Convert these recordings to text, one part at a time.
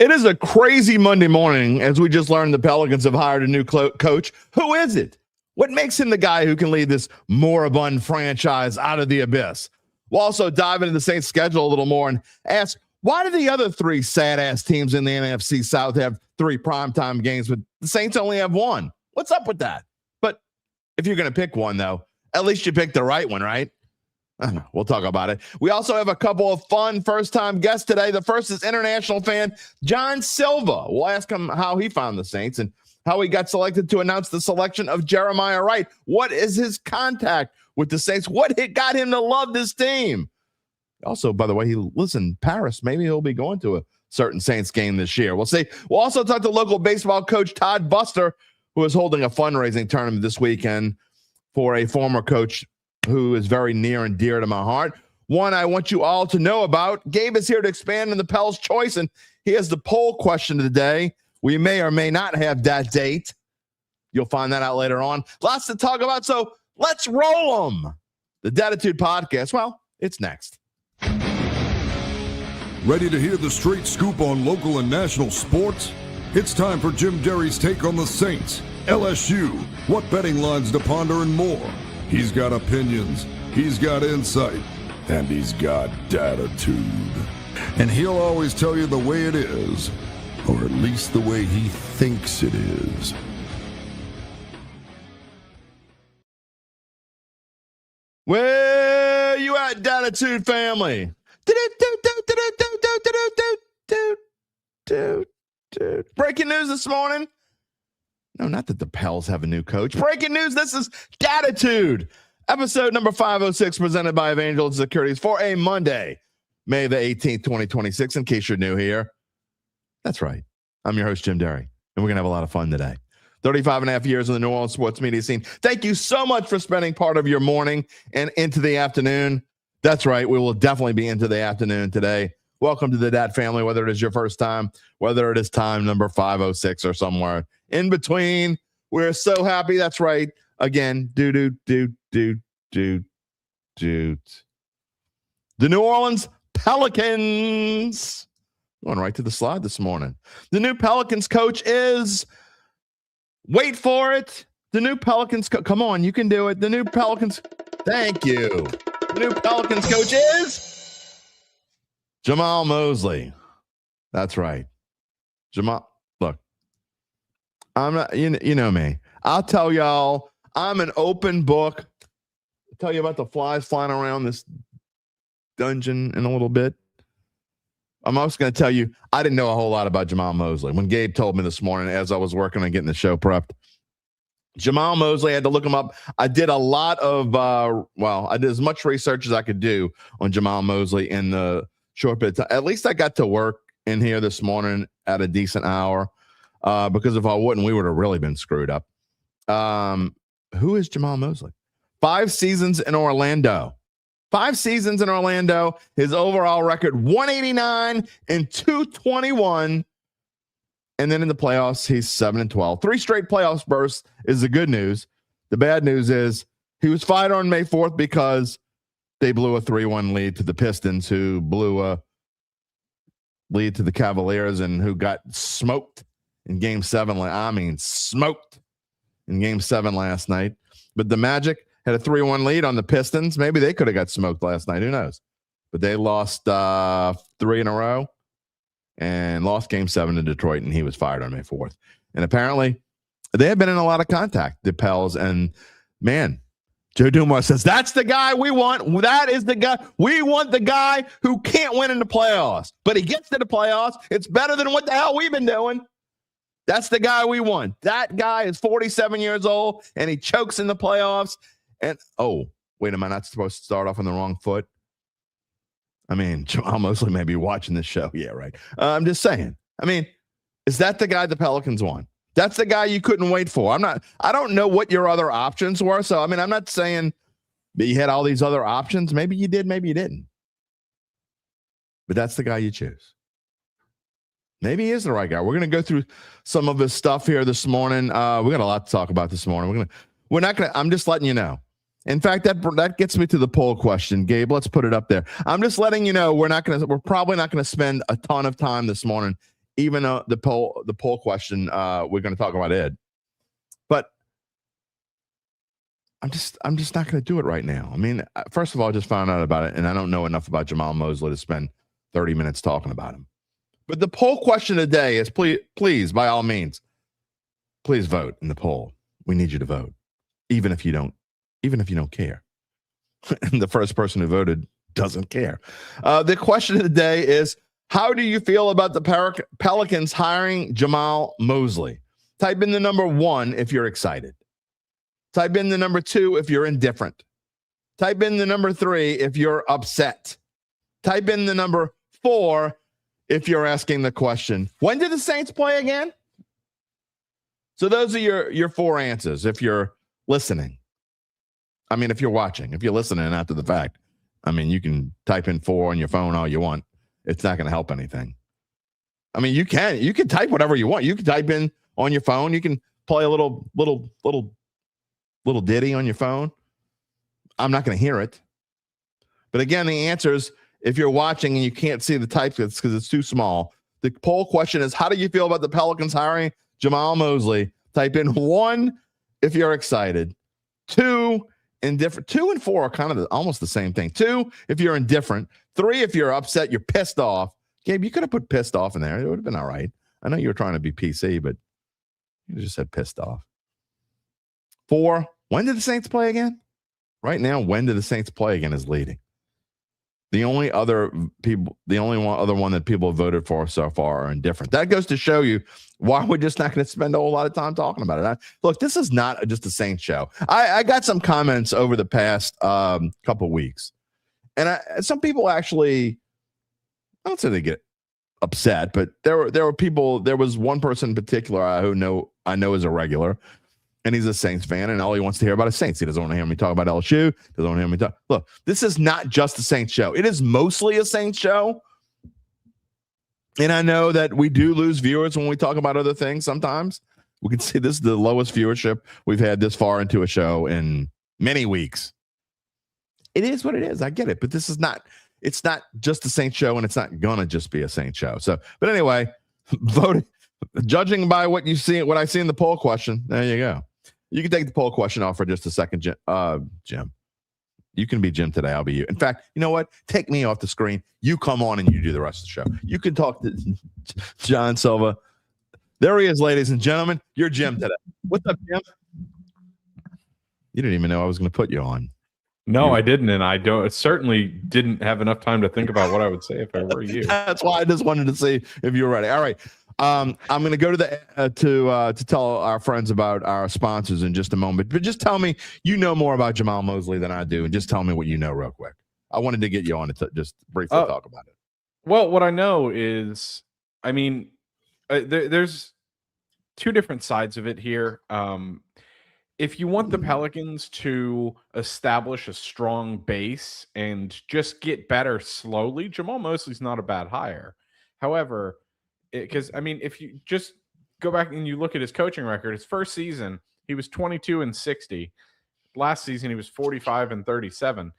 It is a crazy Monday morning as we just learned the Pelicans have hired a new coach. Who is it? What makes him the guy who can lead this moribund franchise out of the abyss? We'll also dive into the Saints' schedule a little more and ask, why do the other three sad-ass teams in the NFC South have 3 primetime games, but the Saints only have 1? What's up with that? But if you're going to pick one, though, at least you picked the right one, right? We'll talk about it. We also have a couple of fun first-time guests today. The first is international fan John Silva. We'll ask him how he found the Saints and how he got selected to announce the selection of Jeremiah Wright. What is his contact with the Saints? What got him to love this team? Also, by the way, he lives in Paris. Maybe he'll be going to a certain Saints game this year. We'll see. We'll also talk to local baseball coach Todd Buster, who is holding a fundraising tournament this weekend for a former coach who is very near and dear to my heart. One I want you all to know about. Gabe is here to expand on the Pels choice, and he has the poll question of the day. We may or may not have that date. You'll find that out later on. Lots to talk about, so let's roll them. The Dattitude podcast, well, it's next. Ready to hear the straight scoop on local and national sports? It's time for Jim Derry's take on the Saints, LSU, what betting lines to ponder, and more. He's got opinions, he's got insight, and he's got Dattitude. And he'll always tell you the way it is, or at least the way he thinks it is. Where you at, Dattitude family? Breaking news this morning. No, not that the Pels have a new coach. Breaking news, this is Dattitude. Episode number 506, presented by Evangeline Securities for a Monday, May the 18th, 2026, in case you're new here. That's right. I'm your host, Jim Derry, and we're going to have a lot of fun today. 35 and a half years in the New Orleans sports media scene. Thank you so much for spending part of your morning and into the afternoon. That's right. We will definitely be into the afternoon today. Welcome to the Dat family, whether it is your first time, whether it is time number 506 or somewhere in between. We're so happy. That's right. Again, the New Orleans Pelicans. Going right to the slide this morning. The new Pelicans coach is, wait for it, the new Pelicans, come on, you can do it. The new Pelicans, thank you. The new Pelicans coach is Jamahl Mosley. That's right. Jamahl, look, I'm not, you know me. I'll tell y'all, I'm an open book. I'll tell you about the flies flying around this dungeon in a little bit. I'm also going to tell you, I didn't know a whole lot about Jamahl Mosley. When Gabe told me this morning as I was working on getting the show prepped, Jamahl Mosley, I had to look him up. I did a lot of, I did as much research as I could do on Jamahl Mosley in the short bit of time. At least I got to work in here this morning at a decent hour, because if I wouldn't, we would have really been screwed up. Who is Jamahl Mosley? 5 seasons in Orlando. 5 seasons in Orlando. His overall record, 189 and 221. And then in the playoffs, he's 7-12. 3 straight playoffs bursts is the good news. The bad news is he was fired on May 4th because they blew a 3-1 lead to the Pistons, who blew a lead to the Cavaliers and who got smoked in Game 7. I mean, smoked in Game 7 last night. But the Magic had a 3-1 lead on the Pistons. Maybe they could have got smoked last night. Who knows? But they lost 3 in a row and lost Game 7 to Detroit, and he was fired on May 4th. And apparently, they have been in a lot of contact, the Pels. And, man, Joe Dumars says, that's the guy we want. That is the guy. We want the guy who can't win in the playoffs. But he gets to the playoffs. It's better than what the hell we've been doing. That's the guy we want. That guy is 47 years old, and he chokes in the playoffs. And, oh, wait, am I not supposed to start off on the wrong foot? I mean, Jamahl Mosley may be watching this show. Yeah, right. I'm just saying. I mean, is that the guy the Pelicans want? That's the guy you couldn't wait for. I don't know what your other options were. So, I mean, I'm not saying that you had all these other options. Maybe you did, maybe you didn't. But that's the guy you choose. Maybe he is the right guy. We're going to go through some of his stuff here this morning. We got a lot to talk about this morning. I'm just letting you know. In fact, that gets me to the poll question. Gabe, let's put it up there. I'm just letting you know we're probably not going to spend a ton of time this morning even the poll question, we're going to talk about Ed. But I'm just not going to do it right now. I mean, first of all, I just found out about it, and I don't know enough about Jamahl Mosley to spend 30 minutes talking about him. But the poll question today is, please, by all means, please vote in the poll. We need you to vote, even if you don't care. And the first person who voted doesn't care. The question of the day is, how do you feel about the Pelicans hiring Jamahl Mosley? Type in the number 1 if you're excited. Type in the number 2 if you're indifferent. Type in the number 3 if you're upset. Type in the number 4 if you're asking the question, when did the Saints play again? So those are your 4 answers if you're listening. I mean, if you're watching, if you're listening after the fact, I mean, you can type in 4 on your phone all you want. It's not going to help anything. I mean, you can type whatever you want. You can type in on your phone. You can play a little ditty on your phone. I'm not going to hear it. But again, the answer is, if you're watching and you can't see the type because it's too small, the poll question is, how do you feel about the Pelicans hiring Jamahl Mosley? Type in 1 if you're excited. 2, indifferent. 2 and 4 are kind of almost the same thing. 2 if you're indifferent. 3 if you're upset, you're pissed off. Gabe, you could have put pissed off in there. It would have been all right. I know you were trying to be PC, but you just said pissed off. 4, when did the Saints play again? Right now, when did the Saints play again is leading. The only other one that people have voted for so far are indifferent. That goes to show you why we're just not going to spend a whole lot of time talking about it. Look, this is not just a Saints show. I got some comments over the past couple of weeks, and some people actually, I don't say they get upset, but there were people. There was one person in particular I know is a regular. And he's a Saints fan, and all he wants to hear about is Saints. He doesn't want to hear me talk about LSU. Doesn't want to hear me talk. Look, this is not just a Saints show. It is mostly a Saints show. And I know that we do lose viewers when we talk about other things sometimes. We can see this is the lowest viewership we've had this far into a show in many weeks. It is what it is. I get it. But it's not just a Saints show, and it's not going to just be a Saints show. So, but anyway, voting, judging by what I see in the poll question, there you go. You can take the poll question off for just a second, Jim. You can be Jim today. I'll be you. In fact, you know what? Take me off the screen. You come on and you do the rest of the show. You can talk to John Silva. There he is, ladies and gentlemen. You're Jim today. What's up, Jim? You didn't even know I was going to put you on. No, I didn't, and I certainly didn't have enough time to think about what I would say if I were you. That's why I just wanted to see if you were ready. All right. I'm going to go to to tell our friends about our sponsors in just a moment. But just tell me, you know more about Jamahl Mosley than I do, and just tell me what you know real quick. I wanted to get you on to just briefly talk about it. Well, what I know is, I mean, there's 2 different sides of it here. If you want the Pelicans to establish a strong base and just get better slowly, Jamahl Mosley's not a bad hire. However, because I mean, if you just go back and you look at his coaching record, his first season, he was 22-60. Last season, he was 45-37.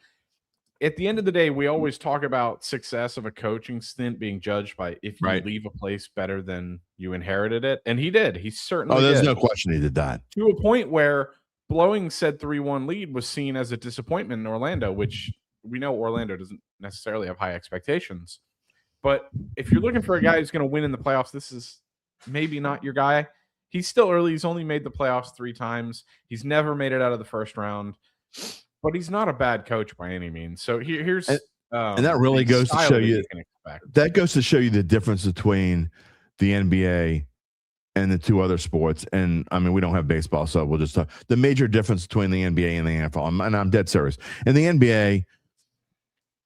At the end of the day, we always talk about success of a coaching stint being judged by if you leave a place better than you inherited it. And he did. He certainly there's did. No question he did that. To a point where blowing said 3-1 lead was seen as a disappointment in Orlando, which we know Orlando doesn't necessarily have high expectations. But if you're looking for a guy who's going to win in the playoffs, this is maybe not your guy. He's still early. He's only made the playoffs 3 times. He's never made it out of the first round. But he's not a bad coach by any means. So here's and that really goes to show you that goes to show you the difference between the NBA and the 2 other sports. And I mean, we don't have baseball, so we'll just talk. The major difference between the NBA and the NFL, and I'm dead serious. In the NBA,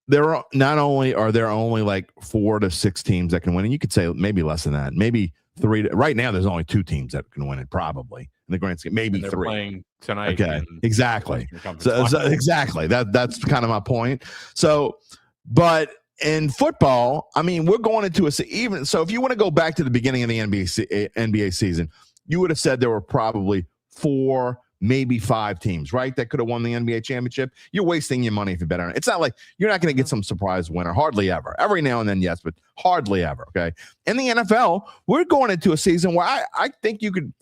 there are not only are there only like 4 to 6 teams that can win, and you could say maybe less than that, maybe 3. Right now, there's only 2 teams that can win it, probably in the grand scheme, maybe 3. Playing tonight. Okay, exactly. So exactly that's kind of my point. So, but in football, I mean, we're going into even so. If you want to go back to the beginning of the NBA season, you would have said there were probably 4 maybe 5 teams, right? That could have won the NBA championship. You're wasting your money if you bet on it. It's not like you're not going to get some surprise winner. Hardly ever. Every now and then, yes, but hardly ever. Okay. In the NFL, we're going into a season where I think you could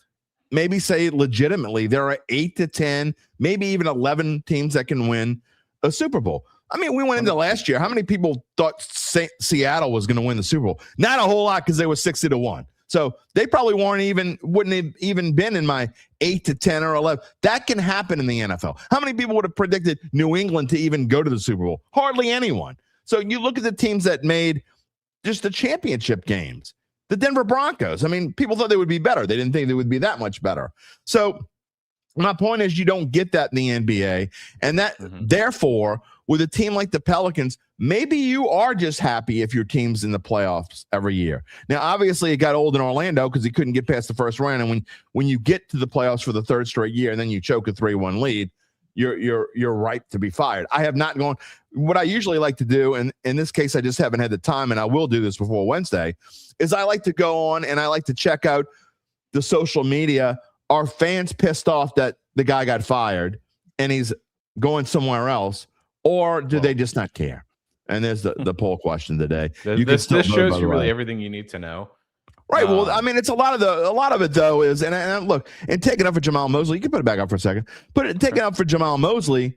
maybe say legitimately there are 8 to 10, maybe even 11 teams that can win a Super Bowl. I mean, we went into last year. How many people thought Seattle was going to win the Super Bowl? Not a whole lot, because they were 60-1. So they probably wouldn't have even been in my 8 to 10 or 11. That can happen in the NFL. How many people would have predicted New England to even go to the Super Bowl? Hardly anyone. So you look at the teams that made just the championship games. The Denver Broncos. I mean, people thought they would be better. They didn't think they would be that much better. So my point is, you don't get that in the NBA. And that, therefore, with a team like the Pelicans, maybe you are just happy if your team's in the playoffs every year. Now, obviously, it got old in Orlando because he couldn't get past the first round. And when you get to the playoffs for the 3rd straight year and then you choke a 3-1 lead, you're ripe to be fired. I have not gone. What I usually like to do, and in this case, I just haven't had the time, and I will do this before Wednesday, is I like to go on and I like to check out the social media. Are fans pissed off that the guy got fired and he's going somewhere else, or do they just not care? And there's the poll question today. This shows you really everything you need to know. Right. Well, I mean, it's a lot of it though is, and look, and take it up for Jamahl Mosley. You can put it back up for a second. Take it up for Jamahl Mosley.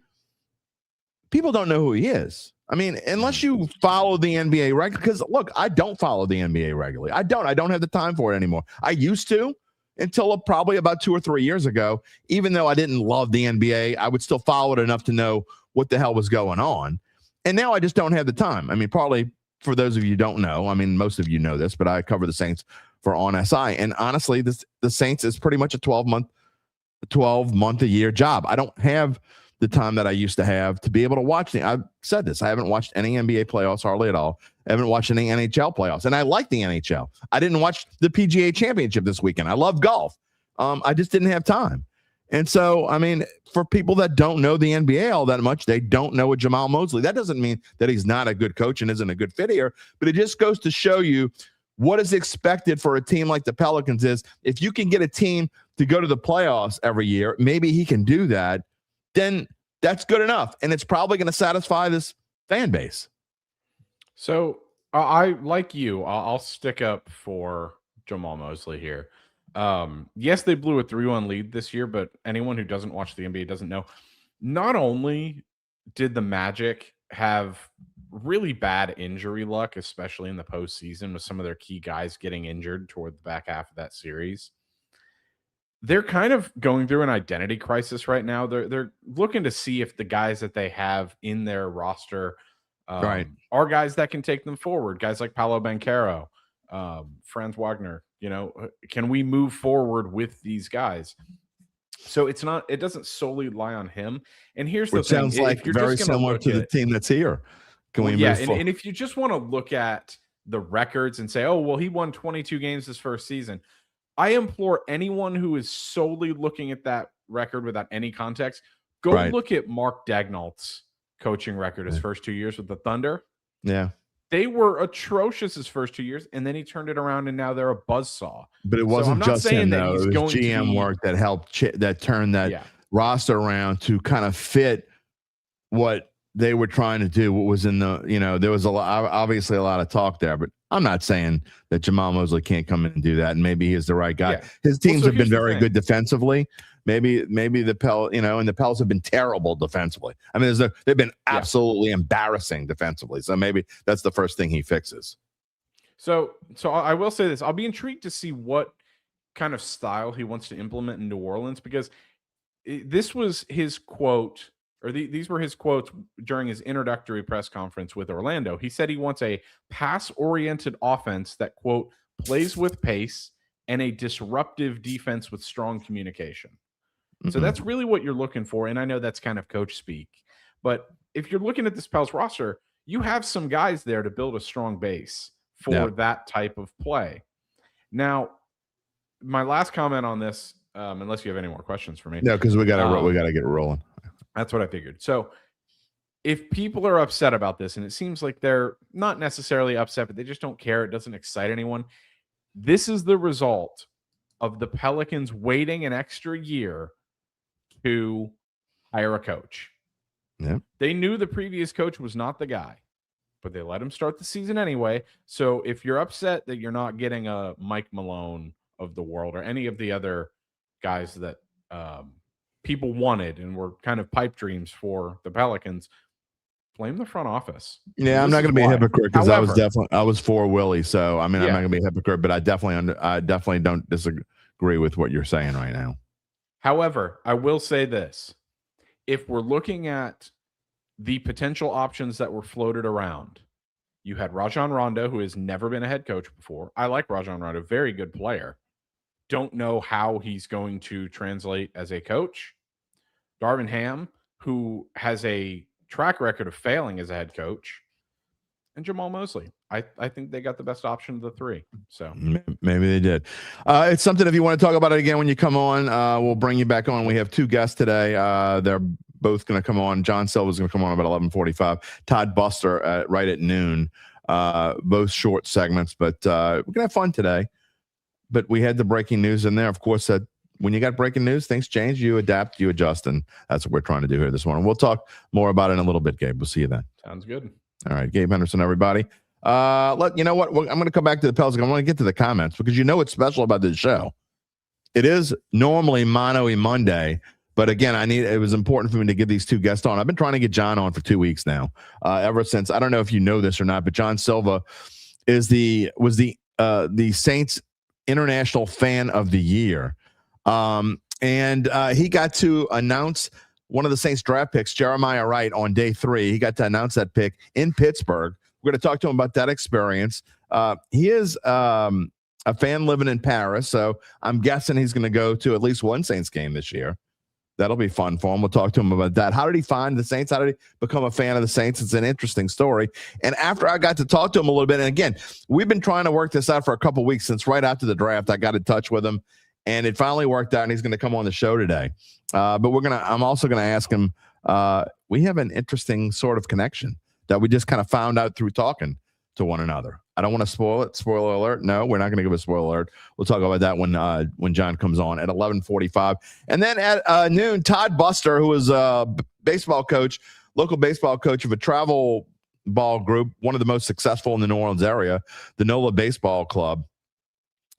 People don't know who he is. I mean, unless you follow the NBA regularly, because look, I don't follow the NBA regularly. I don't have the time for it anymore. I used to until probably about 2 or 3 years ago. Even though I didn't love the NBA, I would still follow it enough to know what the hell was going on. And now I just don't have the time. I mean, partly for those of you who don't know, I mean, most of you know this, but I cover the Saints for On SI. And honestly, the Saints is pretty much a 12-month a year job. I don't have the time that I used to have to be able to watch. I've said this. I haven't watched any NBA playoffs hardly at all. I haven't watched any NHL playoffs. And I like the NHL. I didn't watch the PGA Championship this weekend. I love golf. I just didn't have time. And so, I mean, for people that don't know the NBA all that much, they don't know a Jamahl Mosley. That doesn't mean that he's not a good coach and isn't a good fit here, but it just goes to show you what is expected for a team like the Pelicans is. If you can get a team to go to the playoffs every year, maybe he can do that, then that's good enough. And it's probably going to satisfy this fan base. So I like you. I'll stick up for Jamahl Mosley here. Yes, they blew a 3-1 lead this year, but anyone who doesn't watch the NBA doesn't know. Not only did the Magic have really bad injury luck, especially in the postseason with some of their key guys getting injured toward the back half of that series, they're kind of going through an identity crisis right now. They're looking to see if the guys that they have in their roster are guys that can take them forward. Guys like Paolo Banchero, Franz Wagner. You know, can we move forward with these guys? So it doesn't solely lie on him. And here's the thing. Sounds like very similar to the team that's here. Can we move forward? And if you just want to look at the records and say, oh, well, he won 22 games his first season, I implore anyone who is solely looking at that record without any context, go look at Mark Dagnall's coaching record his first 2 years with the Thunder. Yeah. They were atrocious his first 2 years, and then he turned it around, and now they're a buzzsaw. But it wasn't just him, though. It was GM work that helped that turned that roster around to kind of fit what they were trying to do. What was in the, there was obviously a lot of talk there, but I'm not saying that Jamahl Mosley can't come in and do that, and maybe he is the right guy. Yeah. His teams have been very good defensively. Maybe the and the Pels have been terrible defensively. I mean, they've been absolutely embarrassing defensively. So maybe that's the first thing he fixes. So I will say this: I'll be intrigued to see what kind of style he wants to implement in New Orleans, because this was his quote, or these were his quotes during his introductory press conference with Orlando. He said he wants a pass-oriented offense that, quote, plays with pace, and a disruptive defense with strong communication. So that's really what you're looking for. And I know that's kind of coach speak, but if you're looking at this Pels roster, you have some guys there to build a strong base for that type of play. Now, my last comment on this, unless you have any more questions for me. No, because we gotta get rolling. That's what I figured. So if people are upset about this, and it seems like they're not necessarily upset, but they just don't care, it doesn't excite anyone. This is the result of the Pelicans waiting an extra year to hire a coach. Yeah. They knew the previous coach was not the guy, but they let him start the season anyway. So if you're upset that you're not getting a Mike Malone of the world or any of the other guys that people wanted and were kind of pipe dreams for the Pelicans, blame the front office. Yeah, I'm not going to be a hypocrite because I was for Willie. So I mean, I'm not going to be a hypocrite, but I definitely don't disagree with what you're saying right now. However, I will say this: if we're looking at the potential options that were floated around, you had Rajon Rondo, who has never been a head coach before. I like Rajon Rondo, very good player. Don't know how he's going to translate as a coach. Darvin Ham, who has a track record of failing as a head coach, and Jamahl Mosley. I think they got the best option of the three. So maybe they did. It's something, if you want to talk about it again when you come on, we'll bring you back on. We have two guests today. They're both going to come on. John Silva is going to come on about 11:45. Todd Buster right at noon. Both short segments, but we're going to have fun today. But we had the breaking news in there. Of course, that when you got breaking news, things change. You adapt, you adjust, and that's what we're trying to do here this morning. We'll talk more about it in a little bit, Gabe. We'll see you then. Sounds good. All right, Gabe Henderson, everybody. You know what? I'm going to come back to the Pelicans. I want to get to the comments because you know what's special about this show. It is normally Mono-y Monday, but again, it was important for me to get these two guests on. I've been trying to get John on for 2 weeks now. Ever since, I don't know if you know this or not, but John Silva was the Saints International Fan of the Year. And he got to announce one of the Saints draft picks, Jeremiah Wright, on day 3. He got to announce that pick in Pittsburgh. We're going to talk to him about that experience. He is a fan living in Paris, so I'm guessing he's going to go to at least one Saints game this year. That'll be fun for him. We'll talk to him about that. How did he find the Saints? How did he become a fan of the Saints? It's an interesting story. And after I got to talk to him a little bit, and again, we've been trying to work this out for a couple of weeks since right after the draft. I got in touch with him, and it finally worked out, and he's going to come on the show today. But I'm also going to ask him, we have an interesting sort of connection that we just kind of found out through talking to one another. I don't want to spoil it. Spoiler alert. No, we're not going to give a spoiler alert. We'll talk about that when John comes on at 11:45. And then at noon, Todd Buster, who is a baseball coach, local baseball coach of a travel ball group, one of the most successful in the New Orleans area, the NOLA Baseball Club.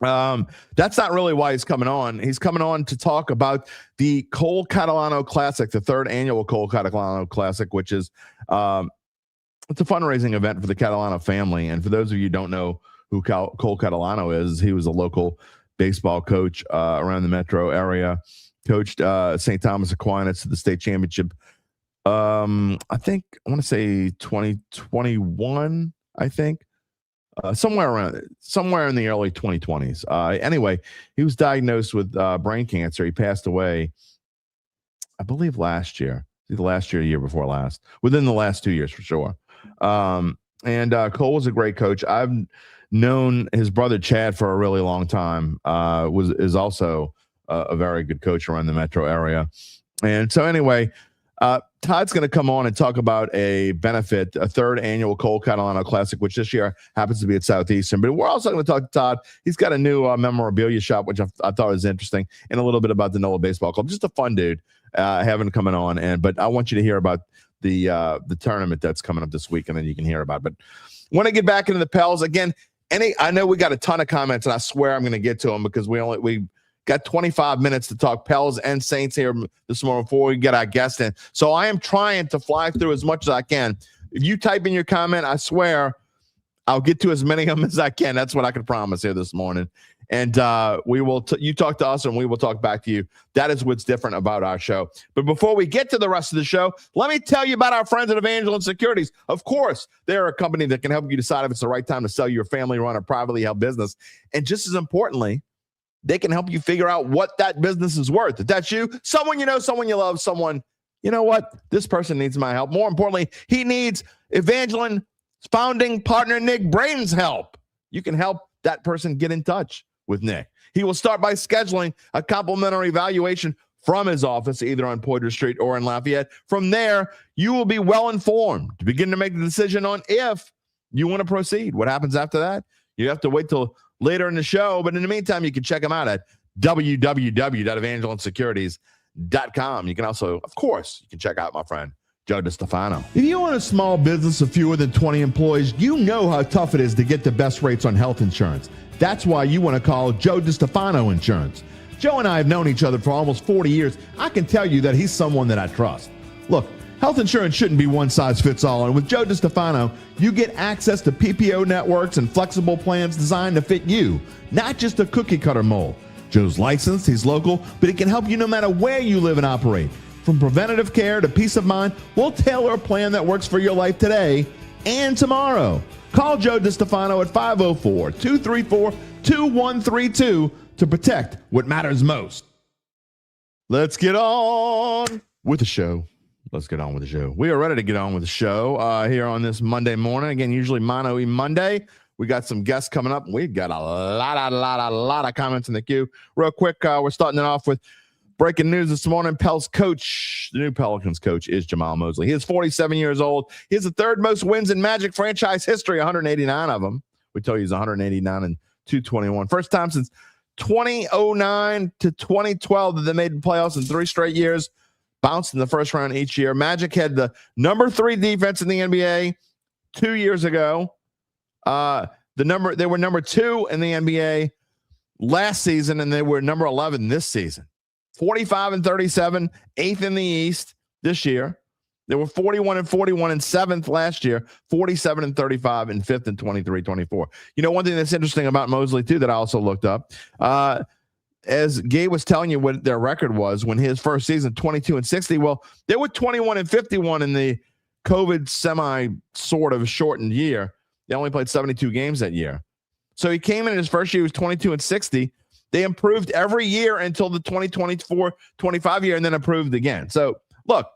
That's not really why he's coming on. He's coming on to talk about the Cole Catalano Classic, the 3rd annual Cole Catalano Classic, which is it's a fundraising event for the Catalano family. And for those of you who don't know who Cole Catalano is, he was a local baseball coach around the metro area, coached St. Thomas Aquinas to the state championship. I think I want to say 2021, I think. Somewhere in the early 2020s. Anyway, he was diagnosed with brain cancer. He passed away, I believe, last year. Either last year or the year before last. Within the last 2 years, for sure. And Cole was a great coach. I've known his brother Chad for a really long time. Is also a very good coach around the metro area. And so anyway, Todd's going to come on and talk about a benefit, a 3rd annual Cole Catalano Classic, which this year happens to be at Southeastern. But we're also going to talk to Todd. He's got a new memorabilia shop, which I thought was interesting, and a little bit about the NOLA Baseball Club. Just a fun dude having him coming on. But I want you to hear about the tournament that's coming up this week, and then you can hear about it. But want to get back into the Pels again. I know we got a ton of comments, and I swear I'm going to get to them because we got 25 minutes to talk Pels and Saints here this morning before we get our guest in. So I am trying to fly through as much as I can. If you type in your comment, I swear I'll get to as many of them as I can. That's what I can promise here this morning. And we will. You talk to us, and we will talk back to you. That is what's different about our show. But before we get to the rest of the show, let me tell you about our friends at Evangeline Securities. Of course, they're a company that can help you decide if it's the right time to sell your family-run or privately held business. And just as importantly, they can help you figure out what that business is worth. If that's you, someone you know, someone you love, someone, you know what, this person needs my help. More importantly, he needs Evangeline's founding partner, Nick Braden's help. You can help that person get in touch with Nick. He will start by scheduling a complimentary evaluation from his office, either on Poydras Street or in Lafayette. From there, you will be well informed to begin to make the decision on if you want to proceed. What happens after that? You have to wait till later in the show. But in the meantime, you can check them out at www.evangelinesecurities.com. PrimeTime.com. You can also, of course, you can check out my friend Joe DiStefano. If you own a small business of fewer than 20 employees, you know how tough it is to get the best rates on health insurance. That's why you want to call Joe DiStefano Insurance. Joe and I have known each other for almost 40 years. I can tell you that he's someone that I trust. Look, health insurance shouldn't be one size fits all. And with Joe DiStefano, you get access to PPO networks and flexible plans designed to fit you, not just a cookie cutter mold. Joe's licensed, he's local, but he can help you no matter where you live and operate. From preventative care to peace of mind, we'll tailor a plan that works for your life today and tomorrow. Call Joe DiStefano at 504-234-2132 to protect what matters most. Let's get on with the show. We are ready to get on with the show here on this Monday morning. Again, usually Mono E Monday. We got some guests coming up. We've got a lot of comments in the queue. Real quick, we're starting it off with breaking news this morning. The new Pelicans coach is Jamahl Mosley. He is 47 years old. He has the third most wins in Magic franchise history, 189 of them. We tell you he's 189 and 221. First time since 2009 to 2012 that they made the playoffs in 3 straight years. Bounced in the first round each year. Magic had the number 3 defense in the NBA 2 years ago. They were number 2 in the NBA last season, and they were number 11 this season. 45 and 37, 8th in the East this year. They were 41 and 41 and 7th last year, 47 and 35 and 5th and 23-24. You know, one thing that's interesting about Mosley too that I also looked up, as Gabe was telling you what their record was when his first season, 22 and 60. Well, they were 21 and 51 in the COVID semi sort of shortened year. They only played 72 games that year. So he came in his first year, he was 22 and 60. They improved every year until the 2024-25 year and then improved again. So look,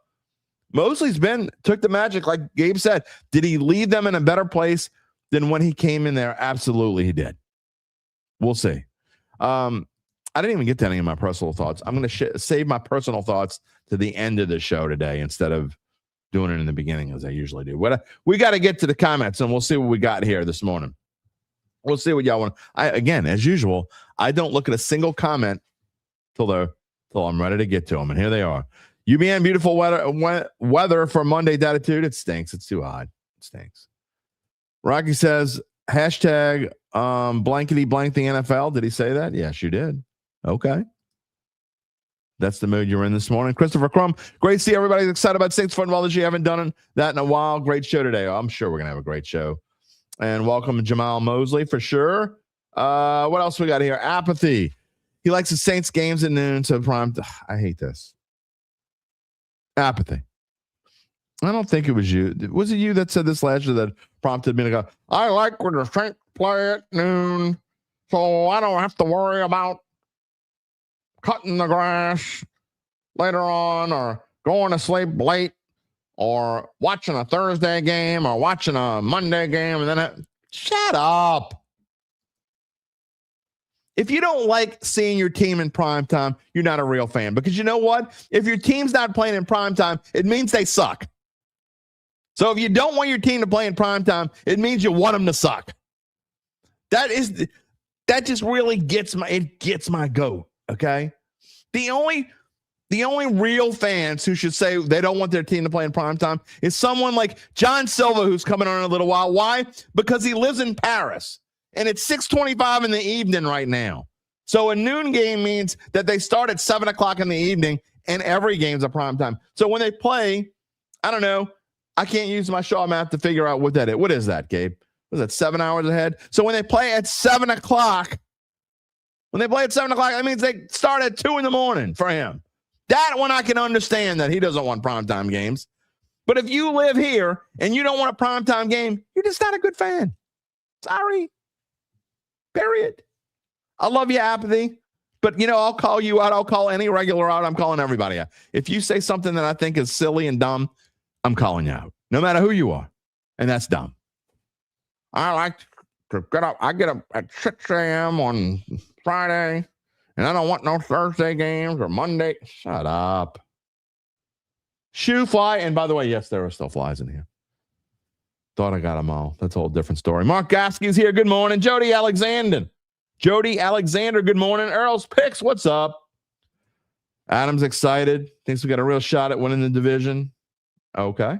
Mosley's took the Magic, like Gabe said. Did he leave them in a better place than when he came in there? Absolutely, he did. We'll see. I didn't even get to any of my personal thoughts. I'm going to save my personal thoughts to the end of the show today instead of doing it in the beginning as I usually do. We got to get to the comments, and we'll see what we got here this morning. We'll see what y'all want. Again, as usual, I don't look at a single comment till I'm ready to get to them, and here they are. UBN, beautiful weather for Monday. Dattitude. It stinks. It's too hot. It stinks. Rocky says, hashtag blankety blank the NFL. Did he say that? Yes, you did. Okay. That's the mood you're in this morning. Christopher Crum, great to see everybody excited about Saints football this year. Haven't done that in a while. Great show today. I'm sure we're going to have a great show. And welcome Jamahl Mosley for sure. What else we got here? Apathy. He likes the Saints games at noon. So prime. I hate this. Apathy. I don't think it was you. Was it you that said this last year that prompted me to go, I like when the Saints play at noon, so I don't have to worry about cutting the grass later on or going to sleep late or watching a Thursday game or watching a Monday game. And then shut up. If you don't like seeing your team in primetime, you're not a real fan. Because you know what? If your team's not playing in primetime, it means they suck. So if you don't want your team to play in primetime, it means you want them to suck. That just really gets my goat, okay? The only real fans who should say they don't want their team to play in primetime is someone like John Silva, who's coming on in a little while. Why? Because he lives in Paris. And it's 6:25 in the evening right now. So a noon game means that they start at 7 o'clock in the evening, and every game's a prime time. So when they play, I don't know. I can't use my Shaw math to figure out what that is. What is that, Gabe? Was that 7 hours ahead? So when they play at 7 o'clock, that means they start at 2 in the morning for him. That one I can understand that he doesn't want primetime games. But if you live here and you don't want a primetime game, you're just not a good fan. Sorry. Period. I love you, Apathy. But, I'll call you out. I'll call any regular out. I'm calling everybody out. If you say something that I think is silly and dumb, I'm calling you out. No matter who you are. And that's dumb. I like to get up. I get up at 6 a.m. on Friday. And I don't want no Thursday games or Monday. Shut up. Shoe fly. And by the way, yes, there are still flies in here. Thought I got them all. That's a whole different story. Mark Gaskey's here. Good morning. Jody Alexander. Good morning. Earl's Picks. What's up? Adam's excited. Thinks we got a real shot at winning the division. Okay.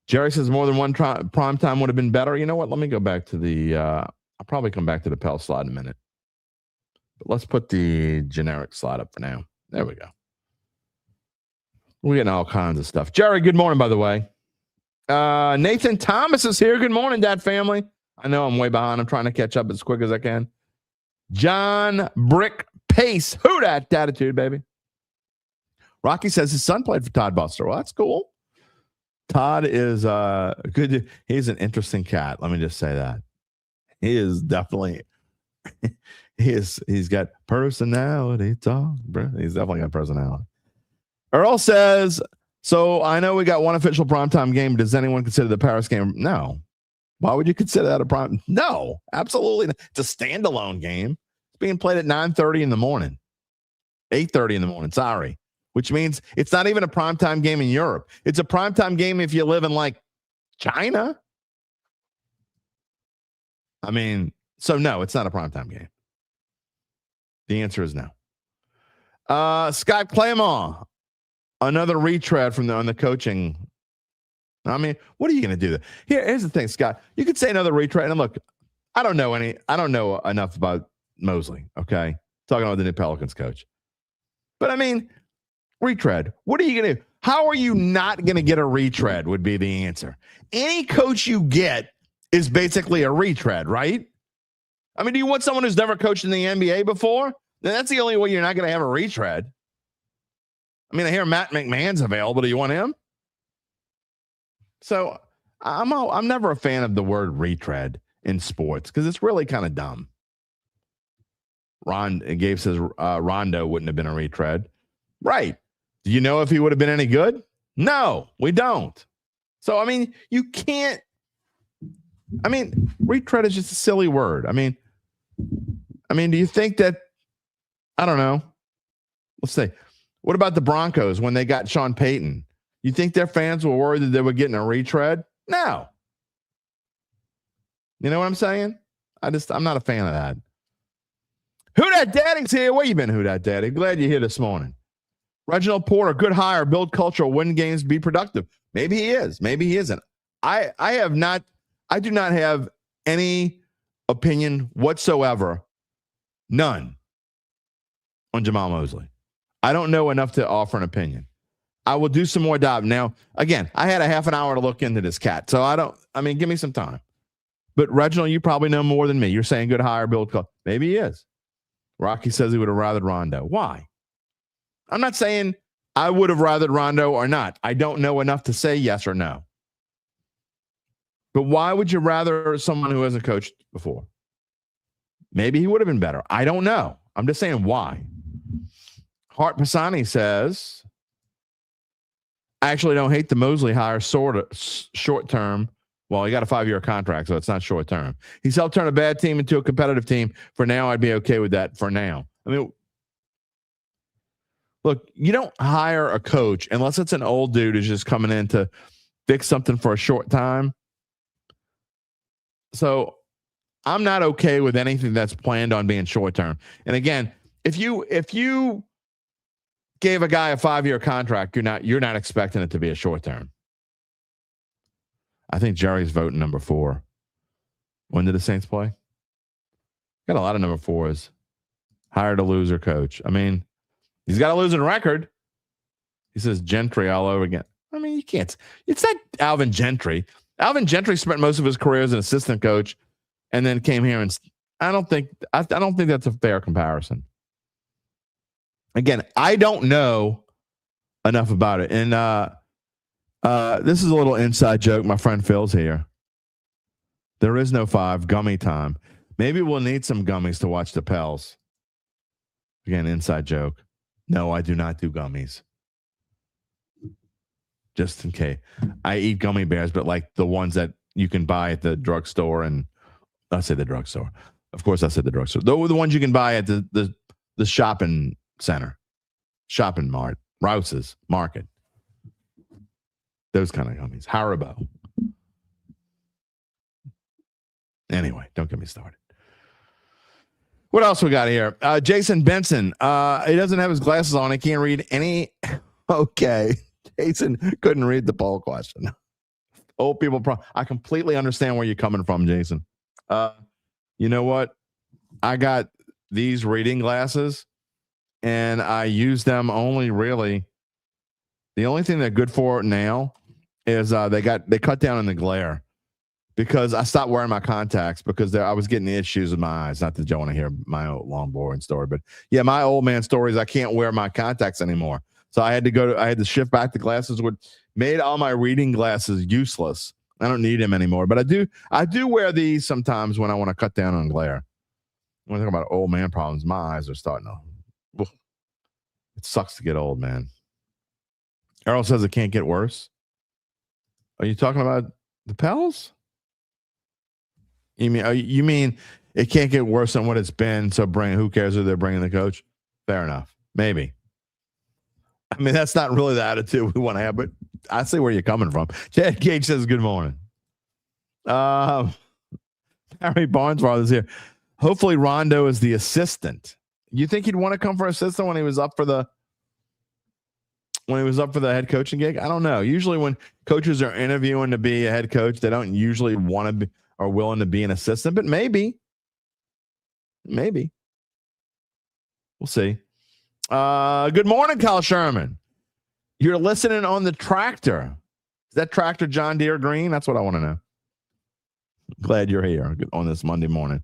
Jerry says more than one prime time would have been better. You know what? Let me go back to the I'll probably come back to the Pell slide in a minute. But let's put the generic slide up for now. There we go. We're getting all kinds of stuff. Jerry, good morning, by the way. Nathan Thomas is here. Good morning, Dad family. I know I'm way behind. I'm trying to catch up as quick as I can. John Brick Pace. Who dat? Dattitude, baby. Rocky says his son played for Todd Buster. Well, that's cool. Todd is good. He's an interesting cat. Let me just say that. He is definitely he's got personality. Talk, bro. He's definitely got personality. Earl says, so I know we got one official primetime game. Does anyone consider the Paris game? No. Why would you consider that a prime? No, absolutely not. It's a standalone game. It's being played at 9:30 in the morning, 8:30 in the morning. Sorry. Which means it's not even a primetime game in Europe. It's a primetime game if you live in like China. I mean, so no, it's not a primetime game. The answer is no. Scott Claymore, another retread on the coaching. I mean, what are you going to do? Here's the thing, Scott. You could say another retread. And look, I don't know enough about Mosley. Okay, talking about the new Pelicans coach. But I mean, retread. What are you going to do? How are you not going to get a retread would be the answer. Any coach you get is basically a retread, right? I mean, do you want someone who's never coached in the NBA before? Then that's the only way you're not going to have a retread. I mean, I hear Matt McMahon's available. Do you want him? So I'm never a fan of the word retread in sports because it's really kind of dumb. Gabe says Rondo wouldn't have been a retread. Right. Do you know if he would have been any good? No, we don't. So, I mean, you can't. I mean, retread is just a silly word. I mean, do you think that, I don't know. Let's say, what about the Broncos when they got Sean Payton? You think their fans were worried that they were getting a retread? No. You know what I'm saying? I'm not a fan of that. Who Dat Daddy's here? Where you been, Who Dat Daddy? Glad you're here this morning. Reginald Porter, good hire, build culture, win games, be productive. Maybe he is. Maybe he isn't. I do not have any opinion whatsoever, none, on Jamahl Mosley. I don't know enough to offer an opinion. I will do some more dive. Now, again, I had a half an hour to look into this cat, so give me some time. But Reginald, you probably know more than me. You're saying good hire, build culture. Maybe he is. Rocky says he would have rathered Rondo. Why? I'm not saying I would have rathered Rondo or not. I don't know enough to say yes or no. But why would you rather someone who hasn't coached before? Maybe he would have been better. I don't know. I'm just saying why. Hart Pisani says, I actually don't hate the Mosley hire short term. Well, he got a 5-year contract, so it's not short term. He's helped turn a bad team into a competitive team. For now, I'd be okay with that for now. I mean, look, you don't hire a coach unless it's an old dude who's just coming in to fix something for a short time. So I'm not okay with anything that's planned on being short term. And again, if you gave a guy a 5-year contract, you're not expecting it to be a short term. I think Jerry's voting number 4. When did the Saints play? Got a lot of number 4s. Hired a loser coach. I mean, he's got a losing record. He says Gentry all over again. I mean, you can't. It's not Alvin Gentry. Alvin Gentry spent most of his career as an assistant coach, and then came here, and I don't think that's a fair comparison. Again, I don't know enough about it, and this is a little inside joke. My friend Phil's here. There is no 5 gummy time. Maybe we'll need some gummies to watch the Pels. Again, inside joke. No, I do not do gummies. Just in case. I eat gummy bears, but like the ones that you can buy at the drugstore, and I say the drugstore. Of course, I said the drugstore. The ones you can buy at the shopping center, shopping mart, Rouse's Market. Those kind of gummies. Haribo. Anyway, don't get me started. What else we got here? Jason Benson. He doesn't have his glasses on. He can't read any. Okay. Jason couldn't read the poll question. Old people. I completely understand where you're coming from, Jason. You know what? I got these reading glasses, and I use them only really. The only thing they're good for now is they cut down on the glare. Because I stopped wearing my contacts because I was getting issues with my eyes. Not that you want to hear my old long boring story, but yeah, my old man stories. I can't wear my contacts anymore, so I had to shift back to glasses, which made all my reading glasses useless. I don't need them anymore, but I do wear these sometimes when I want to cut down on glare. When I talk about old man problems, my eyes are starting to. It sucks to get old, man. Errol says it can't get worse. Are you talking about the Pels? You mean it can't get worse than what it's been? So who cares who they're bringing the coach? Fair enough. Maybe. I mean, that's not really the attitude we want to have, but I see where you're coming from. Chad Gage says good morning. Harry Barnesworth is here. Hopefully Rondo is the assistant. You think he'd want to come for assistant when he was up for the head coaching gig? I don't know. Usually when coaches are interviewing to be a head coach, they don't usually want to be are willing to be an assistant, but maybe. We'll see. Good morning, Kyle Sherman. You're listening on the tractor. Is that tractor John Deere green? That's what I want to know. Glad you're here on this Monday morning.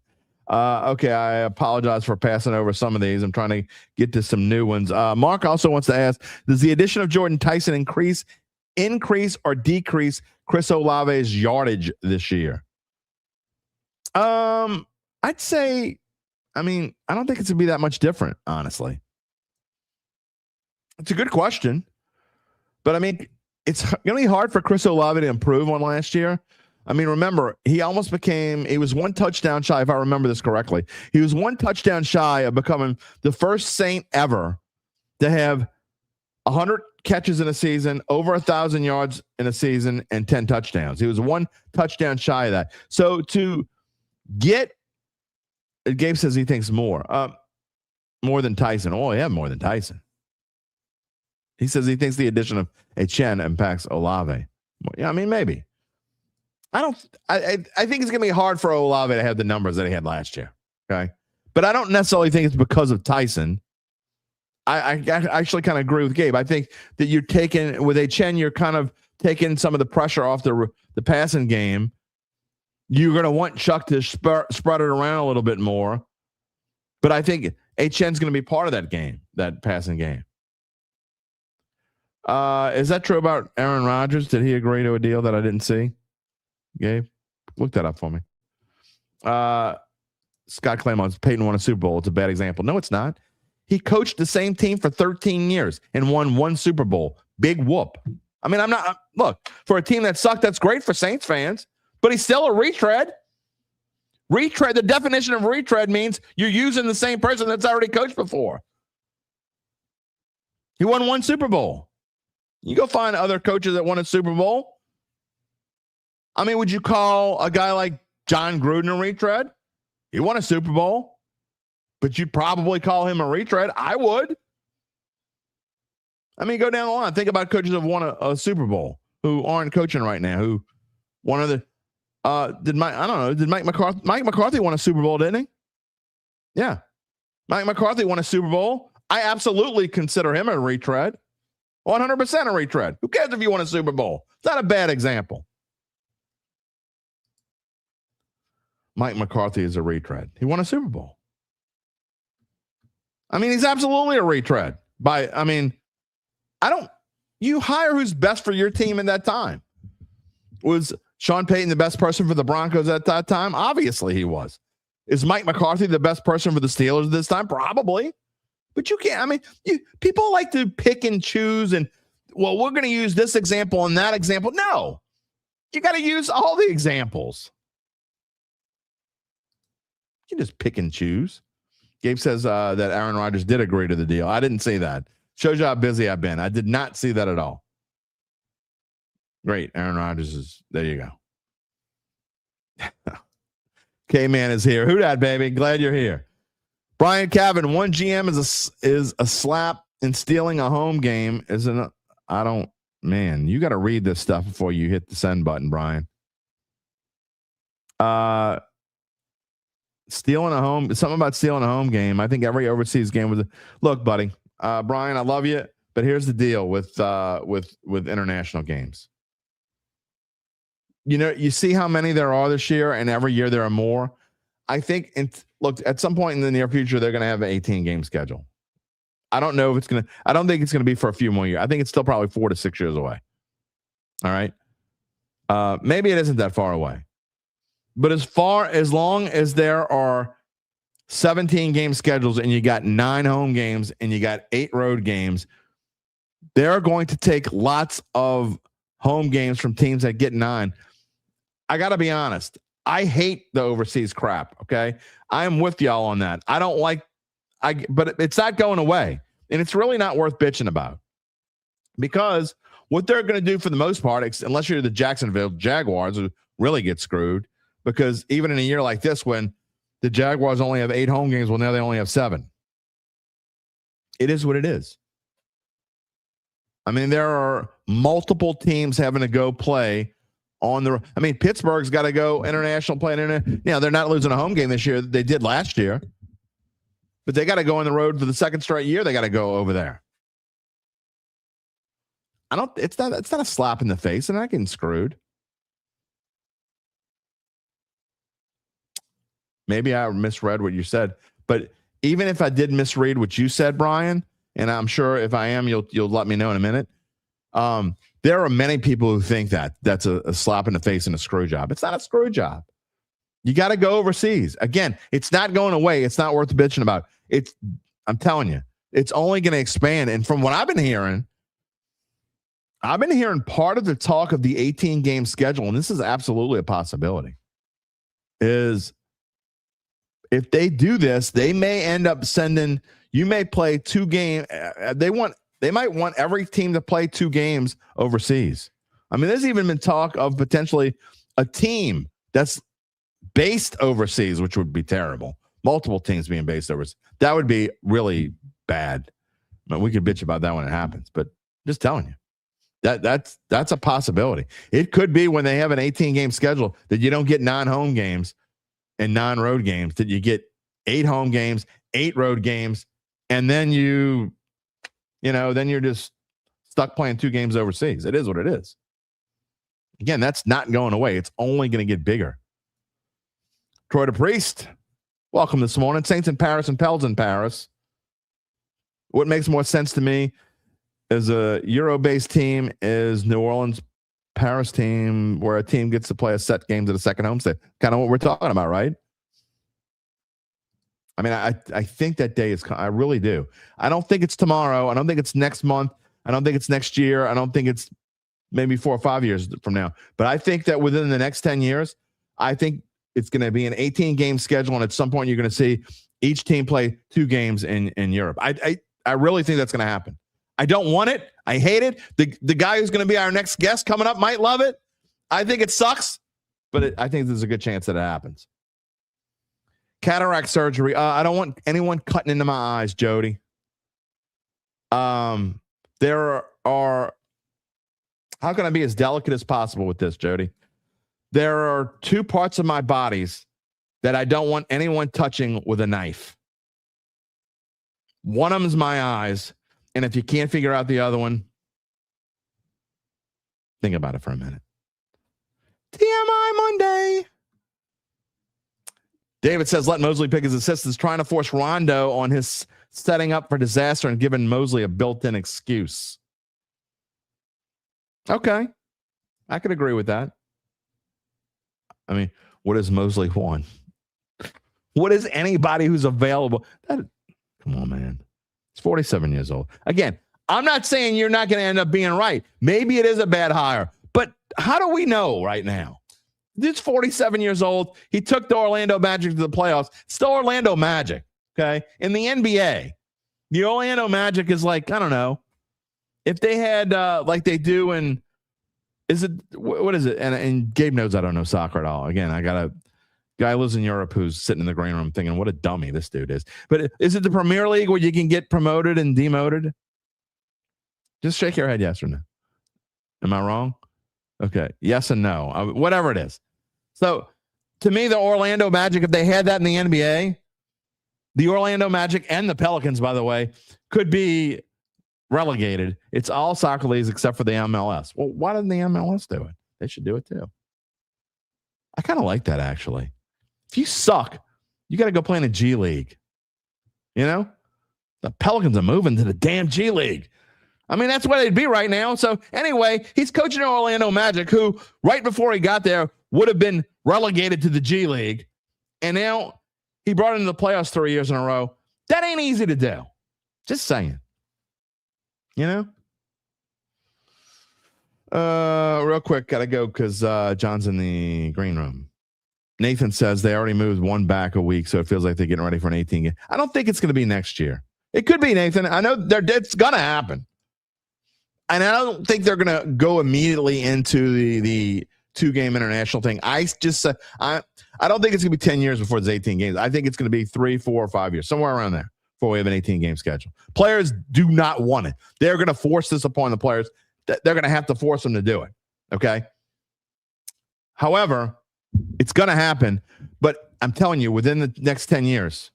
Okay, I apologize for passing over some of these. I'm trying to get to some new ones. Mark also wants to ask, does the addition of Jordan Tyson increase or decrease Chris Olave's yardage this year? I'd say, I don't think it's going to be that much different, honestly. It's a good question, but it's going to be hard for Chris Olave to improve on last year. Remember, he was one touchdown shy, if I remember this correctly. He was one touchdown shy of becoming the first Saint ever to have 100 catches in a season, over 1,000 yards in a season, and 10 touchdowns. He was one touchdown shy of that. So to get, Gabe says he thinks more than Tyson. Oh, yeah, more than Tyson. He says he thinks the addition of Etienne impacts Olave. Yeah, maybe. I think it's going to be hard for Olave to have the numbers that he had last year. Okay. But I don't necessarily think it's because of Tyson. I actually kind of agree with Gabe. I think that you're taking, with Etienne, you're kind of taking some of the pressure off the passing game. You're going to want Chuck to spread it around a little bit more. But I think Etienne's going to be part of that game, that passing game. Is that true about Aaron Rodgers? Did he agree to a deal that I didn't see? Gabe, look that up for me. Scott Clemons, Peyton won a Super Bowl. It's a bad example. No, it's not. He coached the same team for 13 years and won one Super Bowl. Big whoop. Look, for a team that sucked, that's great for Saints fans, but he's still a retread. The definition of retread means you're using the same person that's already coached before. He won one Super Bowl. You go find other coaches that won a Super Bowl. Would you call a guy like John Gruden a retread? He won a Super Bowl, but you'd probably call him a retread. I would. Go down the line. Think about coaches who have won a Super Bowl who aren't coaching right now. Who one of the did Mike McCarthy won a Super Bowl, didn't he? Yeah, Mike McCarthy won a Super Bowl. I absolutely consider him a retread. 100% a retread. Who cares if you won a Super Bowl? It's not a bad example. Mike McCarthy is a retread. He won a Super Bowl. He's absolutely a retread. You hire who's best for your team in that time. Was Sean Payton the best person for the Broncos at that time? Obviously he was. Is Mike McCarthy the best person for the Steelers this time? Probably. But you can't, people like to pick and choose and, well, we're going to use this example and that example. No, you got to use all the examples. You just pick and choose. Gabe says that Aaron Rodgers did agree to the deal. I didn't see that. Shows you how busy I've been. I did not see that at all. Great. Aaron Rodgers is, there you go. K-Man is here. Who dat, baby? Glad you're here. Brian Cavan, one GM is a slap in stealing a home game. Man, you got to read this stuff before you hit the send button, Brian. Something about stealing a home game. I think every overseas game was. Look, buddy, Brian, I love you, but here's the deal with international games. You see how many there are this year, and every year there are more. I think, look, at some point in the near future, they're going to have an 18-game schedule. I don't know if it's going to. I don't think it's going to be for a few more years. I think it's still probably 4 to 6 years away. All right, maybe it isn't that far away. But as long as there are 17-game schedules and you got 9 home games and you got 8 road games, they're going to take lots of home games from teams that get 9. I got to be honest. I hate the overseas crap, okay? I am with y'all on that. I don't like but it's not going away. And it's really not worth bitching about. Because what they're going to do for the most part, unless you're the Jacksonville Jaguars who really get screwed, because even in a year like this when the Jaguars only have 8 home games, well, now they only have 7. It is what it is. I mean, there are multiple teams having to go play on the. I mean, Pittsburgh's got to go international play. Now, they're not losing a home game this year. They did last year. But they got to go on the road for the second straight year. They got to go over there. It's not a slap in the face. They're not getting screwed. Maybe I misread what you said. But even if I did misread what you said, Brian, and I'm sure if I am, you'll let me know in a minute. There are many people who think that's a slap in the face and a screw job. It's not a screw job. You got to go overseas. Again, it's not going away. It's not worth bitching about. I'm telling you, it's only going to expand. And from what I've been hearing part of the talk of the 18-game schedule, and this is absolutely a possibility, is if they do this, they may end up sending, you may play 2 games. They might want every team to play 2 games overseas. I mean, there's even been talk of potentially a team that's based overseas, which would be terrible. Multiple teams being based overseas. That would be really bad. But we could bitch about that when it happens. But just telling you, that's a possibility. It could be when they have an 18-game schedule that you don't get 9 home games and 9 road games, that you get 8 home games, 8 road games, and then you're just stuck playing 2 games overseas. It is what it is. Again, that's not going away. It's only going to get bigger. Troy DePriest, welcome this morning. Saints in Paris and Pels in Paris. What makes more sense to me as a Euro-based team is New Orleans Paris team, where a team gets to play a set games at a second home state. Kind of what we're talking about, right? I mean, I think that day is. I really do. I don't think it's tomorrow. I don't think it's next month. I don't think it's next year. I don't think it's maybe 4 or 5 years from now. But I think that within the next 10 years, I think it's going to be an 18-game schedule, and at some point you're going to see each team play 2 games in Europe. I really think that's going to happen. I don't want it. I hate it. The guy who's going to be our next guest coming up might love it. I think it sucks, but I think there's a good chance that it happens. Cataract surgery. I don't want anyone cutting into my eyes, Jody. There are. How can I be as delicate as possible with this, Jody? There are 2 parts of my bodies that I don't want anyone touching with a knife. One of them is my eyes, and if you can't figure out the other one, think about it for a minute. TMI Monday. David says, let Mosley pick his assistants, trying to force Rondo on his setting up for disaster and giving Mosley a built-in excuse. Okay. I could agree with that. I mean, what does Mosley want? What is anybody who's available? Come on, man. He's 47 years old. Again, I'm not saying you're not going to end up being right. Maybe it is a bad hire. But how do we know right now? He's 47 years old. He took the Orlando Magic to the playoffs. Still Orlando Magic, okay? In the NBA, the Orlando Magic is like, I don't know, if they had like they do in, what is it? And Gabe knows I don't know soccer at all. Again, I got to Guy lives in Europe who's sitting in the green room thinking, what a dummy this dude is. But is it the Premier League where you can get promoted and demoted? Just shake your head yes or no. Am I wrong? Okay. Yes and no. Whatever it is. So, to me, the Orlando Magic, if they had that in the NBA, the Orlando Magic and the Pelicans, by the way, could be relegated. It's all soccer leagues except for the MLS. Well, why didn't the MLS do it? They should do it too. I kind of like that, actually. If you suck, you got to go play in a G League. You know? The Pelicans are moving to the damn G League. I mean, that's where they'd be right now. So, anyway, he's coaching the Orlando Magic, who, right before he got there, would have been relegated to the G League. And now he brought it into the playoffs 3 years in a row. That ain't easy to do. Just saying. You know? Real quick, got to go because John's in the green room. Nathan says they already moved one back a week, so it feels like they're getting ready for an 18 game. I don't think it's going to be next year. It could be, Nathan. I know it's going to happen. And I don't think they're going to go immediately into the 2-game international thing. I don't think it's going to be 10 years before there's 18 games. I think it's going to be 3, 4, or 5 years, somewhere around there before we have an 18-game schedule. Players do not want it. They're going to force this upon the players. They're going to have to force them to do it. Okay? However, it's going to happen. But I'm telling you, within the next 10 years,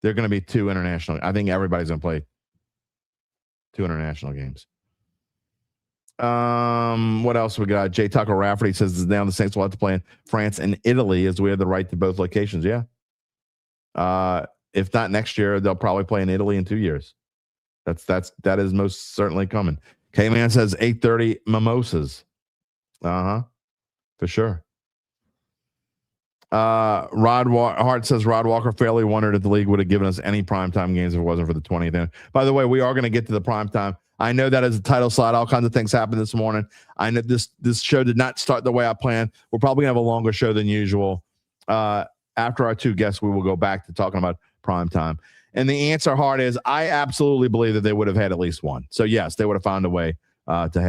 there are going to be 2 international. I think everybody's going to play 2 international games. What else we got? J. Tucker Rafferty says now the Saints will have to play in France and Italy as we have the right to both locations. Yeah. If not next year, they'll probably play in Italy in 2 years. That is most certainly coming. K-Man says 8:30 mimosas. For sure. Hart says Rod Walker fairly wondered if the league would have given us any primetime games if it wasn't for the 20th. By the way, we are going to get to the primetime. I know that as a title slot, all kinds of things happened this morning. I know this show did not start the way I planned. We're probably going to have a longer show than usual. After our 2 guests, we will go back to talking about primetime. And the answer, Hart, is I absolutely believe that they would have had at least one. So, yes, they would have found a way to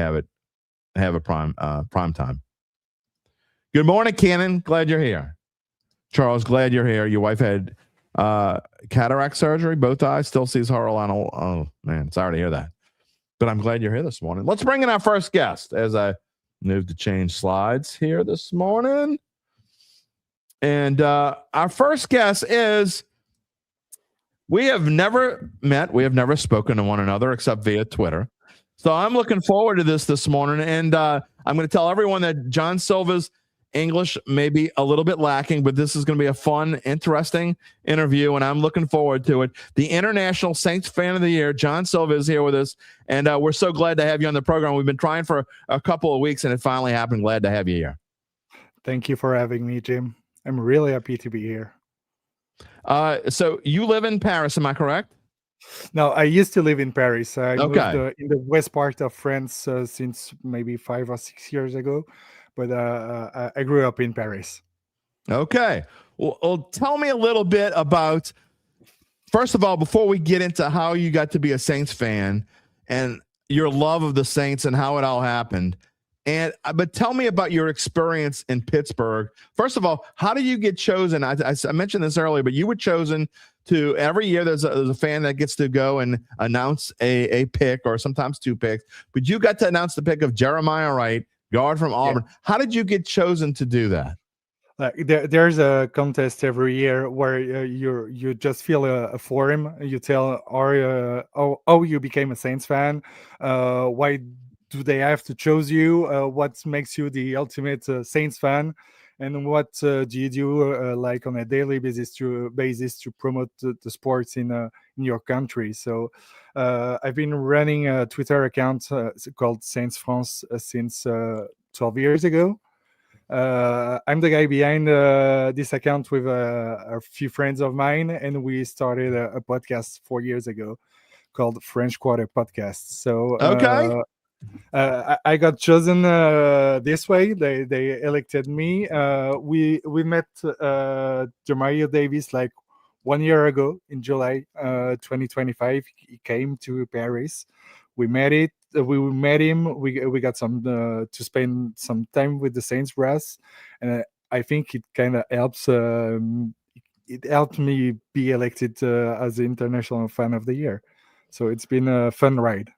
have a prime time. Good morning, Cannon. Glad you're here. Charles, glad you're here. Your wife had cataract surgery, both eyes, still sees horrible. Oh, man, sorry to hear that. But I'm glad you're here this morning. Let's bring in our first guest as I move to change slides here this morning. And our first guest is, we have never met. We have never spoken to one another except via Twitter. So I'm looking forward to this morning. And I'm going to tell everyone that John Silva's English may be a little bit lacking, but this is going to be a fun, interesting interview, and I'm looking forward to it. The International Saints Fan of the Year, John Silva, is here with us, and we're so glad to have you on the program. We've been trying for a couple of weeks, and it finally happened. Glad to have you here. Thank you for having me, Jim. I'm really happy to be here. So you live in Paris, am I correct? No, I used to live in Paris. I moved in the west part of France since maybe 5 or 6 years ago. But I grew up in Paris. Okay. Well, tell me a little bit about, first of all, before we get into how you got to be a Saints fan and your love of the Saints and how it all happened. But tell me about your experience in Pittsburgh. First of all, how do you get chosen? I mentioned this earlier, but you were chosen to, every year there's a fan that gets to go and announce a pick or sometimes 2 picks. But you got to announce the pick of Jeremiah Wright, guard from Auburn. Yeah. How did you get chosen to do that? There's a contest every year where you just fill a form. You tell how you became a Saints fan. Why do they have to choose you? What makes you the ultimate Saints fan? And what do you do like on a daily basis to promote the sports in your country? So I've been running a Twitter account called Saints France since 12 years ago. I'm the guy behind this account with a few friends of mine, and we started a podcast 4 years ago called French Quarter Podcast. So okay. I got chosen this way. They elected me. We met Jamahl Davis like 1 year ago in July 2025. He came to Paris. We met him. We got some to spend some time with the Saints brass, and I think it kind of helps. It helped me be elected as the International Fan of the Year. So it's been a fun ride.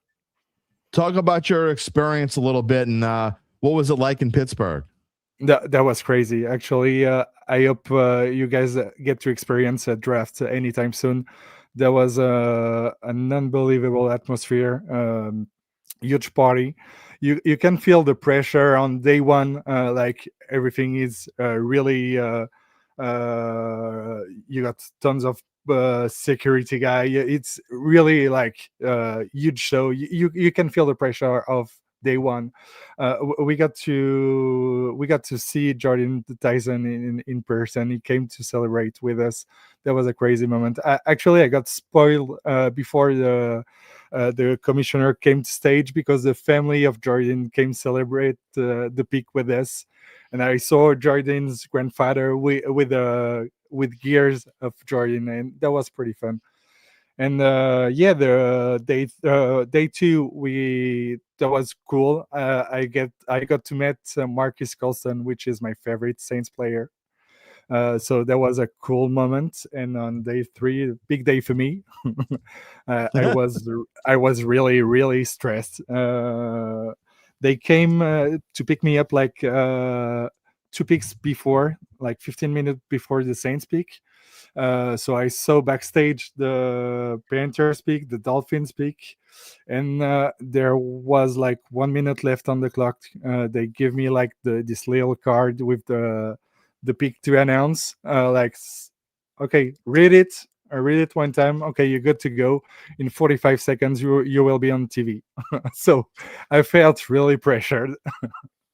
Talk about your experience a little bit, and what was it like in Pittsburgh? That was crazy. Actually, I hope you guys get to experience a draft anytime soon. There was an unbelievable atmosphere, huge party. You can feel the pressure on day one. Like everything is really. You got tons of security guy. It's really like huge show. You can feel the pressure of day one. We got to see Jordan Tyson in person. He came to celebrate with us. That was a crazy moment. I got spoiled before the commissioner came to stage, because the family of Jordan came celebrate the pick with us, and I saw Jordan's grandfather with gears of Jordan, and that was pretty fun. And the day two, that was cool. I got to meet Marcus Colston, which is my favorite Saints player. So that was a cool moment. And on day three, big day for me. I was really stressed. They came to pick me up like 2 picks before, like 15 minutes before the Saints pick. So I saw backstage the Panthers pick, the Dolphins pick, and there was like 1 minute left on the clock. They give me like this little card with the pick to announce. Okay, read it. I read it one time. Okay, you're good to go. In 45 seconds, you will be on TV. So I felt really pressured.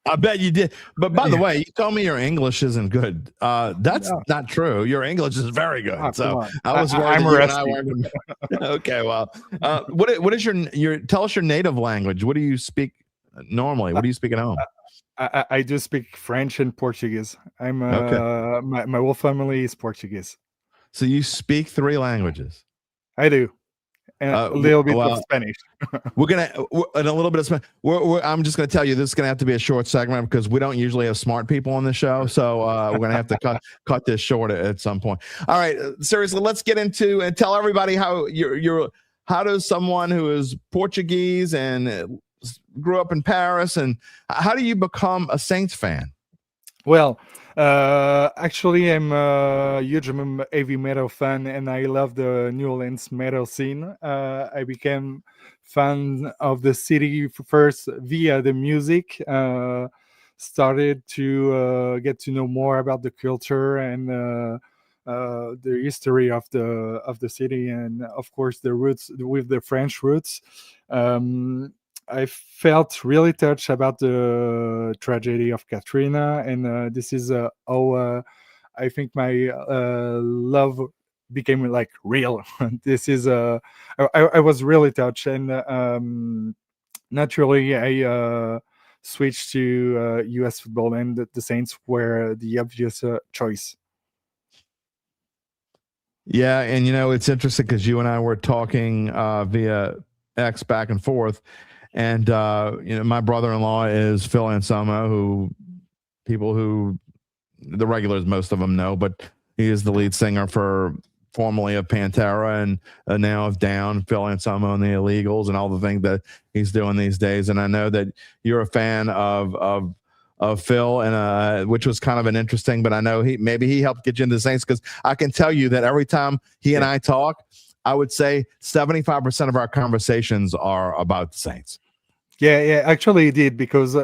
I bet you did. But by the way, you told me your English isn't good. That's not true. Your English is very good. So I was worried. I'm rusty. Okay, well, what is your tell us your native language? What do you speak normally? What do you speak at home? I do speak French and Portuguese. I'm okay. My whole family is Portuguese. So you speak 3 languages. I do. And a little bit of Spanish. We're gonna and a little bit of Spanish. I'm just gonna tell you, this is gonna have to be a short segment because we don't usually have smart people on the show. So we're gonna have to cut this short at some point. All right, seriously, let's get into and tell everybody how how does someone who is Portuguese and grew up in Paris, and how do you become a Saints fan? Well, actually, I'm a huge heavy metal fan, and I love the New Orleans metal scene. I became fan of the city first via the music. Started to get to know more about the culture and the history of the city, and of course the roots with the French roots. I felt really touched about the tragedy of Katrina, and this is how I think my love became like real. This is I was really touched, and naturally I switched to U.S. football, and the Saints were the obvious choice. Yeah, and it's interesting because you and I were talking via X back and forth. And, my brother-in-law is Phil Anselmo, who the regulars, most of them know, but he is the lead singer formerly of Pantera and now of Down, Phil Anselmo and the Illegals and all the things that he's doing these days. And I know that you're a fan of Phil, and which was kind of an interesting, but I know he helped get you into the Saints, because I can tell you that every time he and I talk, I would say 75% of our conversations are about the Saints. Yeah, actually he did, because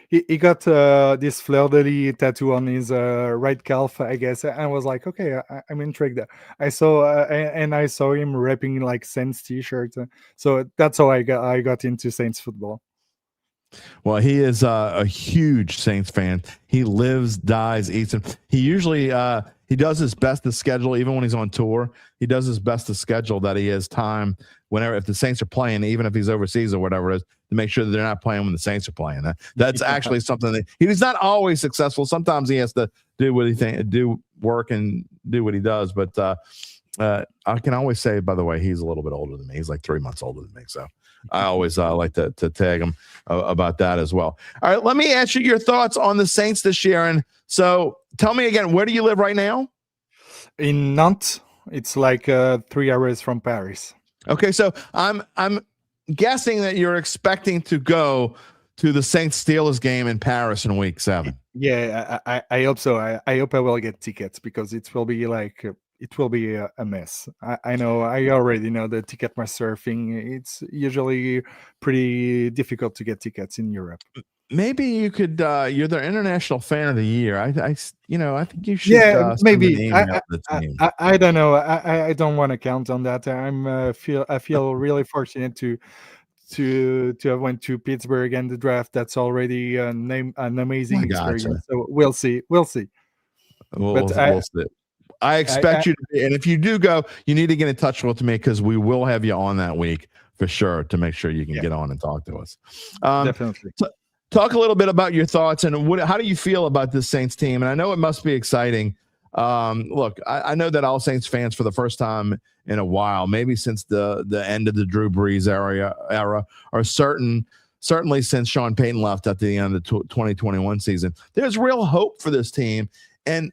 he got this fleur-de-lis tattoo on his right calf, I guess. And I was like, okay, I'm intrigued. I saw him repping like Saints t-shirt. So that's how I got into Saints football. Well, he is a huge Saints fan. He lives, dies, eats, and he usually he does his best to schedule, even when he's on tour. He does his best to schedule that he has time whenever, if the Saints are playing, even if he's overseas or whatever it is, to make sure that they're not playing when the Saints are playing. That's actually something that he's not always successful. Sometimes he has to do what do work and do what he does. But I can always say, by the way, he's a little bit older than me. He's like 3 months older than me. So I always like to tag them about that as well. All right, let me ask you your thoughts on the Saints this year. And so tell me again, where do you live right now? In Nantes, it's like 3 hours from Paris. Okay, so I'm guessing that you're expecting to go to the Saints Steelers game in Paris in Week 7. Yeah, I hope so. I hope I will get tickets because it will be like it will be a mess. I know. I already know the Ticketmaster thing. It's usually pretty difficult to get tickets in Europe. Maybe you could. You're the International Fan of the Year. I think you should. Yeah, maybe. I don't know. I don't want to count on that. I feel really fortunate to have went to Pittsburgh and the draft. That's already an amazing experience. So we'll see. We'll see. We'll see. I expect you to be, and if you do go, you need to get in touch with me because we will have you on that week for sure to make sure you can get on and talk to us. Definitely. Talk a little bit about your thoughts and how do you feel about this Saints team? And I know it must be exciting. Look, I know that all Saints fans for the first time in a while, maybe since the end of the Drew Brees era, or certainly since Sean Payton left at the end of the 2021 season, there's real hope for this team. And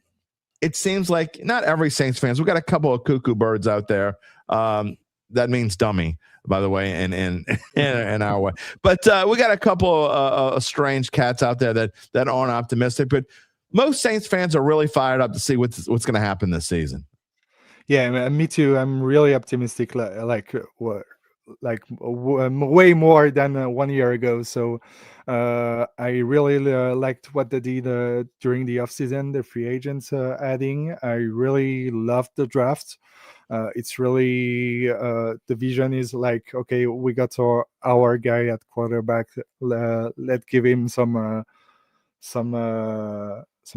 it seems like not every Saints fans, we've got a couple of cuckoo birds out there. That means dummy, by the way, in our way. But we got a couple of strange cats out there that aren't optimistic. But most Saints fans are really fired up to see what's going to happen this season. Yeah, me too. I'm really optimistic, like way more than 1 year ago. So I really liked what they did during the offseason, the free agents adding. I really loved the draft. It's really the vision is like, okay, we got our guy at quarterback. Let's give him some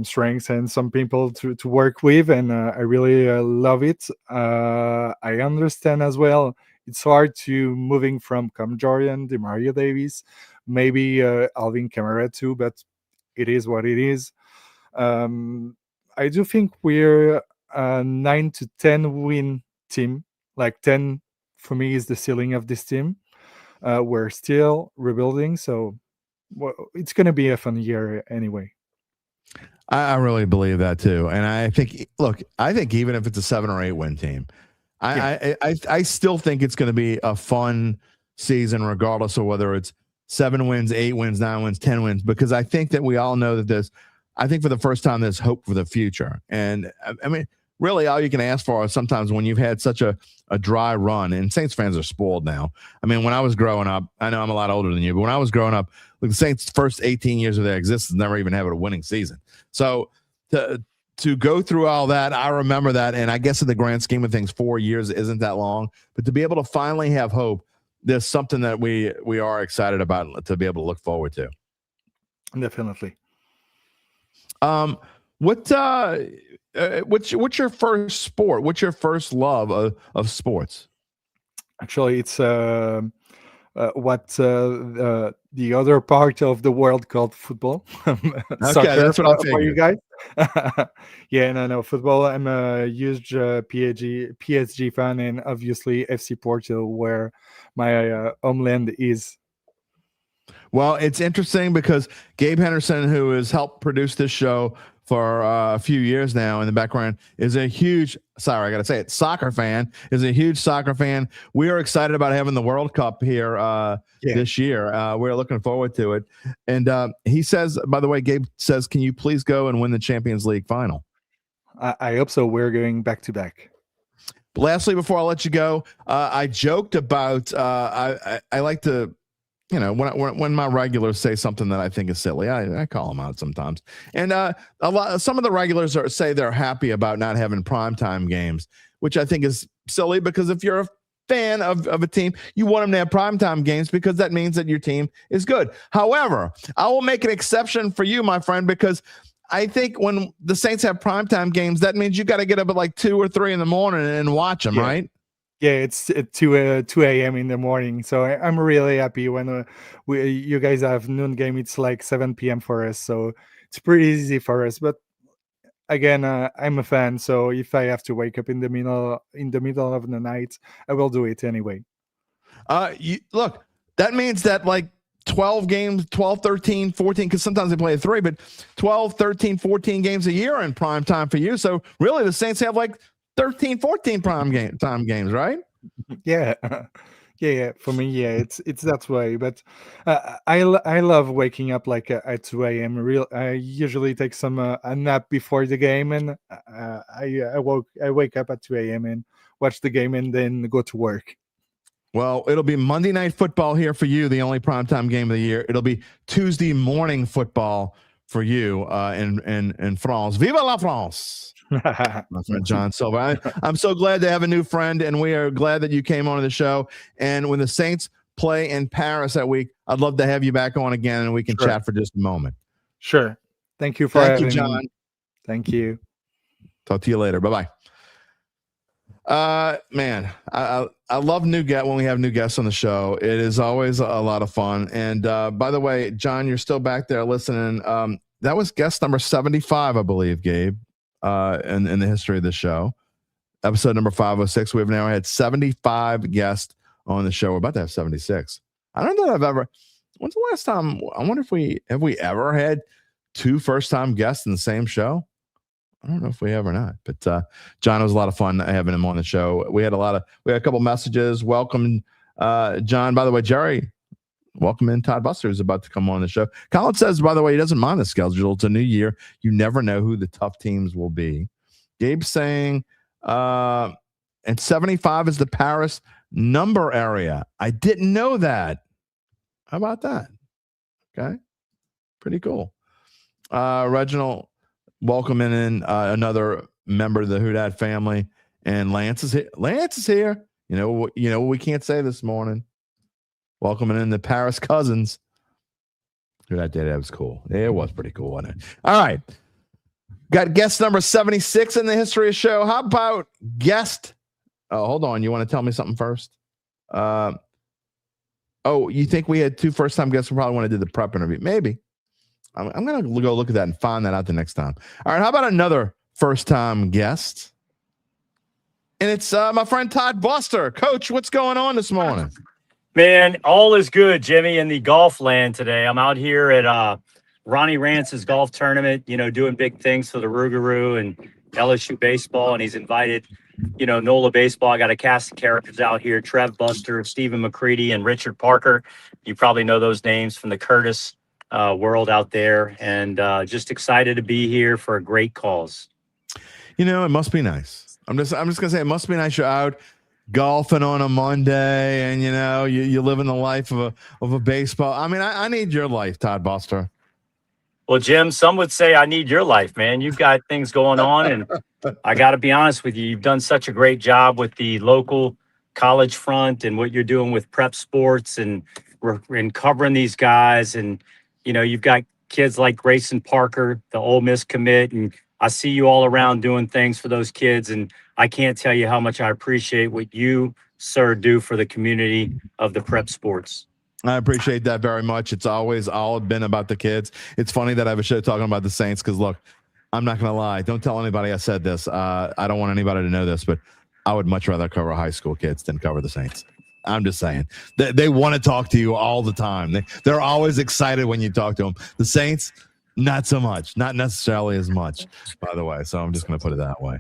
strengths and some people to work with, and I really love it. I understand as well. It's hard to moving from Cam Jordan, Demario Davis, maybe Alvin Kamara too, but it is what it is. I do think we're a 9 to 10 win team. Like 10 for me is the ceiling of this team. We're still rebuilding, so it's going to be a fun year anyway. I really believe that too, and I think even if it's a 7 or 8 win team, I still think it's going to be a fun season, regardless of whether it's 7 wins, 8 wins, 9 wins, 10 wins, because I think that we all know that I think for the first time, there's hope for the future. And I mean, really all you can ask for is sometimes when you've had such a dry run, and Saints fans are spoiled now. I mean, when I was growing up, I know I'm a lot older than you, but when I was growing up, the Saints' first 18 years of their existence never even had a winning season. So to go through all that, I remember that. And I guess in the grand scheme of things, 4 years isn't that long, but to be able to finally have hope, there's something that we are excited about to be able to look forward to. Definitely. What's your first sport? What's your first love of sports? Actually, it's what the other part of the world called football. Okay, that's what I'm for you guys. Yeah, no, football. I'm a huge PSG fan, and obviously FC Porto, where my homeland is. Well, it's interesting because Gabe Henderson, who has helped produce this show for a few years now in the background, is a huge, soccer fan, is a huge soccer fan. We are excited about having the World Cup here this year. We're looking forward to it. And he says, by the way, Gabe says, can you please go and win the Champions League final? I hope so. We're going back to back. But lastly, before I let you go, I joked about, I like to, you know, when my regulars say something that I think is silly, I call them out sometimes. And some of the regulars say they're happy about not having primetime games, which I think is silly because if you're a fan of a team, you want them to have primetime games because that means that your team is good. However, I will make an exception for you, my friend, because I think when the Saints have primetime games, that means you got to get up at like 2 or 3 in the morning and watch them, right? Yeah, it's at 2 a.m. in the morning. So I'm really happy when you guys have noon game. It's like 7 p.m. for us. So it's pretty easy for us. But again, I'm a fan. So if I have to wake up in the middle of the night, I will do it anyway. Look, that means that like 12 games, 12, 13, 14, because sometimes they play 3, but 12, 13, 14 games a year in prime time for you. So really the Saints have like 13, 14 time games, right? Yeah. Yeah, for me, yeah, it's that way. But I love waking up like at 2 a.m. I usually take some a nap before the game, and I wake up at 2 a.m. and watch the game, and then go to work. Well, it'll be Monday Night Football here for you, the only primetime game of the year. It'll be Tuesday morning football for you in France. Viva la France! My friend John Silva. I'm so glad to have a new friend, and we are glad that you came on the show. And when the Saints play in Paris that week, I'd love to have you back on again, and we can chat for just a moment. Sure. Thank you for having me. John. Thank you. Talk to you later. Bye-bye. Man, I love when we have new guests on the show. It is always a lot of fun. And by the way, John, you're still back there listening. That was guest number 75, I believe, Gabe. In the history of the show, episode number 506. We've now had 75 guests on the show. We're about to have 76. I don't know that I've ever. When's the last time? I wonder if we ever had 2 first-time guests in the same show. I don't know if we have or not. But John, it was a lot of fun having him on the show. We had a couple messages. Welcome, John. By the way, Jerry, welcome in. Todd Buster is about to come on the show. Colin says, by the way, he doesn't mind the schedule. It's a new year. You never know who the tough teams will be. Gabe saying, and 75 is the Paris number area. I didn't know that. How about that? Okay. Pretty cool. Reginald, welcoming in another member of the Who Dat family. And Lance is here. Lance is here. You know what we can't say this morning. Welcoming in the Paris cousins. That was cool. It was pretty cool, wasn't it? All right. Got guest number 76 in the history of the show. How about guest? Oh, hold on. You want to tell me something first? You think we had 2 first-time guests who probably want to do the prep interview? Maybe. I'm going to go look at that and find that out the next time. All right. How about another first-time guest? And it's my friend Todd Buster. Coach, what's going on this morning? Man, all is good, Jimmy, in the golf land today. I'm out here at Ronnie Rance's golf tournament, doing big things for the Rougarou and LSU baseball, and he's invited, NOLA baseball. I got a cast of characters out here, Trev Buster, Stephen McCready, and Richard Parker. You probably know those names from the Curtis world out there, and just excited to be here for a great cause. It must be nice. I'm just gonna say it must be nice. You're out golfing on a Monday, and you living the life of a baseball. I mean, I need your life, Todd Buster. Well, Jim, some would say I need your life, man. You've got things going on, and I got to be honest with you. You've done such a great job with the local college front and what you're doing with prep sports and covering these guys. And you've got kids like Grayson Parker, the Ole Miss commit, and I see you all around doing things for those kids, and I can't tell you how much I appreciate what you, sir, do for the community of the prep sports. I appreciate that very much. It's always all been about the kids. It's funny that I have a show talking about the Saints because, look, I'm not going to lie. Don't tell anybody I said this. I don't want anybody to know this, but I would much rather cover high school kids than cover the Saints. I'm just saying. They want to talk to you all the time. They're always excited when you talk to them. The Saints, not so much. Not necessarily as much, by the way. So I'm just going to put it that way.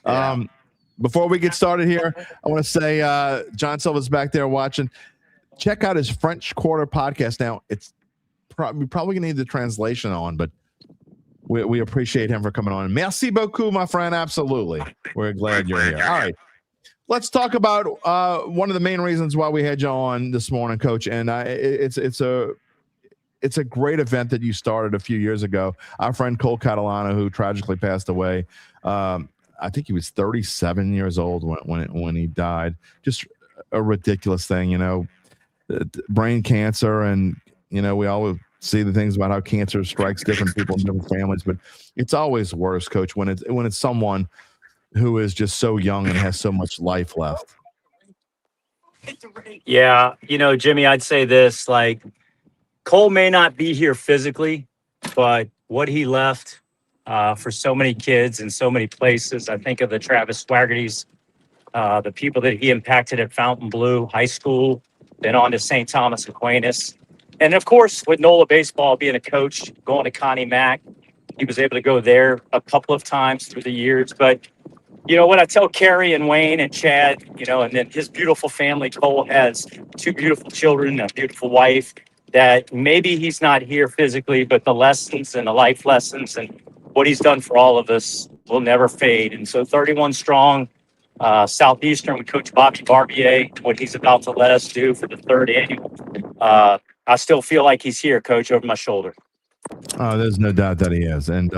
Yeah. Before we get started here, I want to say John Silva's back there watching. Check out his French Quarter podcast. Now, it's probably going to need the translation on, but we appreciate him for coming on. Merci beaucoup, my friend. Absolutely. We're glad you're here. All right. Let's talk about one of the main reasons why we had you on this morning, Coach. And it's a great event that you started a few years ago. Our friend Cole Catalano, who tragically passed away, I think he was 37 years old when he died. Just a ridiculous thing, brain cancer, and we always see the things about how cancer strikes different people in different families, but it's always worse, Coach, when it's someone who is just so young and has so much life left. Yeah, Jimmy, I'd say this, like, Cole may not be here physically, but what he left for so many kids in so many places. I think of the Travis Swaggertys, the people that he impacted at Fontainebleau High School, then on to St. Thomas Aquinas. And of course, with NOLA baseball, being a coach, going to Connie Mack, he was able to go there a couple of times through the years. But, what I tell Carrie and Wayne and Chad, and then his beautiful family, Cole has 2 beautiful children, a beautiful wife, that maybe he's not here physically, but the lessons and the life lessons and what he's done for all of us will never fade. And so 31 strong, Southeastern with Coach Bobby Barbier, what he's about to let us do for the 3rd annual. I still feel like he's here, Coach, over my shoulder. There's no doubt that he is. And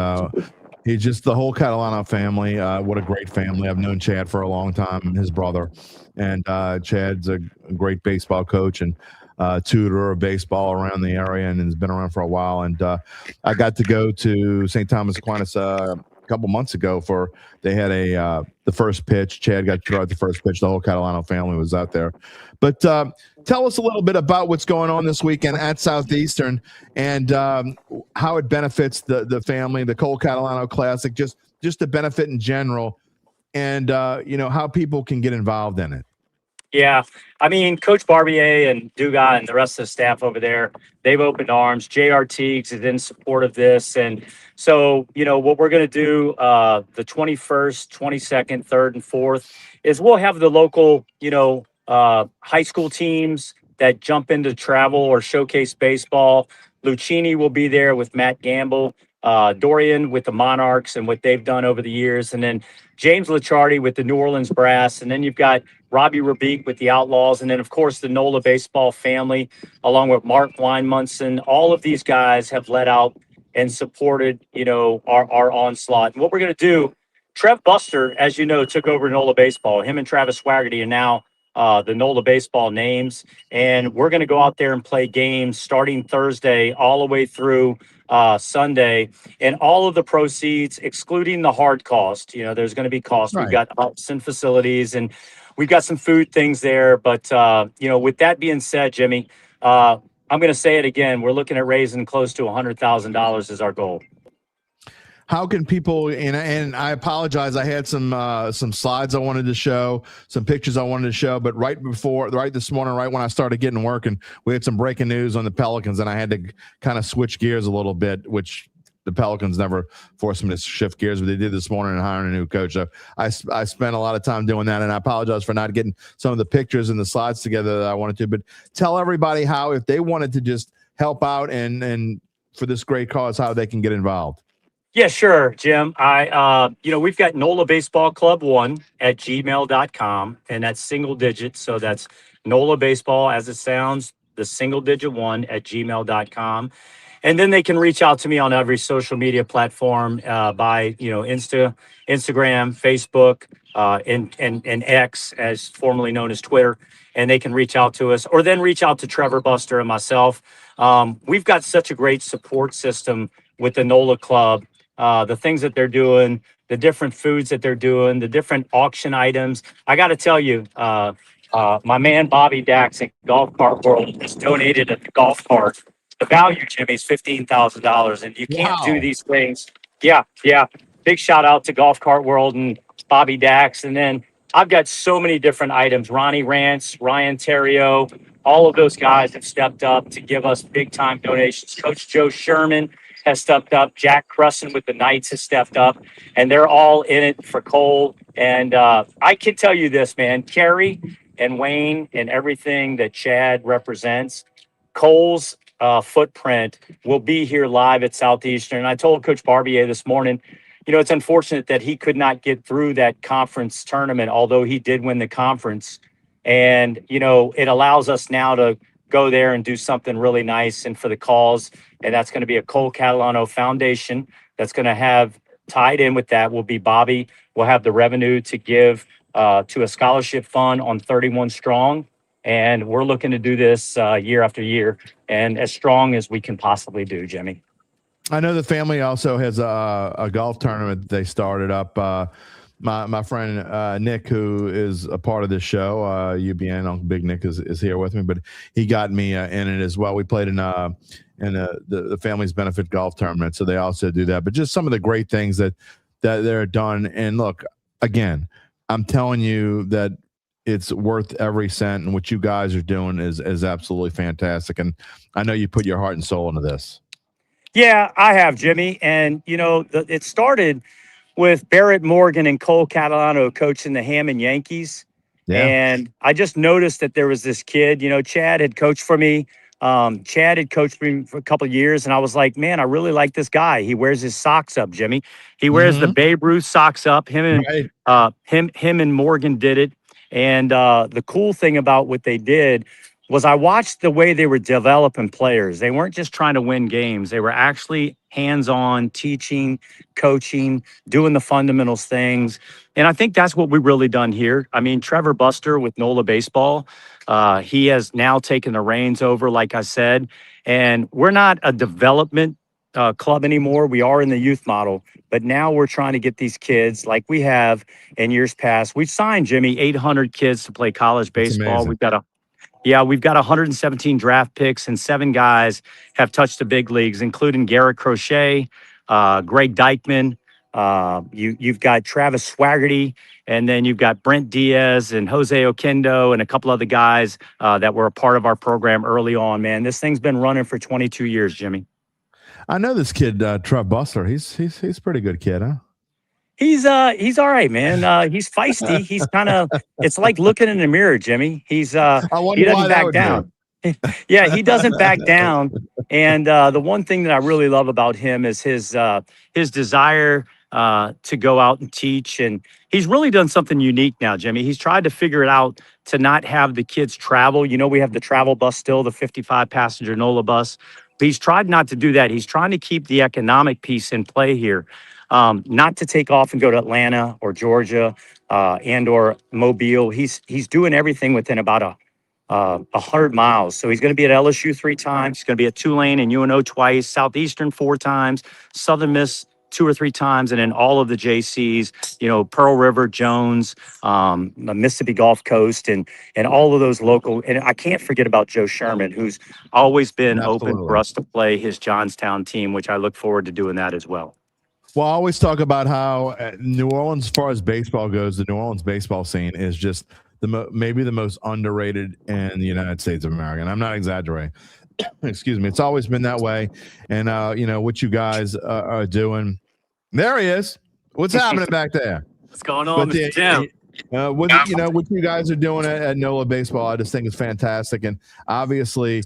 he's just the whole Catalano family. What a great family. I've known Chad for a long time, his brother. And Chad's a great baseball coach and tutor of baseball around the area and has been around for a while. And I got to go to St. Thomas Aquinas a couple months ago they had the first pitch. Chad got to throw out the first pitch. The whole Catalano family was out there. But tell us a little bit about what's going on this weekend at Southeastern and how it benefits the family, the Cole Catalano Classic, just the benefit in general, and how people can get involved in it. Yeah, I mean, Coach Barbier and Dugas and the rest of the staff over there, they've opened arms. J.R. Teagues is in support of this. And so, what we're going to do the 21st, 22nd, 3rd, and 4th is we'll have the local, high school teams that jump into travel or showcase baseball. Lucchini will be there with Matt Gamble, Dorian with the Monarchs and what they've done over the years. And then James Licciardi with the New Orleans Brass. And then you've got Robbie Rabique with the Outlaws. And then, of course, the NOLA baseball family, along with Mark Weinmunson. All of these guys have let out and supported, our onslaught. And what we're going to do, Trev Buster, as you know, took over NOLA baseball. Him and Travis Swaggerty are now the NOLA baseball names. And we're going to go out there and play games starting Thursday all the way through Sunday, and all of the proceeds, excluding the hard cost, there's going to be cost. Right. We've got ups and facilities and we've got some food things there. But, with that being said, Jimmy, I'm going to say it again. We're looking at raising close to $100,000 is our goal. How can people, and I apologize, I had some slides I wanted to show, some pictures I wanted to show, but right this morning, right when I started getting working, we had some breaking news on the Pelicans, and I had to kind of switch gears a little bit, which the Pelicans never forced me to shift gears, but they did this morning and hiring a new coach. So I spent a lot of time doing that, and I apologize for not getting some of the pictures and the slides together that I wanted to, but tell everybody how, if they wanted to just help out and for this great cause, how they can get involved. Yeah, sure, Jim. We've got NOLA Baseball Club 1 at gmail.com, and that's single digit. So that's NOLA Baseball, as it sounds, the single digit 1 at gmail.com. And then they can reach out to me on every social media platform by, Instagram, Facebook, and X, as formerly known as Twitter. And they can reach out to us, or then reach out to Trevor Buster and myself. We've got such a great support system with the NOLA Club. The things that they're doing, the different foods that they're doing, the different auction items. I got to tell you, my man Bobby Dax at Golf Cart World has donated a golf cart. The value, Jimmy, is $15,000, and you can't do these things. Yeah. Big shout out to Golf Cart World and Bobby Dax. And then I've got so many different items. Ronnie Rance, Ryan Terrio, all of those guys have stepped up to give us big time donations. Coach Joe Sherman has stepped up. Jack Crusson with the Knights has stepped up, and they're all in it for Cole. And I can tell you this, man, Kerry and Wayne and everything that Chad represents, Cole's footprint will be here live at Southeastern. And I told Coach Barbier this morning, it's unfortunate that he could not get through that conference tournament, although he did win the conference. And, it allows us now to go there and do something really nice and for the cause. And that's going to be a Cole Catalano Foundation that's going to have tied in with that will be Bobby. We'll have the revenue to give to a scholarship fund on 31 Strong. And we're looking to do this year after year and as strong as we can possibly do, Jimmy. I know the family also has a golf tournament they started up. My friend Nick, who is a part of this show, UBN, Uncle Big Nick is here with me, but he got me in it as well. We played in the family's benefit golf tournament, so they also do that. But just some of the great things that they're done. And look, again, I'm telling you that it's worth every cent, and what you guys are doing is absolutely fantastic. And I know you put your heart and soul into this. Yeah, I have, Jimmy. And, it started with Barrett Morgan and Cole Catalano coaching the Hammond Yankees. Yeah. And I just noticed that there was this kid, Chad had coached for me. Chad had coached me for a couple of years, and I was like, man, I really like this guy. He wears his socks up, Jimmy. He wears the Babe Ruth socks up. Him and Morgan did it. And the cool thing about what they did was I watched the way they were developing players. They weren't just trying to win games. They were actually hands-on, teaching, coaching, doing the fundamentals things. And I think that's what we've really done here. I mean, Trevor Buster with NOLA Baseball, he has now taken the reins over, like I said. And we're not a development club anymore. We are in the youth model. But now we're trying to get these kids, like we have in years past. We've signed, Jimmy, 800 kids to play college baseball. We've got 117 draft picks, and 7 guys have touched the big leagues, including Garrett Crochet, Greg Dykman. You've got Travis Swaggerty, and then you've got Brent Diaz and Jose Oquendo and a couple other guys that were a part of our program early on, man. This thing's been running for 22 years, Jimmy. I know this kid, Todd Buster. He's a pretty good kid, huh? He's all right, man. He's feisty. He's kind of, it's like looking in the mirror, Jimmy. He doesn't back down. Yeah, he doesn't back down. And the one thing that I really love about him is his desire to go out and teach. And he's really done something unique now, Jimmy. He's tried to figure it out to not have the kids travel. We have the travel bus still, the 55-passenger NOLA bus. But he's tried not to do that. He's trying to keep the economic piece in play here. Not to take off and go to Atlanta or Georgia and or Mobile. He's doing everything within about 100 miles. So he's going to be at LSU 3 times. He's going to be at Tulane and UNO twice, Southeastern 4 times, Southern Miss 2 or 3 times, and then all of the JCs, Pearl River, Jones, the Mississippi Gulf Coast, and all of those local. And I can't forget about Joe Sherman, who's always been open for us to play his Johnstown team, which I look forward to doing that as well. Well, I always talk about how New Orleans, as far as baseball goes, the New Orleans baseball scene is just maybe the most underrated in the United States of America. And I'm not exaggerating. Excuse me. It's always been that way. And, what you guys are doing. There he is. What's happening back there? What's going on, Mr. Jim? What you guys are doing at NOLA Baseball, I just think is fantastic. And obviously,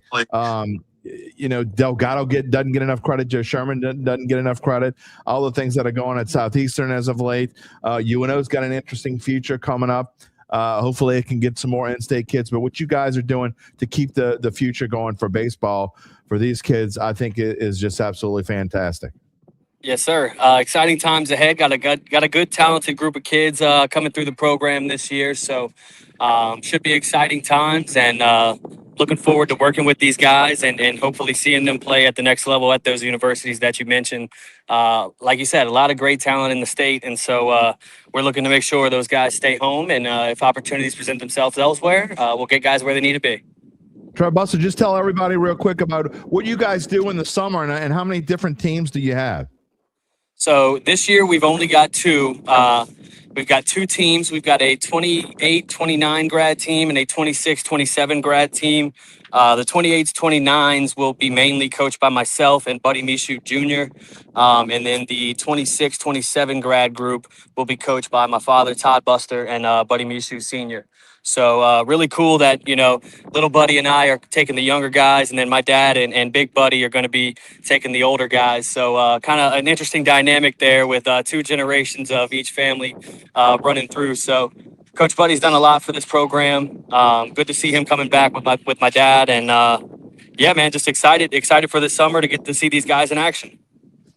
Delgado doesn't get enough credit. Joe Sherman doesn't get enough credit. All the things that are going at Southeastern as of late. UNO's got an interesting future coming up. Hopefully it can get some more in-state kids. But what you guys are doing to keep the future going for baseball for these kids, I think is just absolutely fantastic. Yes, sir. Exciting times ahead. Got a good, talented group of kids coming through the program this year. So should be exciting times, and looking forward to working with these guys and hopefully seeing them play at the next level at those universities that you mentioned. Like you said, a lot of great talent in the state. And so we're looking to make sure those guys stay home. And if opportunities present themselves elsewhere, we'll get guys where they need to be. Todd Buster, just tell everybody real quick about what you guys do in the summer and how many different teams do you have? So this year we've only got 2. We've got 2 teams. We've got a 28-29 grad team and a 26-27 grad team. The 28s, 29s will be mainly coached by myself and Buddy Mishu Jr. And then the 26-27 grad group will be coached by my father, Todd Buster, and Buddy Mishu Sr. So really cool that, little Buddy and I are taking the younger guys, and then my dad and Big Buddy are going to be taking the older guys. So kind of an interesting dynamic there with 2 generations of each family running through. So Coach Buddy's done a lot for this program. Good to see him coming back with my dad. And, yeah, man, just excited for this summer to get to see these guys in action.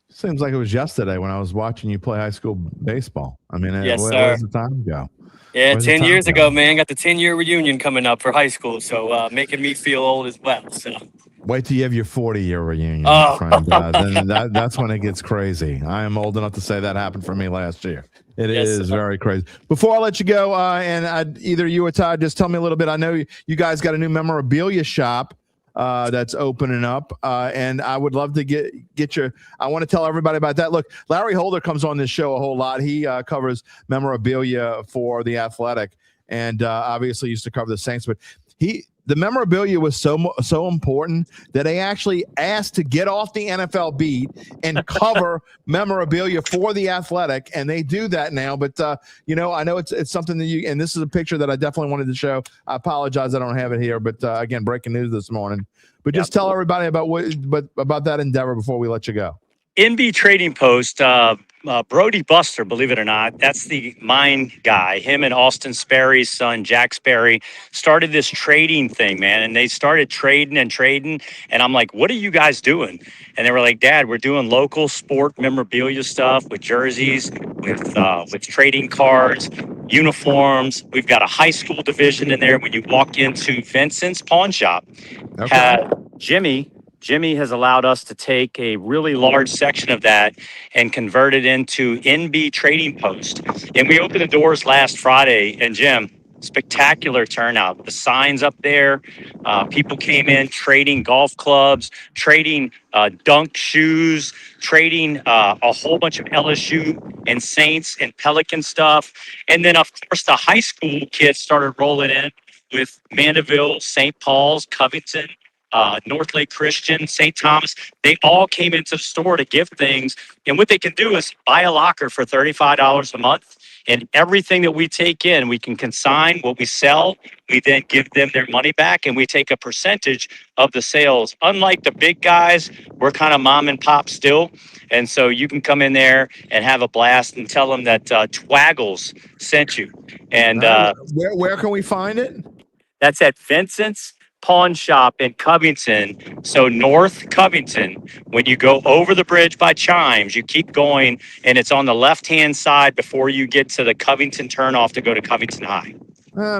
Seems like it was yesterday when I was watching you play high school baseball. I mean, yes, what sir. was the time ago? Yeah, 10 years ago, man. Got the 10-year reunion coming up for high school, so making me feel old as well. So wait till you have your 40-year reunion, oh. friend. That's when it gets crazy. I am old enough to say that happened for me last year. It is very crazy. Before I let you go, and either you or Todd, just tell me a little bit. I know you guys got a new memorabilia shop that's opening up, and I would love to get your. I want to tell everybody about that. Look, Larry Holder comes on this show a whole lot. He covers memorabilia for The Athletic, and obviously used to cover the Saints. But the memorabilia was so important that they actually asked to get off the NFL beat and cover memorabilia for The Athletic, and they do that now. But I know it's something that and this is a picture that I definitely wanted to show. I apologize I don't have it here, but again, breaking news this morning. But just tell everybody about that endeavor before we let you go. NB Trading Post, Brody Buster, believe it or not, that's the mine guy. Him and Austin Sperry's son, Jack Sperry, started this trading thing, man. And they started trading. And I'm like, what are you guys doing? And they were like, Dad, we're doing local sport memorabilia stuff with jerseys, with trading cards, uniforms. We've got a high school division in there. When you walk into Vincent's Pawn Shop, Jimmy has allowed us to take a really large section of that and convert it into NB Trading Post. And we opened the doors last Friday, and Jim, spectacular turnout. The signs up there, people came in trading golf clubs, trading dunk shoes, trading a whole bunch of LSU and Saints and Pelican stuff. And then, of course, the high school kids started rolling in with Mandeville, St. Paul's, Covington, North Lake Christian, St. Thomas. They all came into the store to give things. And what they can do is buy a locker for $35 a month. And everything that we take in, we can consign what we sell. We then give them their money back, and we take a percentage of the sales. Unlike the big guys, we're kind of mom and pop still. And so you can come in there and have a blast and tell them that Twaggles sent you. And where can we find it? That's at Vincent's Pawn Shop in Covington. So North Covington, when you go over the bridge by Chimes, you keep going, and it's on the left-hand side before you get to the Covington turnoff to go to Covington High.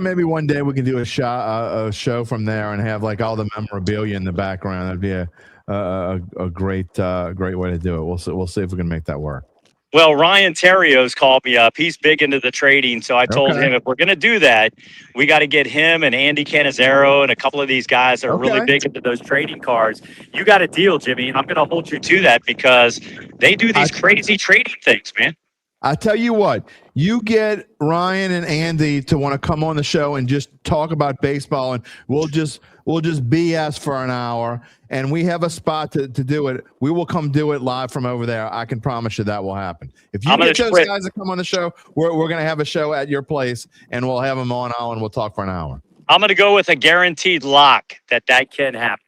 Maybe one day we can do a show from there and have like all the memorabilia in the background. That'd be a great way to do it. We'll see if we can make that work. Well, Ryan Terrios called me up. He's big into the trading, so I told him if we're going to do that, we got to get him and Andy Cannizzaro and a couple of these guys that are really big into those trading cards. You got a deal, Jimmy. I'm going to hold you to that because they do these crazy trading things, man. I tell you what, you get Ryan and Andy to want to come on the show and just talk about baseball, and we'll just BS for an hour, and we have a spot to do it. We will come do it live from over there. I can promise you that will happen. If you get those guys to come on the show, we're going to have a show at your place, and we'll have them on, and we'll talk for an hour. I'm going to go with a guaranteed lock that can happen.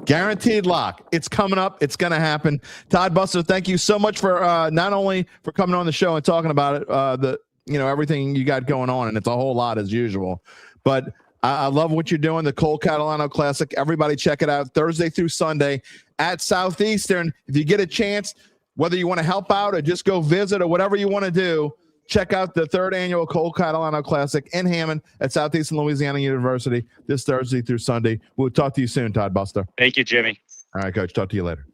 Guaranteed lock. It's coming up. It's going to happen. Todd Buster, thank you so much for not only for coming on the show and talking about it, everything you got going on, and it's a whole lot as usual. But I love what you're doing, the Cole Catalano Classic. Everybody check it out Thursday through Sunday at Southeastern. If you get a chance, whether you want to help out or just go visit or whatever you want to do, check out the 3rd annual Cole Catalano Classic in Hammond at Southeastern Louisiana University this Thursday through Sunday. We'll talk to you soon, Todd Buster. Thank you, Jimmy. All right, Coach. Talk to you later.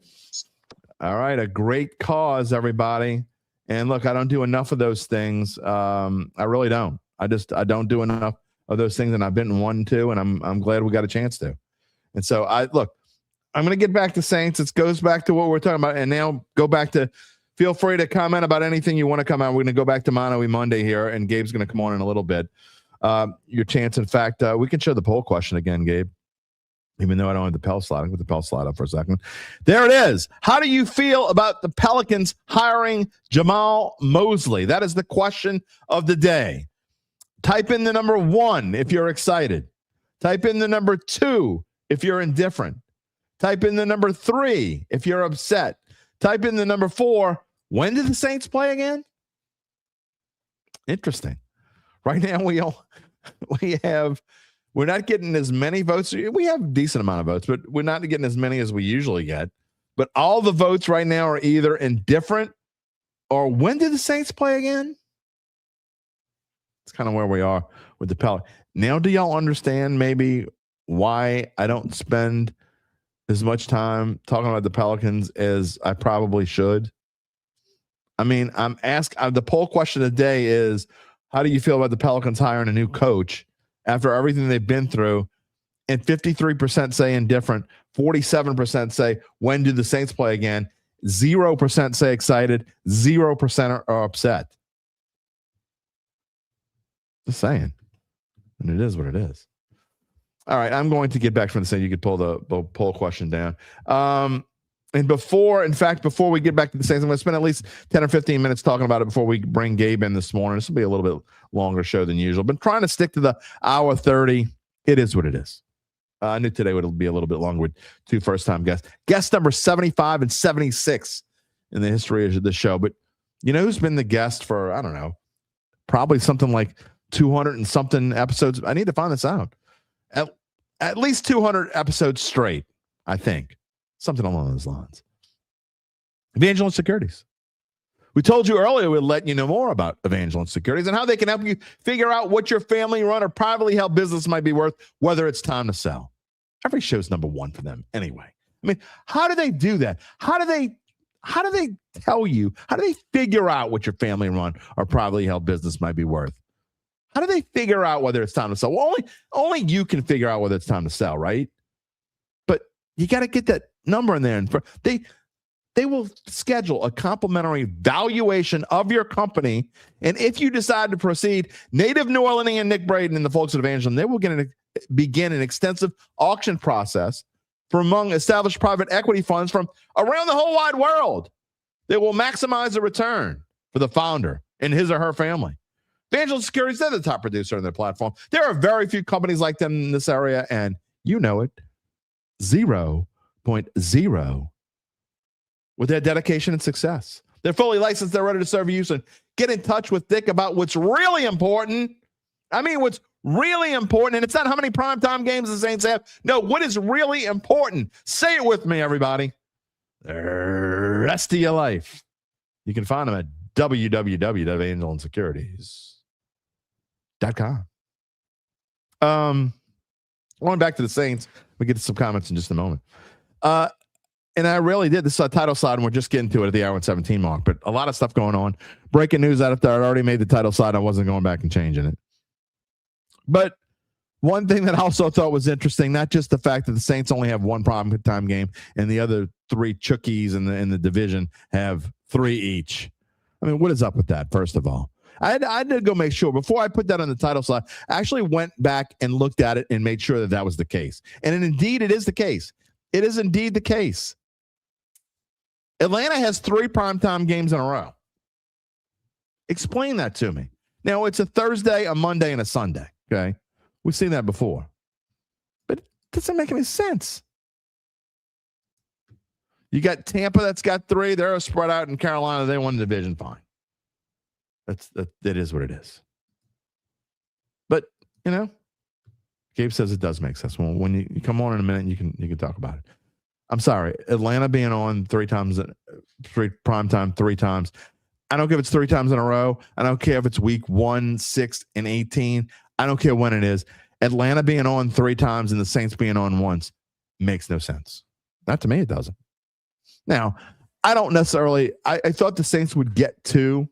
All right, a great cause, everybody. And look, I don't do enough of those things. I really don't. I don't do enough of those things, and I've been wanting to, and I'm glad we got a chance to. And so I'm going to get back to Saints. It goes back to what we're talking about, and now go back to. Feel free to comment about anything you want to come out. We're going to go back to Mono Monday here, and Gabe's going to come on in a little bit. Your chance. In fact, we can show the poll question again, Gabe, even though I don't have the Pel slide. I'll put the Pel slide up for a second. There it is. How do you feel about the Pelicans hiring Jamahl Mosley? That is the question of the day. Type in the number 1 if you're excited. Type in the number 2 if you're indifferent. Type in the number 3 if you're upset. Type in the number 4. When do the Saints play again? Interesting. Right now we're not getting as many votes. We have a decent amount of votes, but we're not getting as many as we usually get. But all the votes right now are either indifferent or when do the Saints play again? It's kind of where we are with the Pelicans. Now, do y'all understand maybe why I don't spend as much time talking about the Pelicans as I probably should? I mean, the poll question of the day is, how do you feel about the Pelicans hiring a new coach after everything they've been through? And 53% say indifferent, 47% say, when do the Saints play again? 0% say excited, 0% are upset. Just saying. And it is what it is. All right, I'm going to get back from the same. You could pull the poll question down. And before we get back to the Saints, I'm going to spend at least 10 or 15 minutes talking about it before we bring Gabe in this morning. This will be a little bit longer show than usual. Been trying to stick to the hour 30. It is what it is. I knew today would be a little bit longer with two first-time guests. Guest number 75 and 76 in the history of the show. But you know who's been the guest for, I don't know, probably something like 200 and something episodes. I need to find this out. At least 200 episodes straight, I think. Something along those lines. Evangeline Securities. We told you earlier we'd let you know more about Evangeline Securities and how they can help you figure out what your family-run or privately held business might be worth, whether it's time to sell. Every show's number one for them anyway. I mean, how do they do that? How do they tell you? How do they figure out what your family-run or privately held business might be worth? How do they figure out whether it's time to sell? Well, only you can figure out whether it's time to sell, right? But you got to get that number in there. And they will schedule a complimentary valuation of your company. And if you decide to proceed, native New Orleanian Nick Braden and the folks at Evangeline, they will begin an extensive auction process for among established private equity funds from around the whole wide world. They will maximize the return for the founder and his or her family. Evangeline Securities, they're the top producer on their platform. There are very few companies like them in this area, and you know it. 0.0 with their dedication and success. They're fully licensed. They're ready to serve you. So get in touch with Dick about what's really important. I mean, what's really important. And it's not how many primetime games the Saints have. No, what is really important? Say it with me, everybody. The rest of your life. You can find them at www.evangelinesecurities.com. Going back to the Saints, we get to some comments in just a moment. And I really did this title slide, and we're just getting to it at the hour and 17 mark, but a lot of stuff going on. Breaking news out there. I already made the title slide. I wasn't going back and changing it. But one thing that I also thought was interesting, not just the fact that the Saints only have one primetime game and the other three Chookies in the division have 3 each. I mean, what is up with that, first of all? I had to go make sure. Before I put that on the title slide, I actually went back and looked at it and made sure that was the case. And indeed, it is the case. It is indeed the case. Atlanta has 3 primetime games in a row. Explain that to me. Now, it's a Thursday, a Monday, and a Sunday. Okay? We've seen that before. But it doesn't make any sense. You got Tampa that's got 3. They're spread out in Carolina. They won the division. Fine. That is what it is. But, you know, Gabe says it does make sense. Well, when you come on in a minute, you can talk about it. I'm sorry. Atlanta being on 3 times, 3 primetime 3 times. I don't care if it's 3 times in a row. I don't care if it's week 1, 6, and 18. I don't care when it is. Atlanta being on 3 times and the Saints being on once makes no sense. Not to me, it doesn't. Now, I don't necessarily – I thought the Saints would get 2.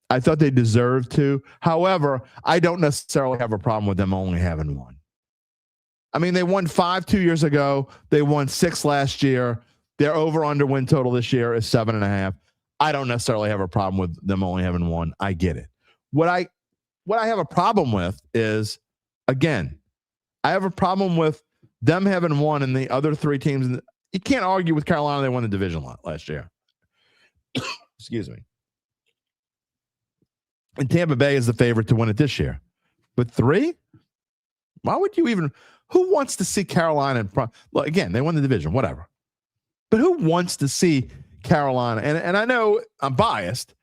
I thought they deserved 2. However, I don't necessarily have a problem with them only having 1. I mean, they won 5 2 years ago. They won 6 last year. Their over-under win total this year is 7.5. I don't necessarily have a problem with them only having 1. I get it. What I have a problem with is, again, I have a problem with them having 1 and the other 3 teams. You can't argue with Carolina. They won the division last year. Excuse me. And Tampa Bay is the favorite to win it this year. But 3? Why would you even – who wants to see Carolina? Well, again, they won the division, whatever. But who wants to see Carolina? And I know I'm biased,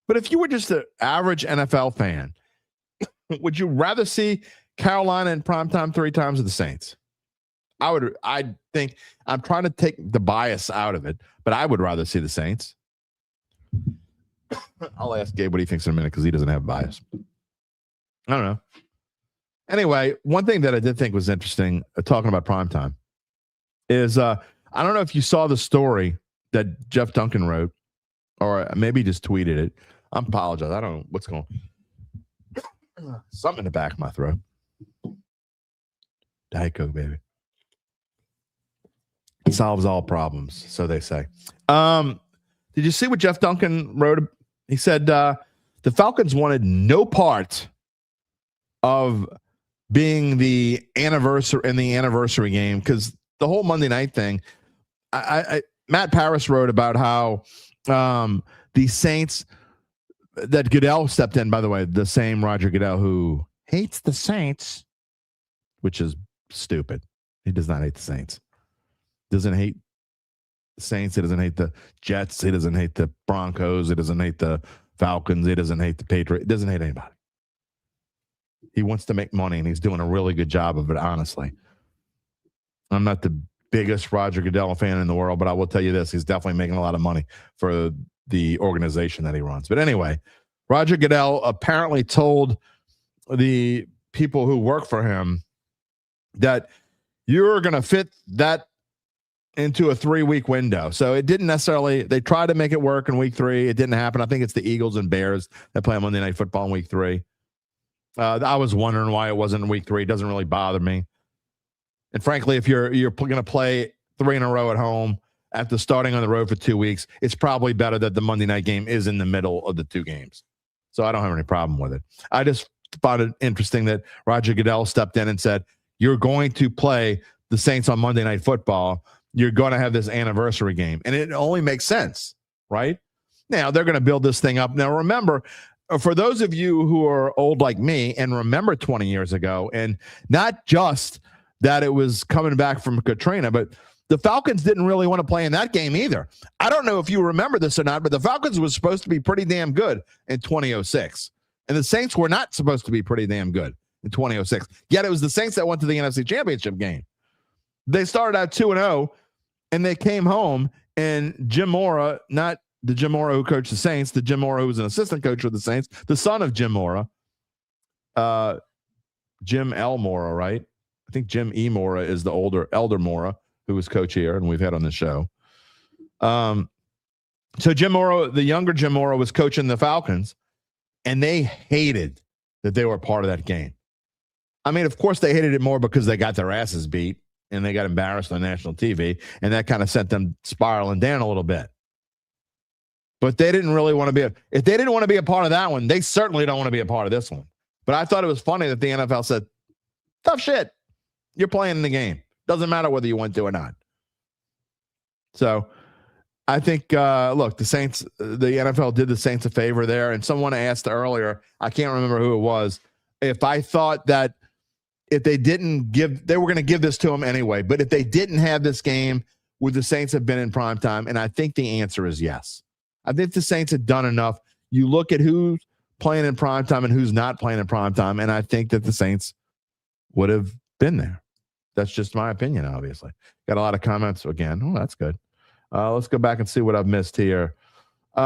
but if you were just an average NFL fan, would you rather see Carolina in primetime 3 times or the Saints? I think I'm trying to take the bias out of it, but I would rather see the Saints. I'll ask Gabe what he thinks in a minute because he doesn't have bias. I don't know. Anyway, one thing that I did think was interesting, talking about primetime, is I don't know if you saw the story that Jeff Duncan wrote, or maybe just tweeted it. I apologize. I don't know what's going on. Something in the back of my throat. Diet Coke, baby. It solves all problems, so they say. Did you see what Jeff Duncan wrote? He said the Falcons wanted no part of being the anniversary game, because the whole Monday night thing, Matt Paris wrote about how the Saints, that Goodell stepped in, by the way, the same Roger Goodell who hates the Saints, which is stupid. He does not hate the Saints. Doesn't hate the Saints. He doesn't hate the Jets. He doesn't hate the Broncos. He doesn't hate the Falcons. He doesn't hate the Patriots. He doesn't hate anybody. He wants to make money, and he's doing a really good job of it, honestly. I'm not the biggest Roger Goodell fan in the world, but I will tell you this. He's definitely making a lot of money for the organization that he runs. But anyway, Roger Goodell apparently told the people who work for him that you're going to fit that into a 3-week window. So it didn't necessarily, they tried to make it work in week 3. It didn't happen. I think it's the Eagles and Bears that play Monday Night Football in week 3. I was wondering why it wasn't in week 3. It doesn't really bother me. And frankly, if you're going to play 3 in a row at home after starting on the road for 2 weeks, it's probably better that the Monday night game is in the middle of the 2 games. So I don't have any problem with it. I just found it interesting that Roger Goodell stepped in and said, you're going to play the Saints on Monday Night Football. You're going to have this anniversary game. And it only makes sense, right? Now, they're going to build this thing up. Now, remember, for those of you who are old like me and remember 20 years ago, and not just that it was coming back from Katrina, but the Falcons didn't really want to play in that game either. I don't know if you remember this or not, but the Falcons was supposed to be pretty damn good in 2006. And the Saints were not supposed to be pretty damn good in 2006. Yet it was the Saints that went to the NFC Championship game. They started out 2-0, and they came home, and Jim Mora, not the Jim Mora who coached the Saints, the Jim Mora who was an assistant coach with the Saints, the son of Jim Mora, Jim L. Mora, right? I think Jim E. Mora is the elder Mora who was coach here, and we've had on the show. So Jim Mora, the younger Jim Mora, was coaching the Falcons, and they hated that they were part of that game. I mean, of course, they hated it more because they got their asses beat and they got embarrassed on national TV, and that kind of sent them spiraling down a little bit. But they didn't really want to be if they didn't want to be a part of that one, they certainly don't want to be a part of this one. But I thought it was funny that the NFL said, tough shit. You're playing in the game. Doesn't matter whether you want to or not. So I think, look, the Saints, the NFL did the Saints a favor there. And someone asked earlier, I can't remember who it was, if I thought that if they didn't give, they were going to give this to them anyway. But if they didn't have this game, would the Saints have been in primetime? And I think the answer is yes. I think the Saints had done enough. You look at who's playing in primetime and who's not playing in primetime, and I think that the Saints would have been there. That's just my opinion, obviously. Got a lot of comments again. Oh, that's good. Let's go back and see what I've missed here. A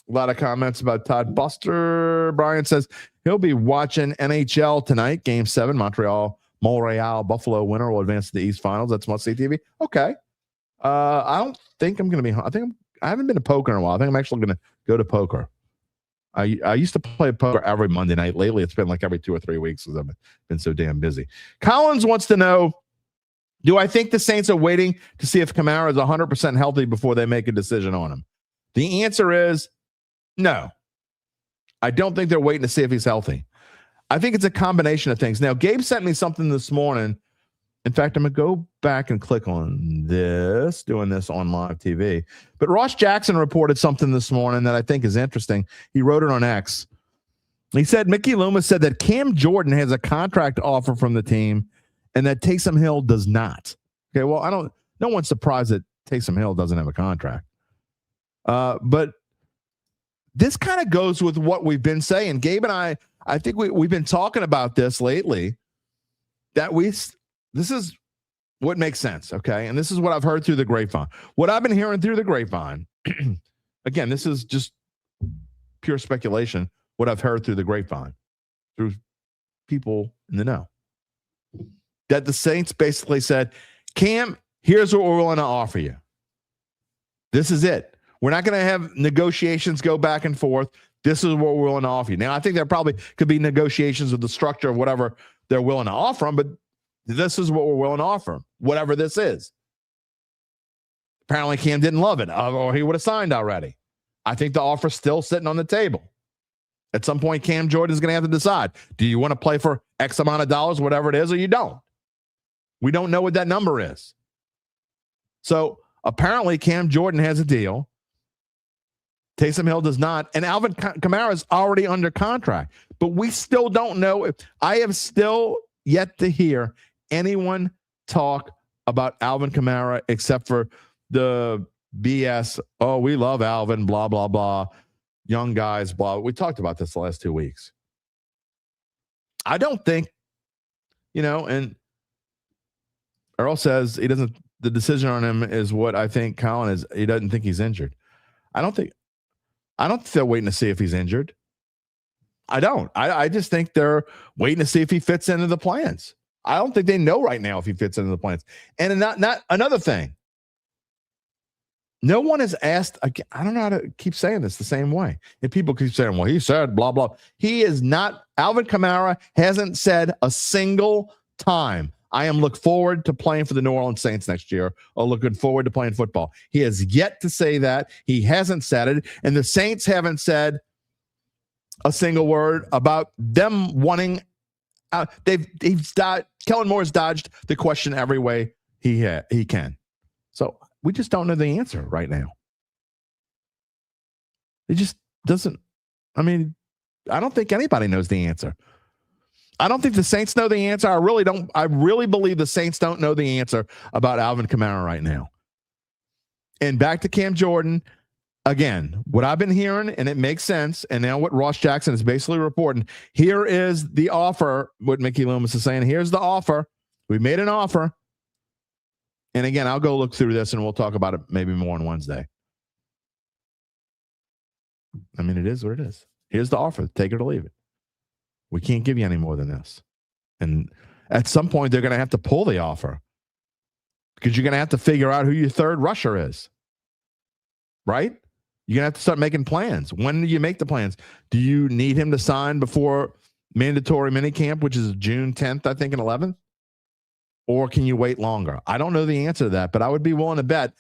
lot of comments about Todd Buster. Brian says he'll be watching NHL tonight, Game 7. Montreal, Buffalo winner will advance to the East Finals. That's must-see TV. Okay. I don't think I'm going to be. I haven't been to poker in a while. I think I'm actually going to go to poker. I used to play poker every Monday night. Lately, it's been like every 2 or 3 weeks because I've been so damn busy. Collins wants to know, do I think the Saints are waiting to see if Kamara is 100% healthy before they make a decision on him? The answer is no. I don't think they're waiting to see if he's healthy. I think it's a combination of things. Now, Gabe sent me something this morning. In fact, I'm going to go back and click on this, doing this on live TV. But Ross Jackson reported something this morning that I think is interesting. He wrote it on X. He said, Mickey Loomis said that Cam Jordan has a contract offer from the team and that Taysom Hill does not. Okay, well, no one's surprised that Taysom Hill doesn't have a contract. But this kind of goes with what we've been saying. Gabe and I think we've been talking about this lately, that this is what makes sense, okay? And this is what I've heard through the grapevine. What I've been hearing through the grapevine, again, this is just pure speculation, what I've heard through the grapevine, through people in the know, that the Saints basically said, Cam, here's what we're willing to offer you. This is it. We're not going to have negotiations go back and forth. This is what we're willing to offer you. Now, I think there probably could be negotiations with the structure of whatever they're willing to offer them, but this is what we're willing to offer him, whatever this is. Apparently, Cam didn't love it, or he would have signed already. I think the offer's still sitting on the table. At some point, Cam Jordan is going to have to decide, do you want to play for X amount of dollars, whatever it is, or you don't? We don't know what that number is. So apparently Cam Jordan has a deal. Taysom Hill does not. And Alvin Kamara is already under contract. But we still don't know. I have still yet to hear anyone talk about Alvin Kamara except for the BS. Oh, we love Alvin, blah, blah, blah. Young guys, blah. We talked about this the last 2 weeks. I don't think, and Earl says the decision on him is what I think Colin is. He doesn't think he's injured. I don't think they're waiting to see if he's injured. I don't. I just think they're waiting to see if he fits into the plans. I don't think they know right now if he fits into the plans. And not another thing. No one has asked. I don't know how to keep saying this the same way. And people keep saying, well, he said blah, blah. He is not. Alvin Kamara hasn't said a single time, I am looking forward to playing for the New Orleans Saints next year or looking forward to playing football. He has yet to say that. He hasn't said it. And the Saints haven't said a single word about them wanting. Kellen Moore's dodged the question every way he can. So we just don't know the answer right now. It just doesn't. I mean, I don't think anybody knows the answer. I don't think the Saints know the answer. I really don't. I really believe the Saints don't know the answer about Alvin Kamara right now. And back to Cam Jordan. Again, what I've been hearing, and it makes sense, and now what Ross Jackson is basically reporting, here is the offer, what Mickey Loomis is saying, here's the offer. We made an offer. And again, I'll go look through this, and we'll talk about it maybe more on Wednesday. I mean, it is what it is. Here's the offer. Take it or leave it. We can't give you any more than this. And at some point, they're going to have to pull the offer because you're going to have to figure out who your third rusher is. Right? You're going to have to start making plans. When do you make the plans? Do you need him to sign before mandatory minicamp, which is June 10th, I think, and 11th? Or can you wait longer? I don't know the answer to that, but I would be willing to bet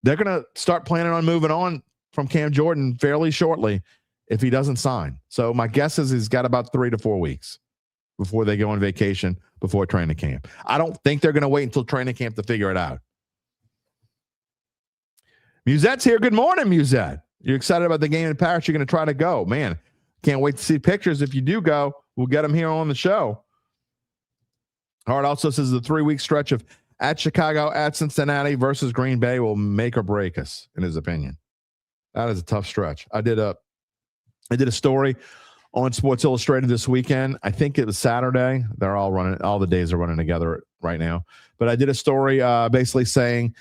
they're going to start planning on moving on from Cam Jordan fairly shortly if he doesn't sign. So my guess is he's got about 3 to 4 weeks before they go on vacation, before training camp. I don't think they're going to wait until training camp to figure it out. Musette's here. Good morning, Musette. You're excited about the game in Paris. You're going to try to go. Man, can't wait to see pictures. If you do go, we'll get them here on the show. Hart also says the 3-week stretch of at Chicago, at Cincinnati versus Green Bay will make or break us, in his opinion. That is a tough stretch. I did a story on Sports Illustrated this weekend. I think it was Saturday. They're all running. All the days are running together right now. But I did a story basically saying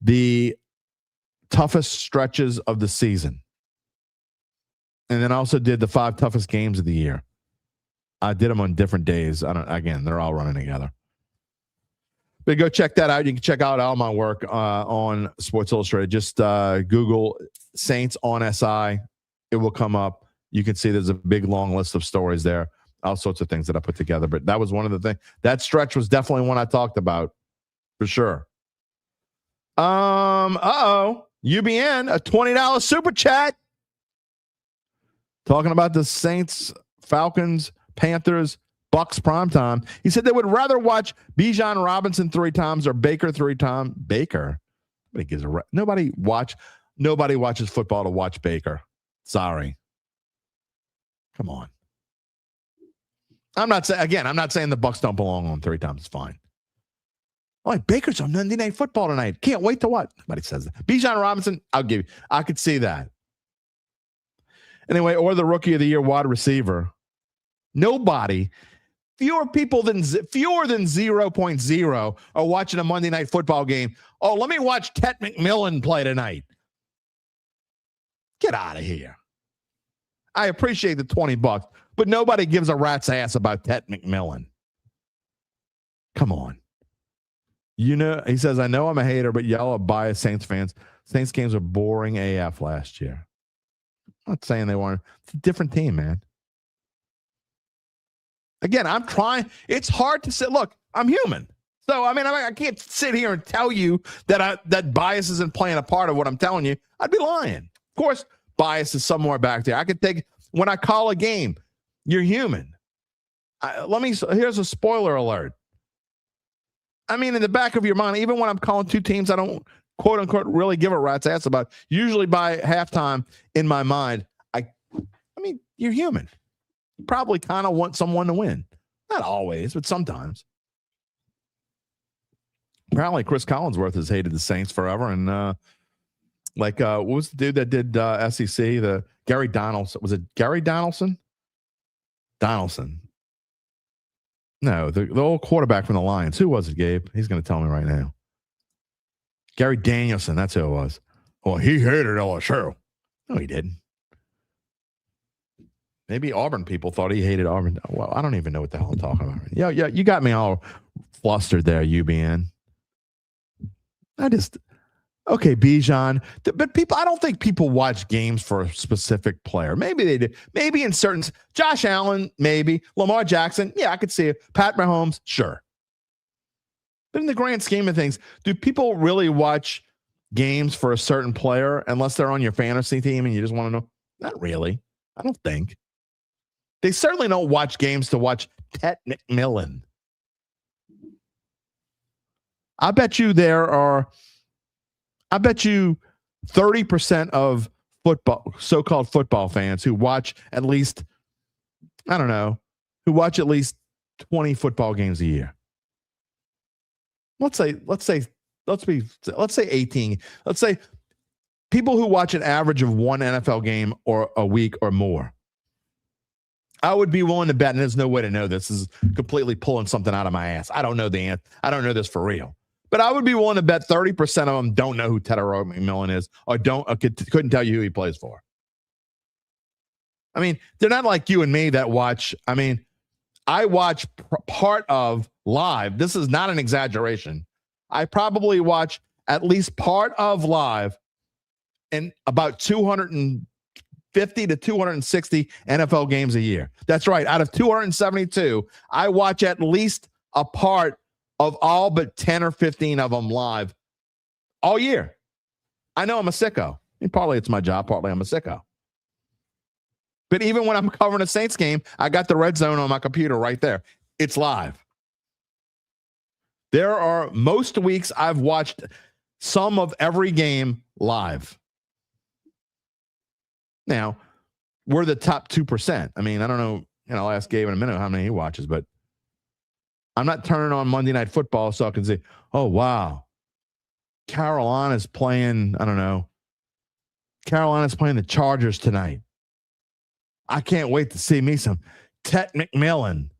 the toughest stretches of the season. And then I also did the 5 toughest games of the year. I did them on different days. Again, they're all running together. But go check that out. You can check out all my work on Sports Illustrated. Just Google Saints on SI. It will come up. You can see there's a big, long list of stories there. All sorts of things that I put together. But that was one of the things. That stretch was definitely one I talked about for sure. UBN, a $20 super chat. Talking about the Saints, Falcons, Panthers, Bucks primetime. He said they would rather watch Bijan Robinson 3 times or Baker 3 times. Baker? Nobody watches football to watch Baker. Sorry. Come on. I'm not saying the Bucks don't belong on 3 times. It's fine. Oh, Baker's on Monday Night Football tonight. Can't wait to watch. Nobody says that. Bijan Robinson, I'll give you. I could see that. Anyway, or the Rookie of the Year wide receiver. Nobody, fewer than 0.0 are watching a Monday Night Football game. Oh, let me watch Ted McMillan play tonight. Get out of here. I appreciate the $20, but nobody gives a rat's ass about Ted McMillan. Come on. You know, he says, I know I'm a hater, but y'all are biased Saints fans. Saints games are boring AF last year. I'm not saying they weren't. It's a different team, man. Again, I'm trying. It's hard to say. Look, I'm human. So, I can't sit here and tell you that bias isn't playing a part of what I'm telling you. I'd be lying. Of course, bias is somewhere back there. I could take when I call a game. You're human. Here's a spoiler alert. I mean, in the back of your mind, even when I'm calling two teams I don't quote unquote really give a rat's ass about, usually by halftime in my mind, I mean, you're human. You probably kind of want someone to win. Not always, but sometimes. Apparently, Chris Collinsworth has hated the Saints forever. And what was the dude that did SEC? The Gary Donaldson. Was it Gary Donaldson? Donaldson. No, the old quarterback from the Lions. Who was it, Gabe? He's going to tell me right now. Gary Danielson. That's who it was. Well, he hated LSU. No, he didn't. Maybe Auburn people thought he hated Auburn. Well, I don't even know what the hell I'm talking about. Yeah, you got me all flustered there, UBN. Okay, Bijan. But I don't think people watch games for a specific player. Maybe they do. Maybe in certain, Josh Allen, maybe. Lamar Jackson, yeah, I could see it. Pat Mahomes, sure. But in the grand scheme of things, do people really watch games for a certain player unless they're on your fantasy team and you just want to know? Not really. I don't think. They certainly don't watch games to watch Ted McMillan. I bet you 30% of so-called football fans who watch at least, who watch at least 20 football games a year. Let's say 18. Let's say people who watch an average of one NFL game or a week or more. I would be willing to bet, and there's no way to know this. This is completely pulling something out of my ass. I don't know the answer. I don't know this for real. But I would be willing to bet 30% of them don't know who Ted McMillan is or couldn't tell you who he plays for. I mean, they're not like you and me that watch. I mean, I watch part of live. This is not an exaggeration. I probably watch at least part of live in about 250 to 260 NFL games a year. That's right. Out of 272, I watch at least a part of all but 10 or 15 of them live all year. I know I'm a sicko. I mean, partly it's my job, partly I'm a sicko. But even when I'm covering a Saints game, I got the red zone on my computer right there. It's live. There are most weeks I've watched some of every game live. Now, we're the top 2%. I mean, I don't know, I'll ask Gabe in a minute how many he watches, but I'm not turning on Monday Night Football so I can say, oh, wow, Carolina's playing, Carolina's playing the Chargers tonight. I can't wait to see me some Ted McMillan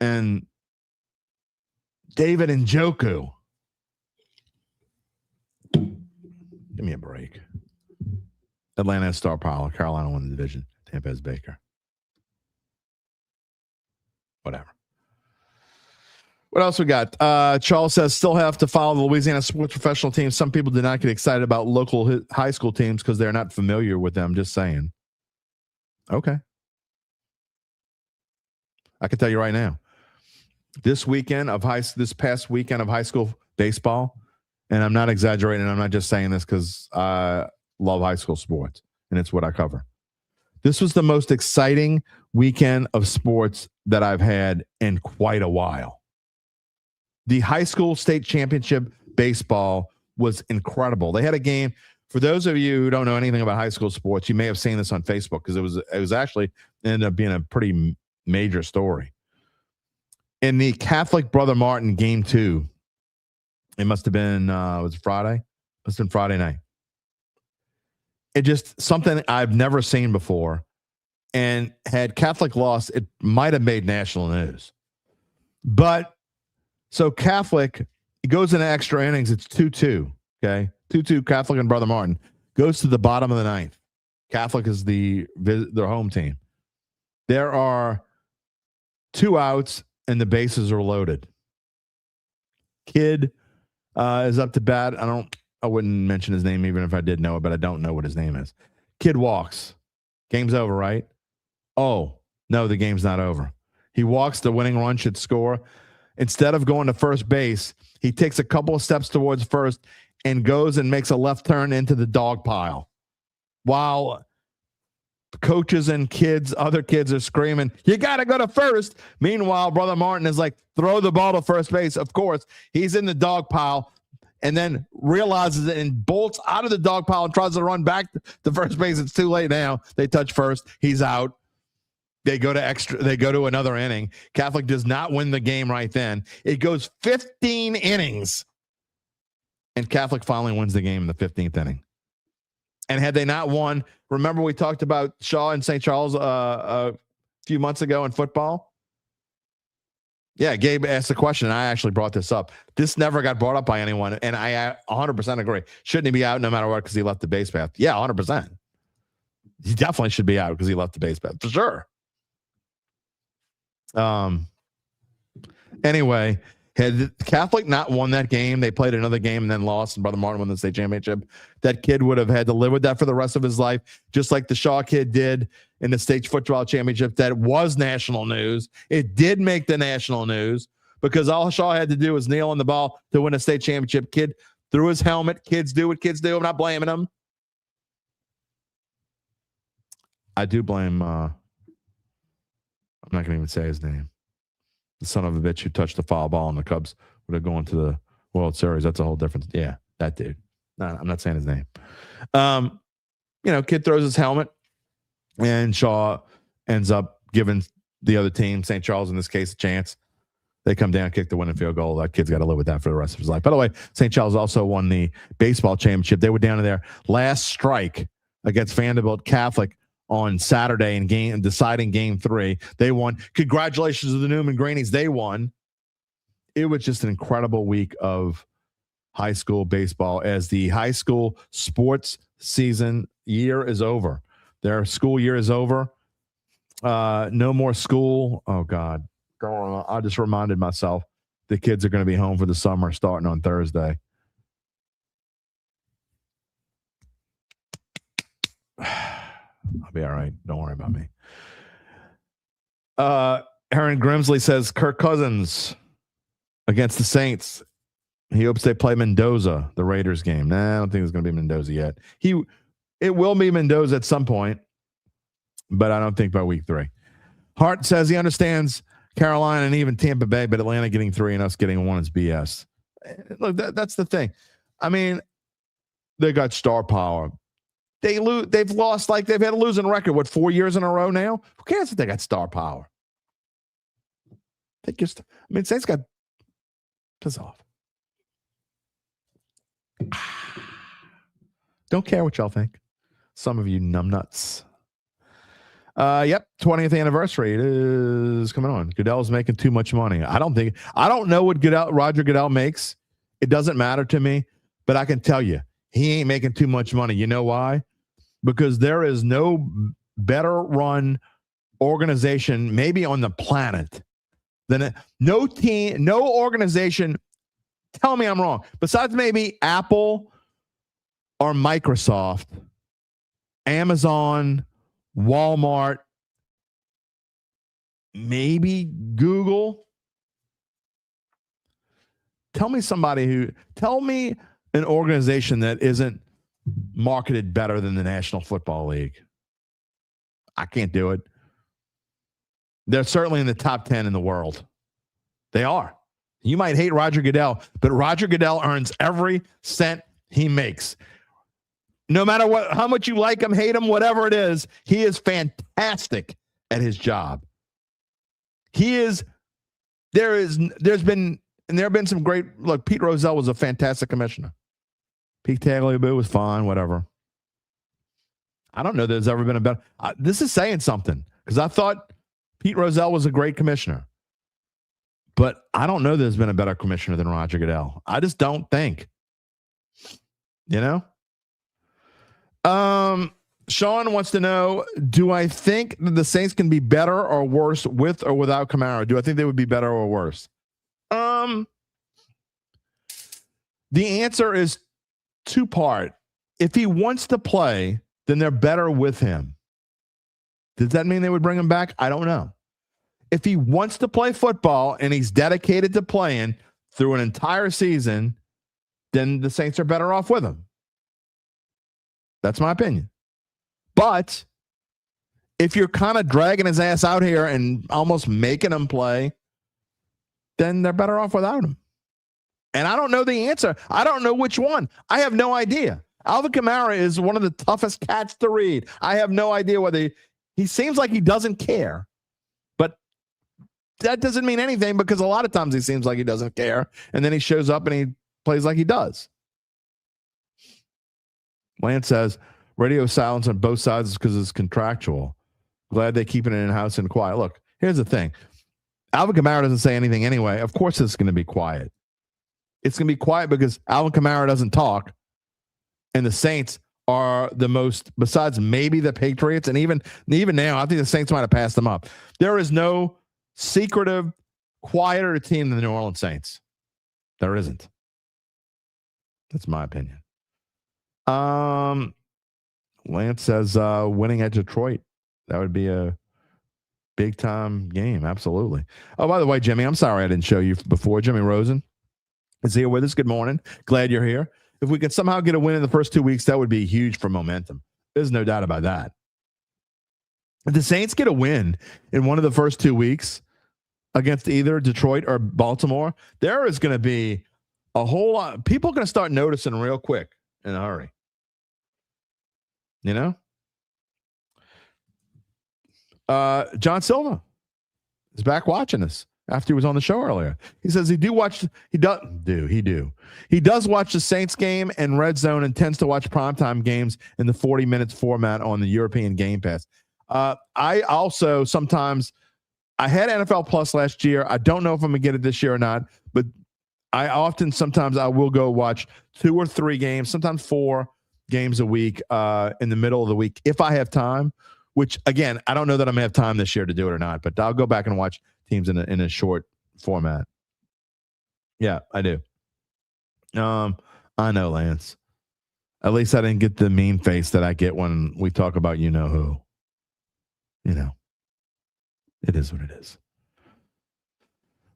and David Njoku. Give me a break. Atlanta has star power. Carolina won the division. Tampa has Baker. Whatever. What else we got? Charles says, still have to follow the Louisiana sports professional teams. Some people do not get excited about local high school teams because they're not familiar with them. Just saying. Okay. I can tell you right now. This past weekend of high school baseball, and I'm not exaggerating. I'm not just saying this because I love high school sports, and it's what I cover. This was the most exciting weekend of sports that I've had in quite a while. The high school state championship baseball was incredible. They had a game. For those of you who don't know anything about high school sports, you may have seen this on Facebook because it was actually ended up being a pretty major story. In the Catholic Brother Martin game 2, it must have been was it Friday? Must have been Friday night. It just something I've never seen before. And had Catholic lost, it might have made national news. But so Catholic, it goes into extra innings. It's 2-2. Okay. 2-2 Catholic and Brother Martin. Goes to the bottom of the ninth. Catholic is their home team. There are 2 outs and the bases are loaded. Kid is up to bat. I wouldn't mention his name even if I did know it, but I don't know what his name is. Kid walks. Game's over, right? Oh, no, the game's not over. He walks, the winning run should score. Instead of going to first base, he takes a couple of steps towards first and goes and makes a left turn into the dog pile while coaches and other kids are screaming, you got to go to first. Meanwhile, Brother Martin is like, throw the ball to first base. Of course, he's in the dog pile and then realizes it and bolts out of the dog pile and tries to run back to first base. It's too late now. They touch first. He's out. They go to another inning. Catholic does not win the game right then. It goes 15 innings. And Catholic finally wins the game in the 15th inning. And had they not won, remember we talked about Shaw and St. Charles a few months ago in football? Yeah, Gabe asked the question, and I actually brought this up. This never got brought up by anyone, and I 100% agree. Shouldn't he be out no matter what because he left the base path? Yeah, 100%. He definitely should be out because he left the base path, for sure. Anyway, had Catholic not won that game, they played another game and then lost, and Brother Martin won the state championship. That kid would have had to live with that for the rest of his life, just like the Shaw kid did in the state football championship. That was national news. It did make the national news because all Shaw had to do was kneel on the ball to win a state championship. Kid threw his helmet. Kids do what kids do. I'm not blaming them. I do blame, I'm not going to even say his name. The son of a bitch who touched the foul ball and the Cubs would have gone to the World Series. That's a whole different. Yeah, that dude. No, I'm not saying his name. Kid throws his helmet and Shaw ends up giving the other team, St. Charles in this case, a chance. They come down, kick the winning field goal. That kid's got to live with that for the rest of his life. By the way, St. Charles also won the baseball championship. They were down to their last strike against Vanderbilt Catholic on Saturday in deciding game 3. They won. Congratulations to the Newman Greenies. They won. It was just an incredible week of high school baseball as the high school sports season year is over. Their school year is over. No more school. Oh, God. I just reminded myself the kids are going to be home for the summer starting on Thursday. I'll be all right. Don't worry about me. Aaron Grimsley says Kirk Cousins against the Saints. He hopes they play Mendoza, the Raiders game. Nah, I don't think it's going to be Mendoza yet. It will be Mendoza at some point, but I don't think by week 3. Hart says he understands Carolina and even Tampa Bay, but Atlanta getting 3 and us getting 1 is BS. Look, that's the thing. I mean, they got star power. They've lost, like they've had a losing record, 4 years in a row now? Who cares if they got star power? Saints got piss off. Don't care what y'all think. Some of you numbnuts. Yep, 20th anniversary. It is coming on. Goodell's making too much money. I don't know what Roger Goodell makes. It doesn't matter to me, but I can tell you, he ain't making too much money. You know why? Because there is no better run organization maybe on the planet than no team, no organization. Tell me I'm wrong. Besides maybe Apple or Microsoft, Amazon, Walmart, maybe Google. Tell me an organization that isn't marketed better than the National Football League. I can't do it. They're certainly in the top 10 in the world. They are. You might hate Roger Goodell, but Roger Goodell earns every cent he makes. No matter how much you like him, hate him, whatever it is, he is fantastic at his job. There have been some great, look, Pete Rozelle was a fantastic commissioner. Pete Tagliabue was fine, whatever. I don't know there's ever been a better. This is saying something because I thought Pete Rozelle was a great commissioner. But I don't know there's been a better commissioner than Roger Goodell. I just don't think. You know? Sean wants to know, do I think that the Saints can be better or worse with or without Kamara? Do I think they would be better or worse? The answer is 2-part. If he wants to play, then they're better with him. Does that mean they would bring him back? I don't know. If he wants to play football and he's dedicated to playing through an entire season, then the Saints are better off with him. That's my opinion. But if you're kind of dragging his ass out here and almost making him play, then they're better off without him. And I don't know the answer. I don't know which one. I have no idea. Alvin Kamara is one of the toughest cats to read. I have no idea whether he seems like he doesn't care. But that doesn't mean anything because a lot of times he seems like he doesn't care. And then he shows up and he plays like he does. Lance says, radio silence on both sides is because it's contractual. Glad they keep it in-house and quiet. Look, here's the thing. Alvin Kamara doesn't say anything anyway. Of course it's going to be quiet. It's going to be quiet because Alvin Kamara doesn't talk. And the Saints are the most, besides maybe the Patriots, and even now, I think the Saints might have passed them up. There is no secretive, quieter team than the New Orleans Saints. There isn't. That's my opinion. Lance says winning at Detroit. That would be a big time game. Absolutely. Oh, by the way, Jimmy, I'm sorry I didn't show you before. Jimmy Rosen is here with us. Good morning. Glad you're here. If we could somehow get a win in the first 2 weeks, that would be huge for momentum. There's no doubt about that. If the Saints get a win in one of the first 2 weeks against either Detroit or Baltimore, there is going to be a whole lot. People are going to start noticing real quick in a hurry. You know? John Silva is back watching us after he was on the show earlier. He says he does watch the Saints game and Red Zone and tends to watch primetime games in the 40 minutes format on the European Game Pass. I also sometimes I had NFL Plus last year. I don't know if I'm gonna get it this year or not, but sometimes I will go watch 2 or 3 games, sometimes 4 games a week in the middle of the week if I have time. Which again, I don't know that I'm gonna have time this year to do it or not, but I'll go back and watch teams in a short format. Yeah, I do. I know, Lance. At least I didn't get the mean face that I get when we talk about you know who. You know, it is what it is.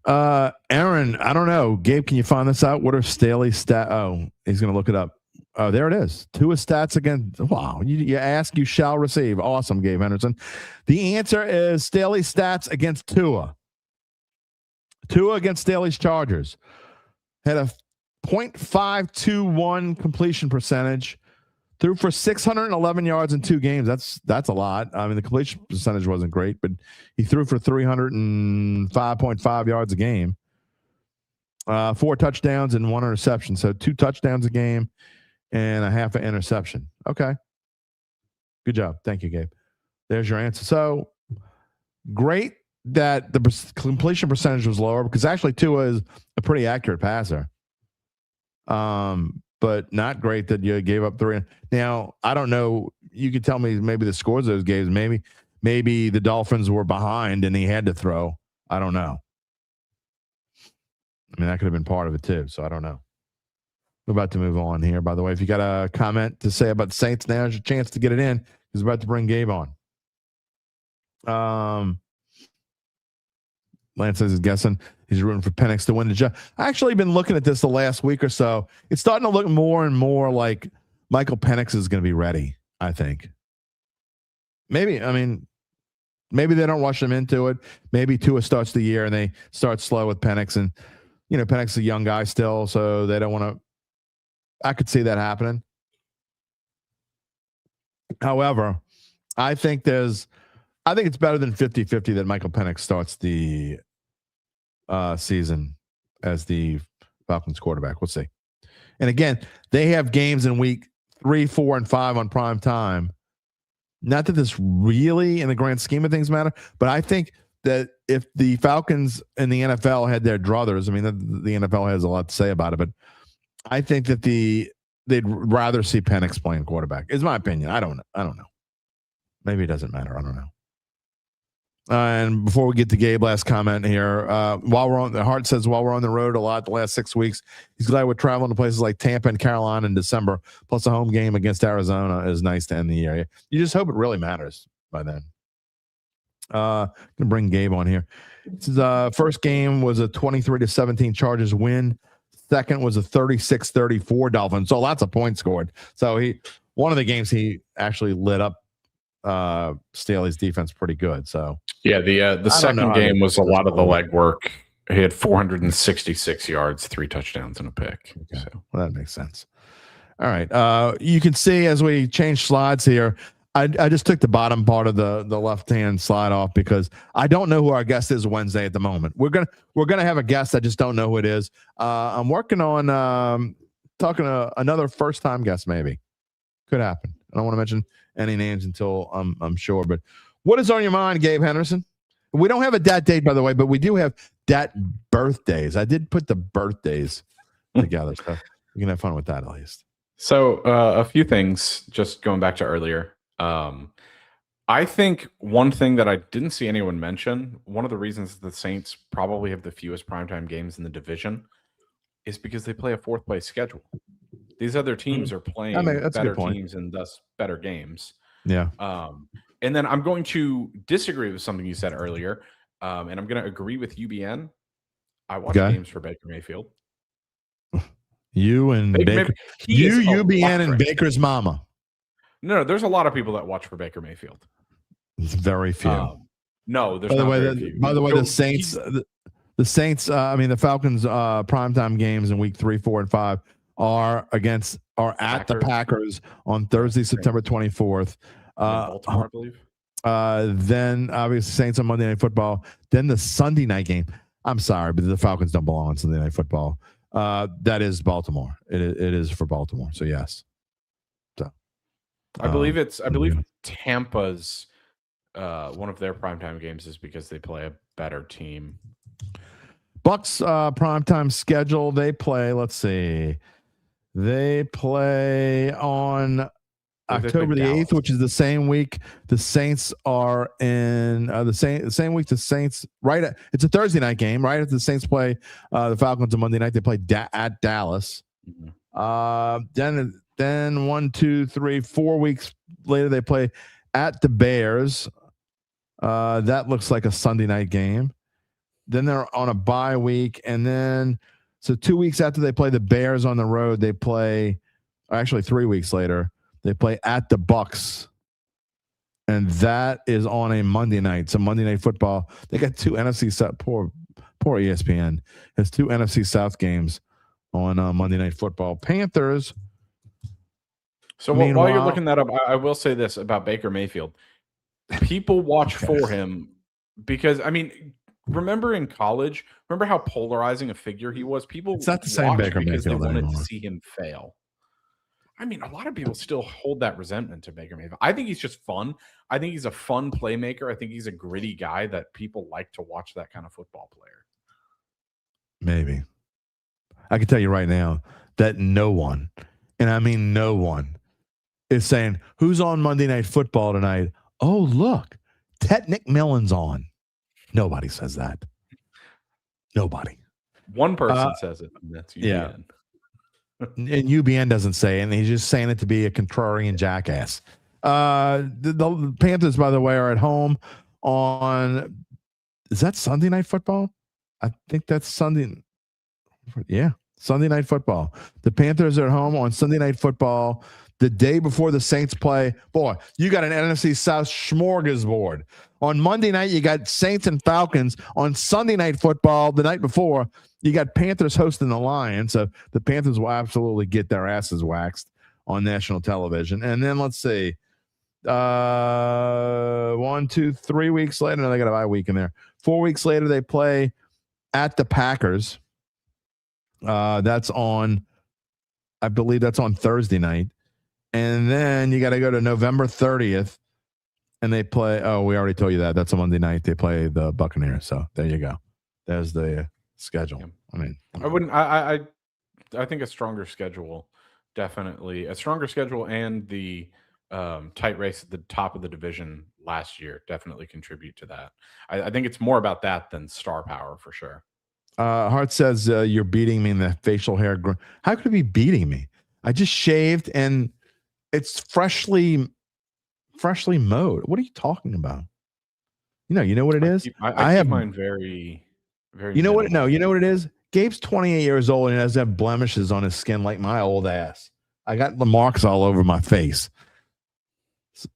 Aaron, I don't know. Gabe, can you find this out? What are Staley's stats? Oh, he's gonna look it up. Oh, there it is. Tua stats again. Wow. You ask, you shall receive. Awesome, Gabe Henderson. The answer is Staley's stats against Tua. Tua against Staley's Chargers. Had a .521 completion percentage. Threw for 611 yards in 2 games. That's a lot. I mean, the completion percentage wasn't great, but he threw for 305.5 yards a game. 4 touchdowns and 1 interception. So 2 touchdowns a game and a half an interception. Okay. Good job. Thank you, Gabe. There's your answer. So great that the completion percentage was lower because actually Tua is a pretty accurate passer. But not great that you gave up 3. Now, I don't know. You could tell me maybe the scores of those games. Maybe the Dolphins were behind and he had to throw. I don't know. I mean, that could have been part of it too. So I don't know. We're about to move on here. By the way, if you got a comment to say about the Saints, now's your chance to get it in. He's about to bring Gabe on. Lance says he's guessing he's rooting for Penix to win the job. I actually been looking at this the last week or so. It's starting to look more and more like Michael Penix is going to be ready, I think. Maybe they don't rush him into it. Maybe Tua starts the year and they start slow with Penix. And, you know, Penix is a young guy still, so they don't want to. I could see that happening. However, I think it's better than 50-50 that Michael Penix starts the season as the Falcons quarterback. We'll see. And again, they have games in week 3, 4, and 5 on prime time. Not that this really, in the grand scheme of things, matter, but I think that if the Falcons and the NFL had their druthers, I mean, the NFL has a lot to say about it, but I think that they'd rather see Penix playing quarterback. Is my opinion. I don't know. Maybe it doesn't matter. I don't know. And before we get to Gabe, last comment here. While we're on the road a lot the last 6 weeks, he's glad we're traveling to places like Tampa and Carolina in December. Plus a home game against Arizona is nice to end the year. You just hope it really matters by then. Gonna bring Gabe on here. His first game was a 23-17 Chargers win. Second was a 36-34 Dolphins. So lots of points scored. So one of the games he actually lit up Staley's defense pretty good. So yeah, the don't know second how game to- was a lot of the legwork. He had 466 yards, 3 touchdowns, and a pick. Okay. So Well, that makes sense. All right. You can see as we change slides here, I just took the bottom part of the left-hand slide off because I don't know who our guest is Wednesday at the moment. We're gonna have a guest. I just don't know who it is. I'm working on talking to another first-time guest. Maybe could happen. I don't want to mention any names until I'm sure. But what is on your mind, Gabe Henderson? We don't have a dat date, by the way, but we do have dat birthdays. I did put the birthdays together, so we can have fun with that at least. So a few things, just going back to earlier. I think one thing that I didn't see anyone mention, one of the reasons the Saints probably have the fewest primetime games in the division is because they play a fourth place schedule. These other teams are playing that's a good better point. teams and thus better games. Yeah. And then I'm going to disagree with something you said earlier, and I'm going to agree with UBN. I watch games for Baker Mayfield. You and Baker, UBN and Baker's mama. No, there's a lot of people that watch for Baker Mayfield. It's very few. No, there's by the not way, very few. By the way, the Saints, the Falcons primetime games in week 3, 4, and 5 are at the Packers on Thursday, September 24th. Baltimore, I believe. Then obviously Saints on Monday Night Football. Then the Sunday night game. I'm sorry, but the Falcons don't belong on Sunday Night Football. That is Baltimore. It is for Baltimore. So yes. So I believe Tampa's one of their primetime games is because they play a better team. Bucks primetime schedule. They play. Let's see. They play on October the 8th, which is the same week the Saints are in the same week the Saints it's a Thursday night game, right? After the Saints play the Falcons on Monday night, they play at Dallas. Mm-hmm. Then 1, 2, 3, 4 weeks later they play at the Bears. That looks like a Sunday night game. Then they're on a bye week, and then so 2 weeks after they play the Bears on the road, they play actually 3 weeks later. They play at the Bucks, and that is on a Monday night. So Monday Night Football. They got 2 NFC South. Poor ESPN has 2 NFC South games on Monday Night Football. Panthers. So while you're looking that up, I will say this about Baker Mayfield: people watch for him because remember in college, remember how polarizing a figure he was. People it's not the same Baker because Mayfield they wanted anymore. to see him fail. A lot of people still hold that resentment to Baker Mayfield. I think he's just fun. I think he's a fun playmaker. I think he's a gritty guy that people like to watch that kind of football player. Maybe. I can tell you right now that no one, and I mean no one, is saying, who's on Monday Night Football tonight? Oh, look, Ted McMillan's on. Nobody says that. Nobody. One person says it, and that's UBN. Yeah. And UBN doesn't say it, and he's just saying it to be a contrarian jackass. The Panthers, by the way, are at home on, is that Sunday Night Football? I think that's Sunday. Yeah, Sunday Night Football. The Panthers are at home on Sunday Night Football the day before the Saints play. Boy, you got an NFC South smorgasbord. On Monday night, you got Saints and Falcons. On Sunday Night Football, the night before, you got Panthers hosting the Lions. So the Panthers will absolutely get their asses waxed on national television. And then let's see. 1, 2, 3 weeks later. No, they got a bye week in there. 4 weeks later, they play at the Packers. That's on, I believe that's on Thursday night. And then you got to go to November 30th. And they play, we already told you that. That's a Monday night. They play the Buccaneers. So there you go. There's the schedule. I think a stronger schedule, definitely. A stronger schedule and the tight race at the top of the division last year definitely contribute to that. I think it's more about that than star power for sure. Hart says, you're beating me in the facial hair. How could it be beating me? I just shaved and it's freshly mowed. What are you talking about? You know what it is? I have mine very, very. You know what? No, you know what it is? Gabe's 28 years old and has have blemishes on his skin like my old ass. I got the marks all over my face.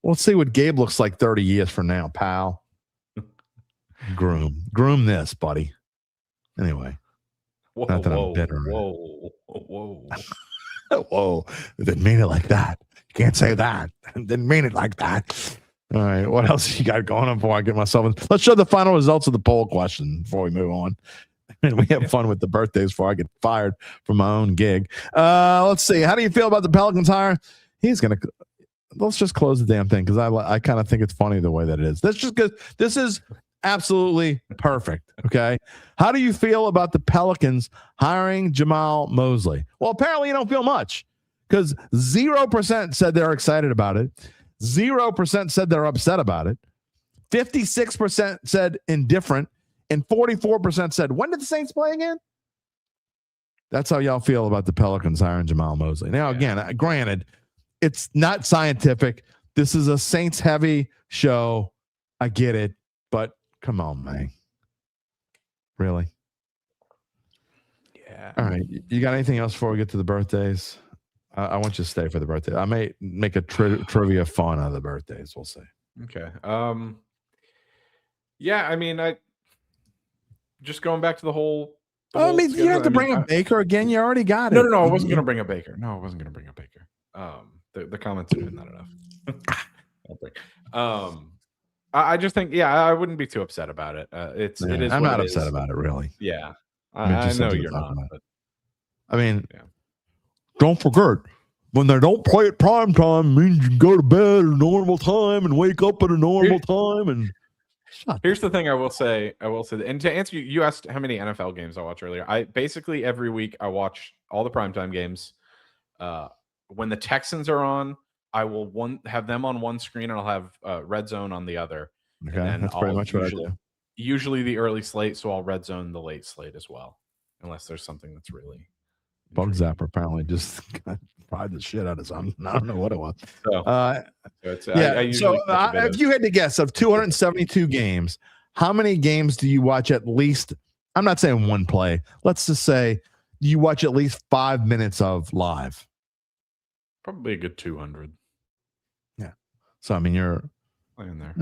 Let's see what Gabe looks like 30 years from now, pal. Groom this, buddy. Anyway. Whoa, Not that I'm whoa, bitter. whoa. Whoa. Didn't mean it like that. You can't say that. Didn't mean it like that. All right. What else you got going on before I get myself in? Let's show the final results of the poll question before we move on. And we have fun with the birthdays before I get fired from my own gig. Let's see. How do you feel about the Pelicans hire? Let's just close the damn thing because I kind of think it's funny the way that it is. That's just because this is absolutely perfect. Okay. How do you feel about the Pelicans hiring Jamahl Mosley? Well, apparently you don't feel much because 0% said they're excited about it. 0% said they're upset about it. 56% said indifferent. And 44% said, when did the Saints play again? That's how y'all feel about the Pelicans hiring Jamahl Mosley. Now, again, granted, it's not scientific. This is a Saints-heavy show. I get it. But come on, man. Really? Yeah. All right. You got anything else before we get to the birthdays? I want you to stay for the birthday. I may make a trivia fun out of the birthdays. We'll see. Okay. Yeah, I mean, just going back to the whole. You have to bring up Baker again. You already got it. No, I wasn't going to bring up Baker. The comments are doing that enough. I just think, I wouldn't be too upset about it. It is. I'm not upset about it, really. Yeah, I know you're not. But, don't forget, when they don't play at prime time, means you can go to bed at a normal time and wake up at a normal time. And here's the thing I will say, and to answer you asked how many NFL games I watch earlier. I basically every week I watch all the primetime games. When the Texans are on, I will have them on one screen and I'll have Red Zone on the other. Okay, and that's pretty much what I do. Usually the early slate, so I'll Red Zone the late slate as well, unless there's something that's really. Bug Zapper apparently just fried the shit out of something. I don't know what it was. If you had to guess, of 272 games, how many games do you watch at least? I'm not saying one play. Let's just say you watch at least 5 minutes of live. Probably a good 200. Yeah. So you're playing there.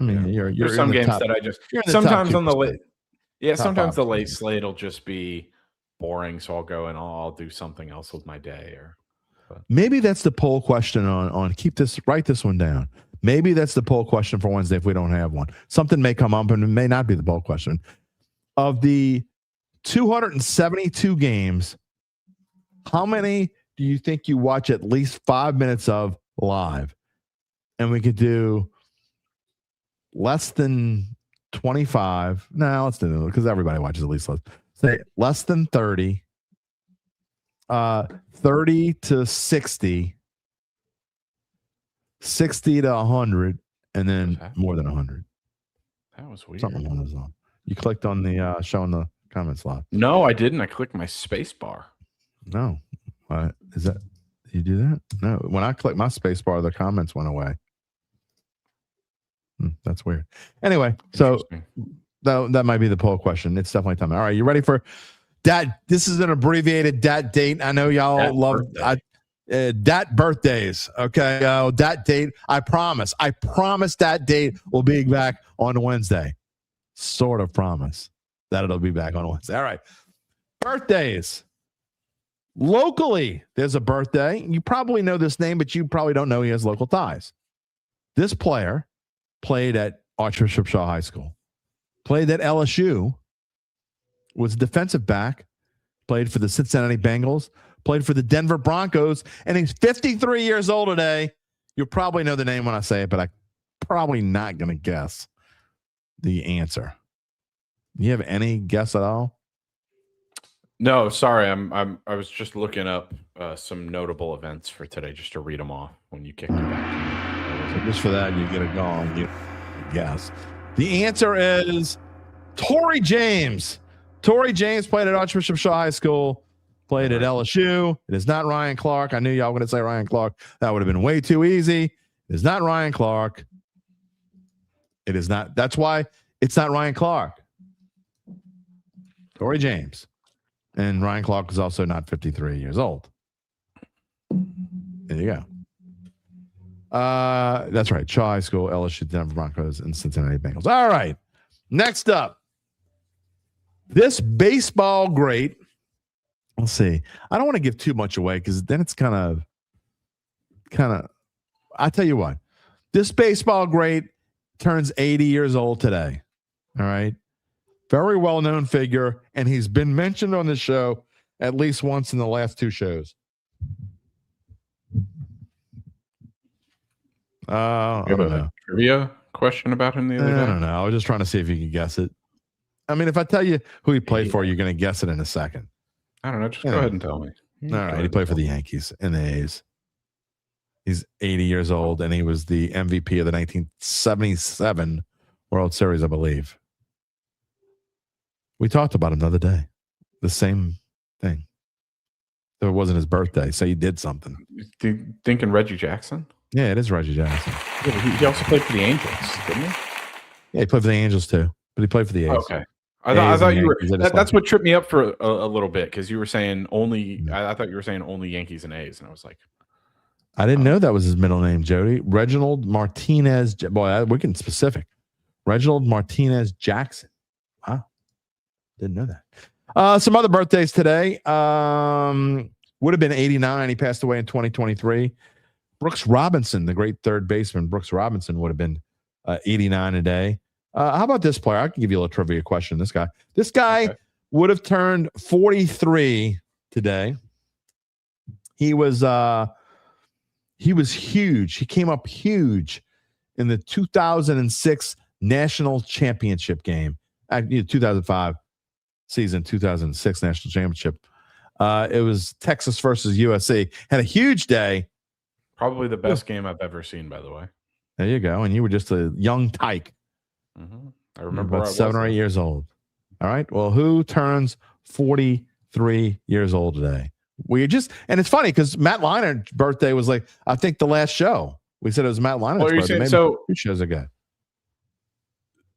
You're some games top, that I just sometimes on the late. Yeah, sometimes the late slate will just be boring, so I'll go and I'll do something else with my day. Maybe that's the poll question on write this one down. Maybe that's the poll question for Wednesday if we don't have one. Something may come up and it may not be the poll question. Of the 272 games, how many do you think you watch at least 5 minutes of live? And we could do less than 25. No, let's do it because everybody watches at least less. Say less than 30, 30 to 60, 60 to 100, and then more than 100. That was weird. Something along those lines. You clicked on the show in the comments live. No, I didn't. I clicked my space bar. No. Is that you do that? No. When I clicked my space bar, the comments went away. That's weird. Anyway, so that might be the poll question. It's definitely time. All right, you ready for that? This is an abbreviated DAT date. I know y'all love DAT birthdays. Okay, DAT date. I promise that date will be back on Wednesday. Sort of promise that it'll be back on Wednesday. All right, birthdays. Locally, there's a birthday. You probably know this name, but you probably don't know he has local ties. This player played at Archbishop Shaw High School, played at LSU, was a defensive back, played for the Cincinnati Bengals, played for the Denver Broncos, and he's 53 years old today. You'll probably know the name when I say it, but I'm probably not going to guess the answer. You have any guess at all? No, sorry. I was just looking up some notable events for today just to read them off when you kicked it back. So just for that, you get it going. You guess. The answer is Torrey James. Torrey James played at Archbishop Shaw High School, played at LSU. It is not Ryan Clark. I knew y'all were going to say Ryan Clark. That would have been way too easy. It is not Ryan Clark. It is not. That's why it's not Ryan Clark. Torrey James. And Ryan Clark is also not 53 years old. There you go. That's right. Shaw High School, LSU, Denver Broncos, and Cincinnati Bengals. All right. Next up, this baseball great. Let's see. I don't want to give too much away because then it's kind of. I tell you what, this baseball great turns 80 years old today. All right. Very well-known figure, and he's been mentioned on the show at least once in the last 2 shows. I don't know. Trivia question about him the other day? I don't know. I was just trying to see if you could guess it. I mean, if I tell you who he played for, you're going to guess it in a second. I don't know. Just go ahead and tell me. All right. He played for the Yankees and the A's. He's 80 years old, and he was the MVP of the 1977 World Series, I believe. We talked about him the other day. The same thing. So it wasn't his birthday, so he did something. Thinking Reggie Jackson? Yeah, it is Reggie Jackson. Yeah, he also played for the Angels, didn't he? Yeah, he played for the Angels too, but he played for the A's. Okay. I thought you were. That's what tripped me up for a little bit because you were saying only. I thought you were saying only Yankees and A's, and I was like, I didn't know that was his middle name, Jody. Reginald Martinez. Boy, we're getting specific. Reginald Martinez Jackson. Wow, didn't know that. Some other birthdays today. Would have been 89. He passed away in 2023. Brooks Robinson, the great third baseman, Brooks Robinson would have been 89 today. How about this player? I can give you a little trivia question. This guy would have turned 43 today. He was huge. He came up huge in the 2006 national championship game. 2005 season, 2006 national championship. It was Texas versus USC. Had a huge day. Probably the best game I've ever seen, by the way. There you go. And you were just a young tyke. Mm-hmm. I remember about 7 or 8 years old. All right. Well, who turns 43 years old today? And it's funny because Matt Leinert's birthday was like, I think the last show. We said it was Matt Leinert's birthday. Maybe 2 shows ago.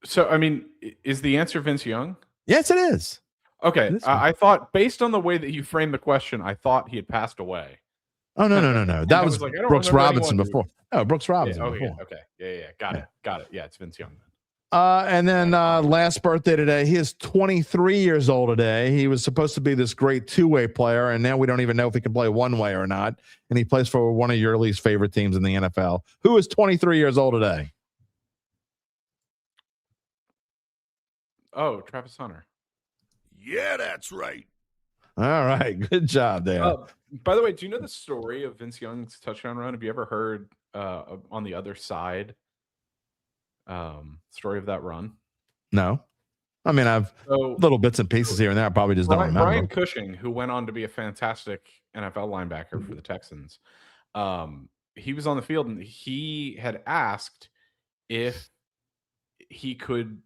So, I mean, is the answer Vince Young? Yes, it is. Okay. I thought, based on the way that you framed the question, I thought he had passed away. Oh, no. That was like, Brooks Robinson before. Oh, Brooks Robinson before. Okay. Yeah. Got it. Yeah, it's Vince Young. And then last birthday today, he is 23 years old today. He was supposed to be this great two-way player, and now we don't even know if he can play one-way or not. And he plays for one of your least favorite teams in the NFL. Who is 23 years old today? Oh, Travis Hunter. Yeah, that's right. All right. Good job there. By the way, do you know the story of Vince Young's touchdown run? Have you ever heard on the other side story of that run? No. I mean, I've little bits and pieces here and there. I probably just don't remember. Brian Cushing, who went on to be a fantastic NFL linebacker for the Texans, he was on the field and he had asked if he could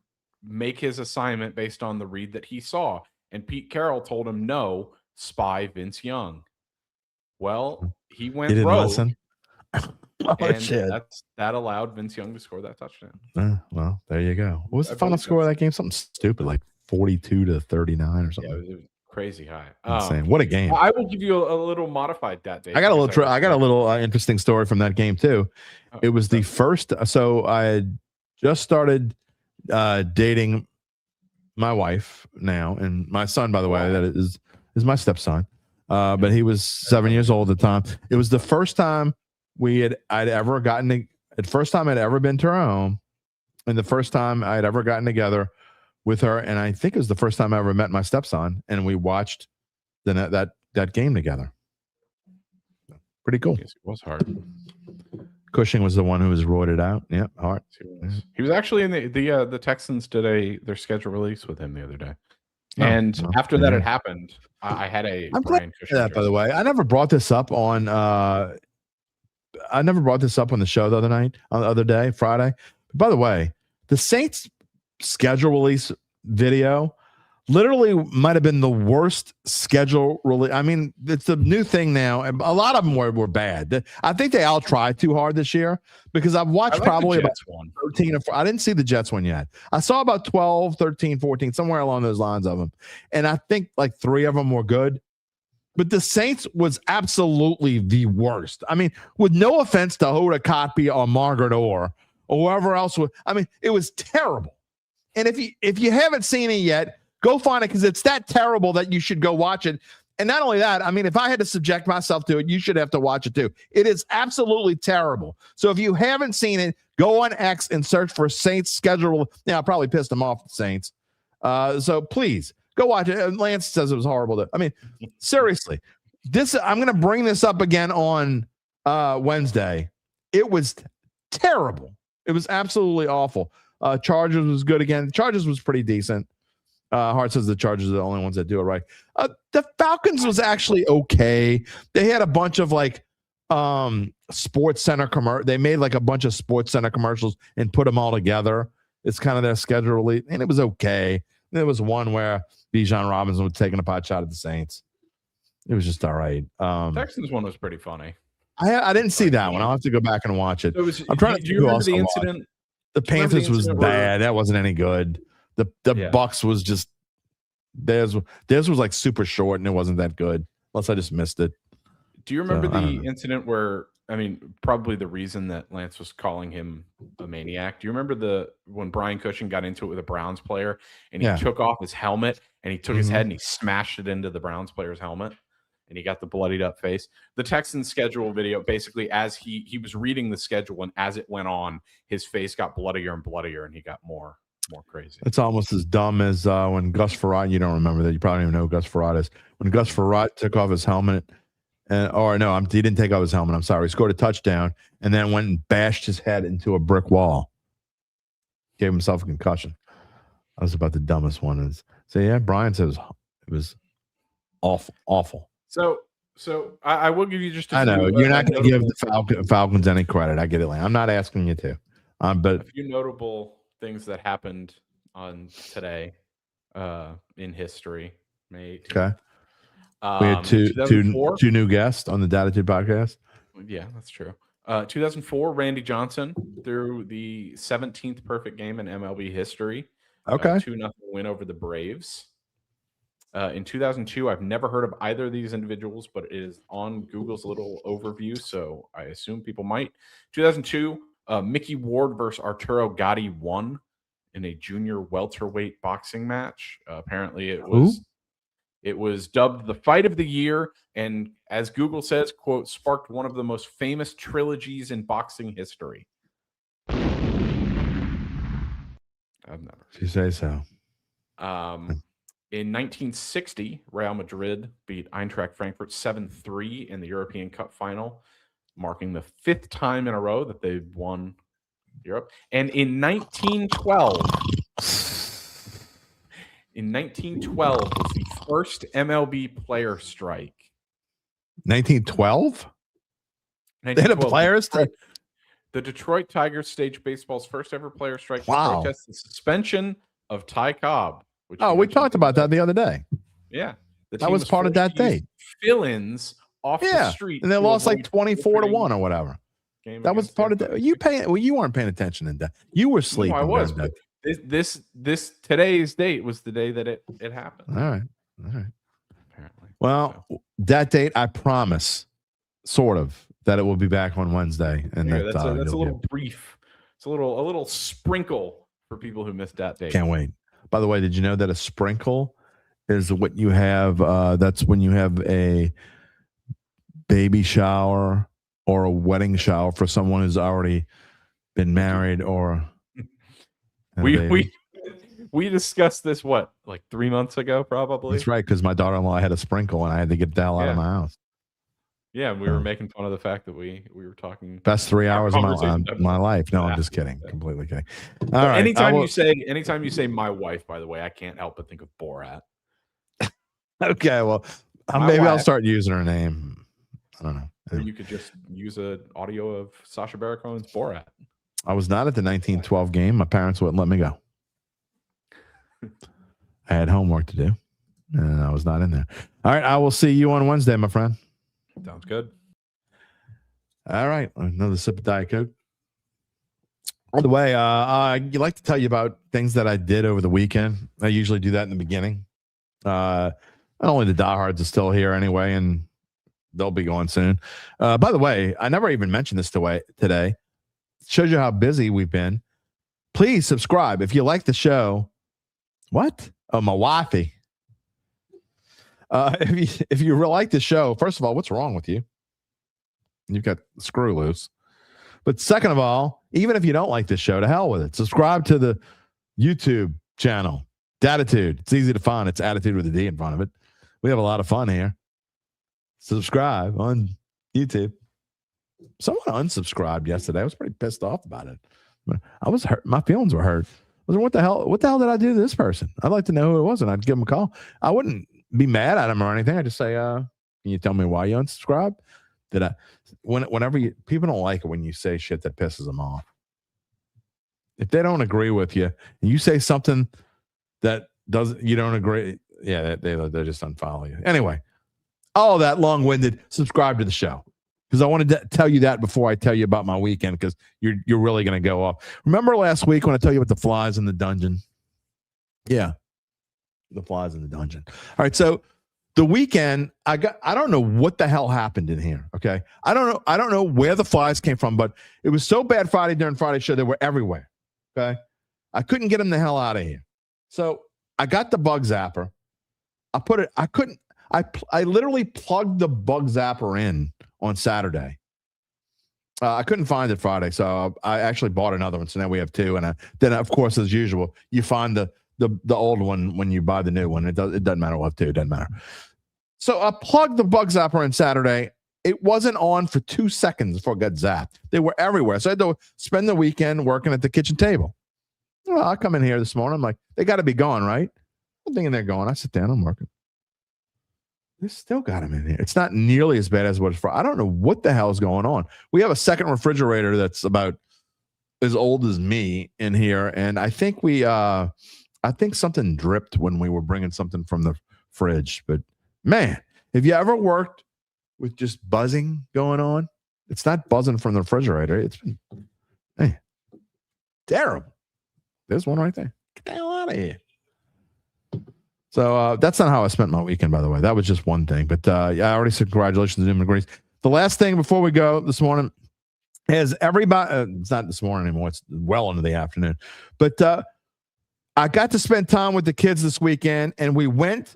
make his assignment based on the read that he saw. And Pete Carroll told him, no, spy Vince Young. Well, he went rogue. Listen. Shit. That allowed Vince Young to score that touchdown. Well, there you go. What was the final score of that game? Something stupid, like 42-39 or something. Yeah, it was crazy high. Insane. What a game! I will give you a little modified that day. I got a little interesting story from that game too. It was the first. So I had just started dating my wife now, and my son, by the way, that is my stepson. But he was 7 years old at the time. It was the first time I'd ever been to her home, and the first time I'd ever gotten together with her. And I think it was the first time I ever met my stepson, and we watched that game together. Pretty cool. Yes, it was hard. Cushing was the one who was roided out. Yeah, hard. He was actually in the Texans did their schedule release with him the other day. And after that had happened, I had a Brian Cushing that, by the way. I never brought this up on the show the other day, Friday. By the way, the Saints schedule release video literally might have been the worst schedule release. I mean, it's a new thing now. And a lot of them were bad. I think they all tried too hard this year because I've watched probably about 13 or 14. I didn't see the Jets one yet. I saw about 12, 13, 14, somewhere along those lines of them. And I think like 3 of them were good. But the Saints was absolutely the worst. I mean, with no offense to Hoda Kotb or Margaret Orr or whoever else would. I mean, it was terrible. And if you haven't seen it yet, go find it because it's that terrible that you should go watch it. And not only that, I mean, if I had to subject myself to it, you should have to watch it too. It is absolutely terrible. So if you haven't seen it, go on X and search for Saints schedule. I probably pissed them off, the Saints. So please go watch it. Lance says it was horrible. I mean, seriously, I'm going to bring this up again on Wednesday. It was terrible. It was absolutely awful. Chargers was good again. Chargers was pretty decent. Hart says the Chargers are the only ones that do it right. The Falcons was actually okay. They had a bunch of like Sports Center They made like a bunch of Sports Center commercials and put them all together. It's kind of their schedule release, and it was okay. There was one where Bijan Robinson was taking a pot shot at the Saints. It was just all right. Texans one was pretty funny. I didn't see that one. I'll have to go back and watch it. I'm trying to. Do you remember the incident? The Panthers was bad. That wasn't any good. The Bucks was just theirs was like super short and it wasn't that good. Unless I just missed it. Do you remember the incident where, I mean, probably the reason that Lance was calling him a maniac? Do you remember when Brian Cushing got into it with a Browns player and he took off his helmet and he took his head and he smashed it into the Browns player's helmet and he got the bloodied up face? The Texans schedule video, basically as he was reading the schedule and as it went on, his face got bloodier and bloodier and he got more crazy. It's almost as dumb as when Gus Frerotte, you don't remember that. You probably don't even know who Gus Frerotte is. When Gus Frerotte took off his helmet, he didn't take off his helmet. I'm sorry. He scored a touchdown and then went and bashed his head into a brick wall. Gave himself a concussion. That was about the dumbest one. So yeah, Brian says it was awful. So I will give you just I know you're not going to give the Falcons any credit. I get it, Lane. I'm not asking you to. But a few notable things that happened on today in history. May 18th. Okay. We had two new guests on the Dattitude podcast. Yeah, that's true. 2004, Randy Johnson threw the 17th perfect game in MLB history. Okay. 2-0 win over the Braves. In 2002, I've never heard of either of these individuals, but it is on Google's little overview, so I assume people might. 2002, Mickey Ward versus Arturo Gatti won in a junior welterweight boxing match. Apparently, it was dubbed the fight of the year, and as Google says, quote, sparked one of the most famous trilogies in boxing history. I've never. If you say so. In 1960, Real Madrid beat Eintracht Frankfurt 7-3 in the European Cup final, marking the 5th time in a row that they've won Europe. And in 1912 was the first MLB player strike. 1912? They had a player strike? The Detroit Tigers staged baseball's first ever player strike to Wow. protest the suspension of Ty Cobb. We talked about that the other day. Yeah. That was part of that date. Fill-ins off the street. And they lost like 24-1 or whatever. That was part of that. You weren't paying attention in that. You were sleeping. No, I was. But this today's date was the day that it happened. All right. Apparently. Well, that date, I promise, sort of, that it will be back on Wednesday. And that's a little brief. It's a little sprinkle for people who missed that date. Can't wait. By the way, did you know that a sprinkle is what you have? That's when you have a baby shower or a wedding shower for someone who's already been married or. We discussed this like 3 months ago, probably. That's right, because my daughter-in-law had a sprinkle and I had to get the hell out of my house. Yeah, and we were making fun of the fact that we were talking best 3 hours of my life. No, I'm just kidding. Completely kidding. All right. Anytime you say my wife, by the way, I can't help but think of Borat. Okay, well, maybe I'll start using her name. I don't know. Or you could just use an audio of Sacha Baron Cohen's Borat. I was not at the 1912 game. My parents wouldn't let me go. I had homework to do, and I was not in there. All right, I will see you on Wednesday, my friend. Sounds good. All right, another sip of Diet Coke. By the way, I'd like to tell you about things that I did over the weekend. I usually do that in the beginning. Only the diehards are still here anyway, and they'll be going soon. By the way, I never even mentioned this today. Shows you how busy we've been. Please subscribe if you like the show. What? Oh, my wifey. If you like the show, first of all, what's wrong with you? You've got screw loose. But second of all, even if you don't like this show, to hell with it. Subscribe to the YouTube channel, Dattitude. It's easy to find. It's attitude with a D in front of it. We have a lot of fun here. Subscribe on YouTube. Someone unsubscribed yesterday. I was pretty pissed off about it. I was hurt. My feelings were hurt. I was like, what the hell did I do to this person? I'd like to know who it was, and I'd give him a call. I wouldn't be mad at him or anything. I'd just say, can you tell me why you unsubscribed? Whenever people don't like it when you say shit that pisses them off. If they don't agree with you and you say something that you don't agree, yeah, they just unfollow you. Anyway, all that long-winded, subscribe to the show. Because I wanted to tell you that before I tell you about my weekend, because you're really going to go off. Remember last week when I tell you about the flies in the dungeon? Yeah, the flies in the dungeon. All right, so the weekend, I don't know what the hell happened in here, okay? I don't know where the flies came from, but it was so bad during Friday's show, they were everywhere, okay? I couldn't get them the hell out of here. So I got the bug zapper. I literally plugged the bug zapper in on Saturday. I couldn't find it Friday, so I actually bought another one. So now we have two, and then of course, as usual, you find the old one when you buy the new one. It doesn't matter. We'll have two. It doesn't matter. So I plugged the bug zapper in Saturday. It wasn't on for 2 seconds before it got zapped. They were everywhere. So I had to spend the weekend working at the kitchen table. Well, I come in here this morning. I'm like, they got to be gone, right? I'm thinking they're gone. I sit down. I'm working. They still got them in here. It's not nearly as bad as what it's for. I don't know what the hell is going on. We have a second refrigerator that's about as old as me in here, and I think something dripped when we were bringing something from the fridge. But man, have you ever worked with just buzzing going on? It's not buzzing from the refrigerator. It's been terrible. There's one right there. Get the hell out of here. So that's not how I spent my weekend, by the way. That was just one thing. But I already said congratulations to Newman Grease. The last thing before we go this morning is everybody. It's not this morning anymore. It's well into the afternoon. But I got to spend time with the kids this weekend, and we went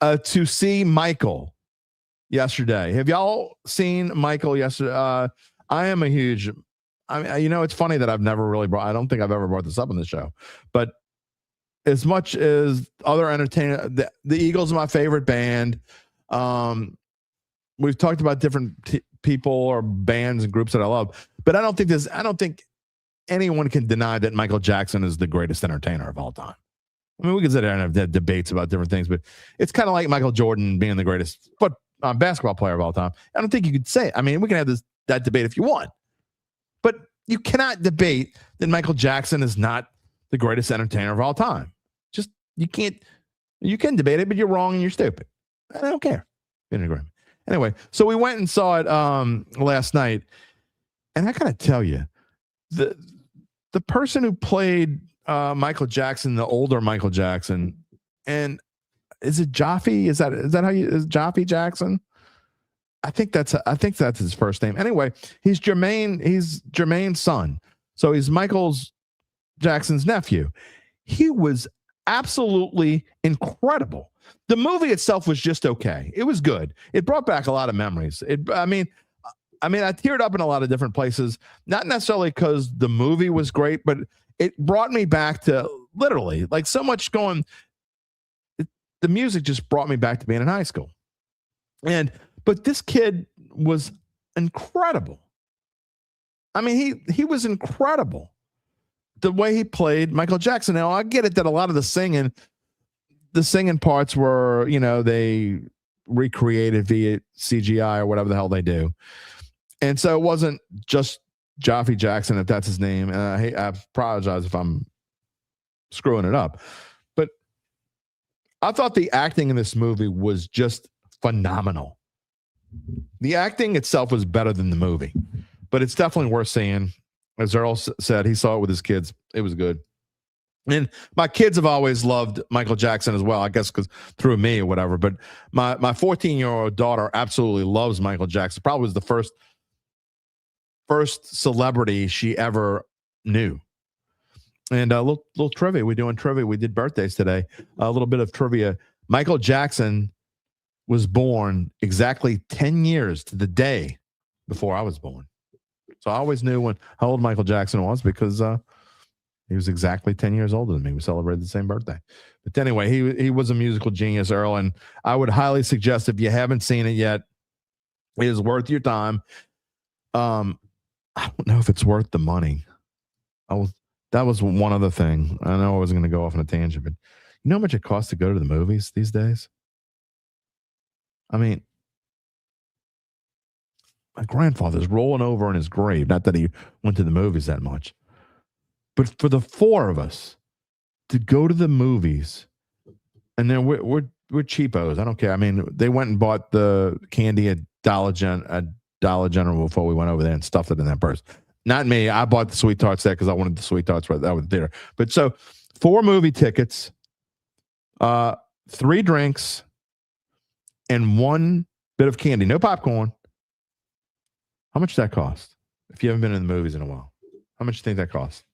to see Michael yesterday. Have y'all seen Michael yesterday? I am a huge. It's funny that I've never really I don't think I've ever brought this up on the show, but as much as other entertainers, the Eagles are my favorite band. We've talked about different people or bands and groups that I love, but I don't think anyone can deny that Michael Jackson is the greatest entertainer of all time. I mean, we can sit there and have debates about different things, but it's kind of like Michael Jordan being the greatest basketball player of all time. I don't think you could say it. I mean, we can have that debate if you want, but you cannot debate that Michael Jackson is not the greatest entertainer of all time. Just, you can't, you can debate it, but you're wrong and you're stupid. I don't care. In agreement. Anyway, so we went and saw it last night, and I gotta tell you, the person who played Michael Jackson, the older Michael Jackson, and is it Jaffe? Is that how is Jaffe Jackson? I think that's his first name. Anyway, he's Jermaine's son. So he's Michael Jackson's nephew. He was absolutely incredible. The movie itself was just okay. It was good. It brought back a lot of memories. I mean, I teared up in a lot of different places, not necessarily because the movie was great, but it brought me back to literally like so much going. The music just brought me back to being in high school. But this kid was incredible. I mean, he was incredible. The way he played Michael Jackson. Now, I get it that a lot of the singing parts were, they recreated via CGI or whatever the hell they do. And so it wasn't just Jaffe Jackson, if that's his name. And I apologize if I'm screwing it up. But I thought the acting in this movie was just phenomenal. The acting itself was better than the movie, but it's definitely worth seeing. As Earl said, he saw it with his kids. It was good. And my kids have always loved Michael Jackson as well, I guess, because through me or whatever. But my 14-year-old daughter absolutely loves Michael Jackson. Probably was the first celebrity she ever knew. And a little trivia. We're doing trivia. We did birthdays today. A little bit of trivia. Michael Jackson was born exactly 10 years to the day before I was born. So I always knew how old Michael Jackson was because he was exactly 10 years older than me. We celebrated the same birthday. But anyway, he was a musical genius, Earl, and I would highly suggest if you haven't seen it yet, it is worth your time. I don't know if it's worth the money. That was one other thing. I know I was going to go off on a tangent, but you know how much it costs to go to the movies these days? I mean, my grandfather's rolling over in his grave. Not that he went to the movies that much. But for the four of us to go to the movies, and then we're cheapos. I don't care. I mean, they went and bought the candy at Dollar General before we went over there and stuffed it in that purse. Not me. I bought the sweet tarts there because I wanted the sweet tarts right there with the theater. But so 4 movie tickets, 3 drinks, and 1 bit of candy. No popcorn. How much does that cost? If you haven't been in the movies in a while, how much do you think that costs?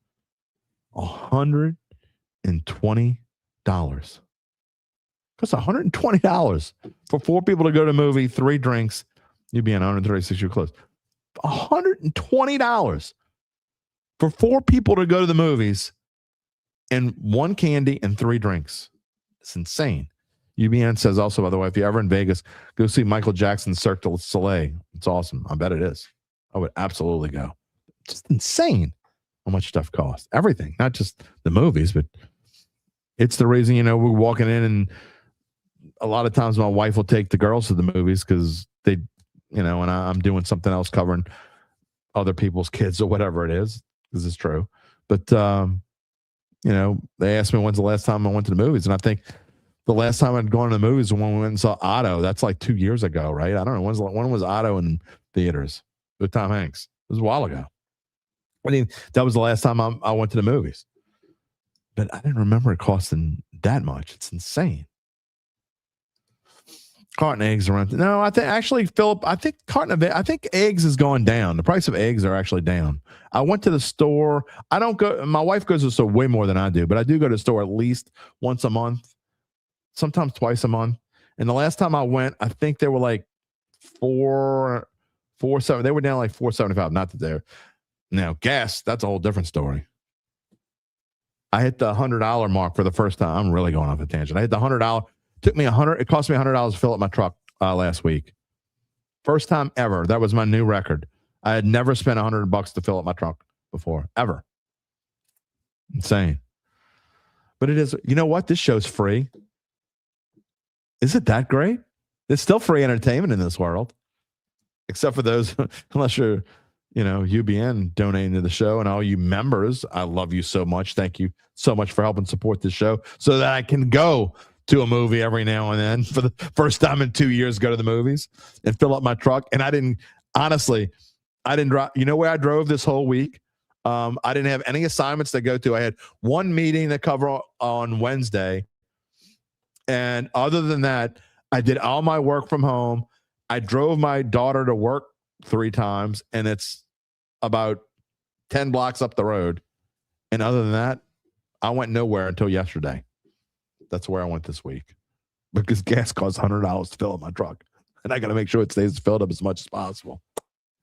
$120. Costs $120 for 4 people to go to a movie, 3 drinks. You'd be in 136. You're close. $120 for 4 people to go to the movies and 1 candy and 3 drinks. It's insane. UBN says also, by the way, if you're ever in Vegas, go see Michael Jackson's Cirque du Soleil. It's awesome. I bet it is. I would absolutely go. Just insane how much stuff costs. Everything, not just the movies, but it's the reason, we're walking in, and a lot of times my wife will take the girls to the movies because they, and I'm doing something else covering other people's kids or whatever it is, because it's true. But, they asked me when's the last time I went to the movies, and I think the last time I'd gone to the movies was when we went and saw Otto. That's like 2 years ago, right? I don't know. When was Otto in theaters with Tom Hanks? It was a while ago. I mean, that was the last time I went to the movies. But I didn't remember it costing that much. It's insane. Carton eggs around. No, I think actually, Philip, I think eggs is going down. The price of eggs are actually down. I went to the store. I don't go. My wife goes to the store way more than I do, but I do go to the store at least once a month, sometimes twice a month. And the last time I went, I think they were like $4.7. They were down like $4.75. Not that they're now gas. That's a whole different story. I hit the $100 mark for the first time. I'm really going off a tangent. I hit the $100. Took me $100. It cost me $100 to fill up my truck last week. First time ever. That was my new record. I had never spent $100 to fill up my truck before, ever. Insane. But it is. You know what? This show's free. Is it that great? It's still free entertainment in this world, except for those, unless you're, UBN donating to the show, and all you members. I love you so much. Thank you so much for helping support this show so that I can go to a movie every now and then for the first time in 2 years, go to the movies and fill up my truck. And I didn't drive. You know where I drove this whole week? I didn't have any assignments to go to. I had 1 meeting to cover on Wednesday. And other than that, I did all my work from home. I drove my daughter to work 3 times, and it's about 10 blocks up the road. And other than that, I went nowhere until yesterday. That's where I went this week, because gas costs $100 to fill up my truck, and I got to make sure it stays filled up as much as possible.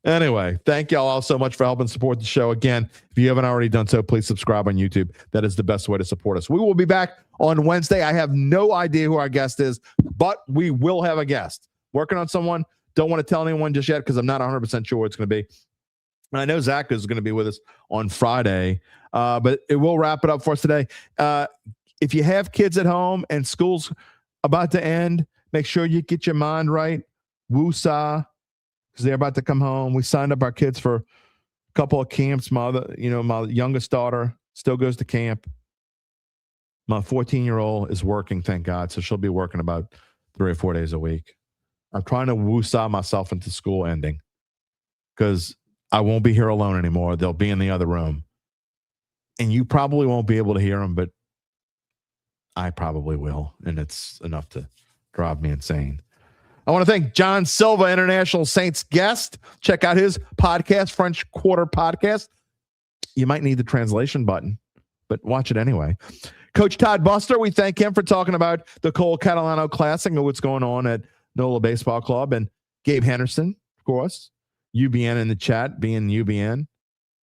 Anyway, thank y'all all so much for helping support the show. Again, if you haven't already done so, please subscribe on YouTube. That is the best way to support us. We will be back on Wednesday. I have no idea who our guest is, but we will have a guest. Working on someone. Don't want to tell anyone just yet because I'm not 100% sure what it's going to be. And I know Zach is going to be with us on Friday, but it will wrap it up for us today. If you have kids at home and school's about to end, make sure you get your mind right. Woosah, because they're about to come home. We signed up our kids for a couple of camps. My youngest daughter still goes to camp. My 14-year-old is working, thank God, so she'll be working about 3 or 4 days a week. I'm trying to woosah myself into school ending because I won't be here alone anymore. They'll be in the other room. And you probably won't be able to hear them, but I probably will, and it's enough to drive me insane. I want to thank John Silva, International Saints guest. Check out his podcast, French Quarter Podcast. You might need the translation button, but watch it anyway. Coach Todd Buster, we thank him for talking about the Cole Catalano Classic and what's going on at NOLA Baseball Club. And Gabe Henderson, of course, UBN in the chat, being UBN.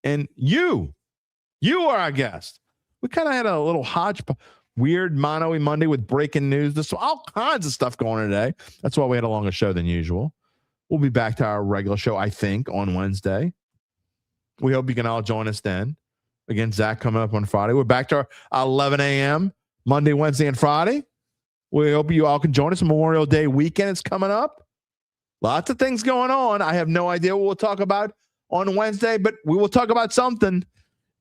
And you are our guest. We kind of had a little weird mono-y Monday with breaking news. There's all kinds of stuff going on today. That's why we had a longer show than usual. We'll be back to our regular show, I think, on Wednesday. We hope you can all join us then. Again, Zach coming up on Friday. We're back to our 11 a.m. Monday, Wednesday, and Friday. We hope you all can join us. Memorial Day weekend is coming up. Lots of things going on. I have no idea what we'll talk about on Wednesday, but we will talk about something.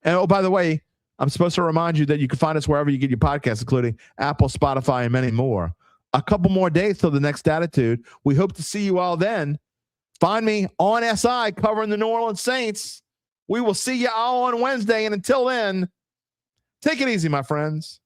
And oh, by the way, I'm supposed to remind you that you can find us wherever you get your podcasts, including Apple, Spotify, and many more. A couple more days till the next Dattitude. We hope to see you all then. Find me on SI covering the New Orleans Saints. We will see you all on Wednesday. And until then, take it easy, my friends.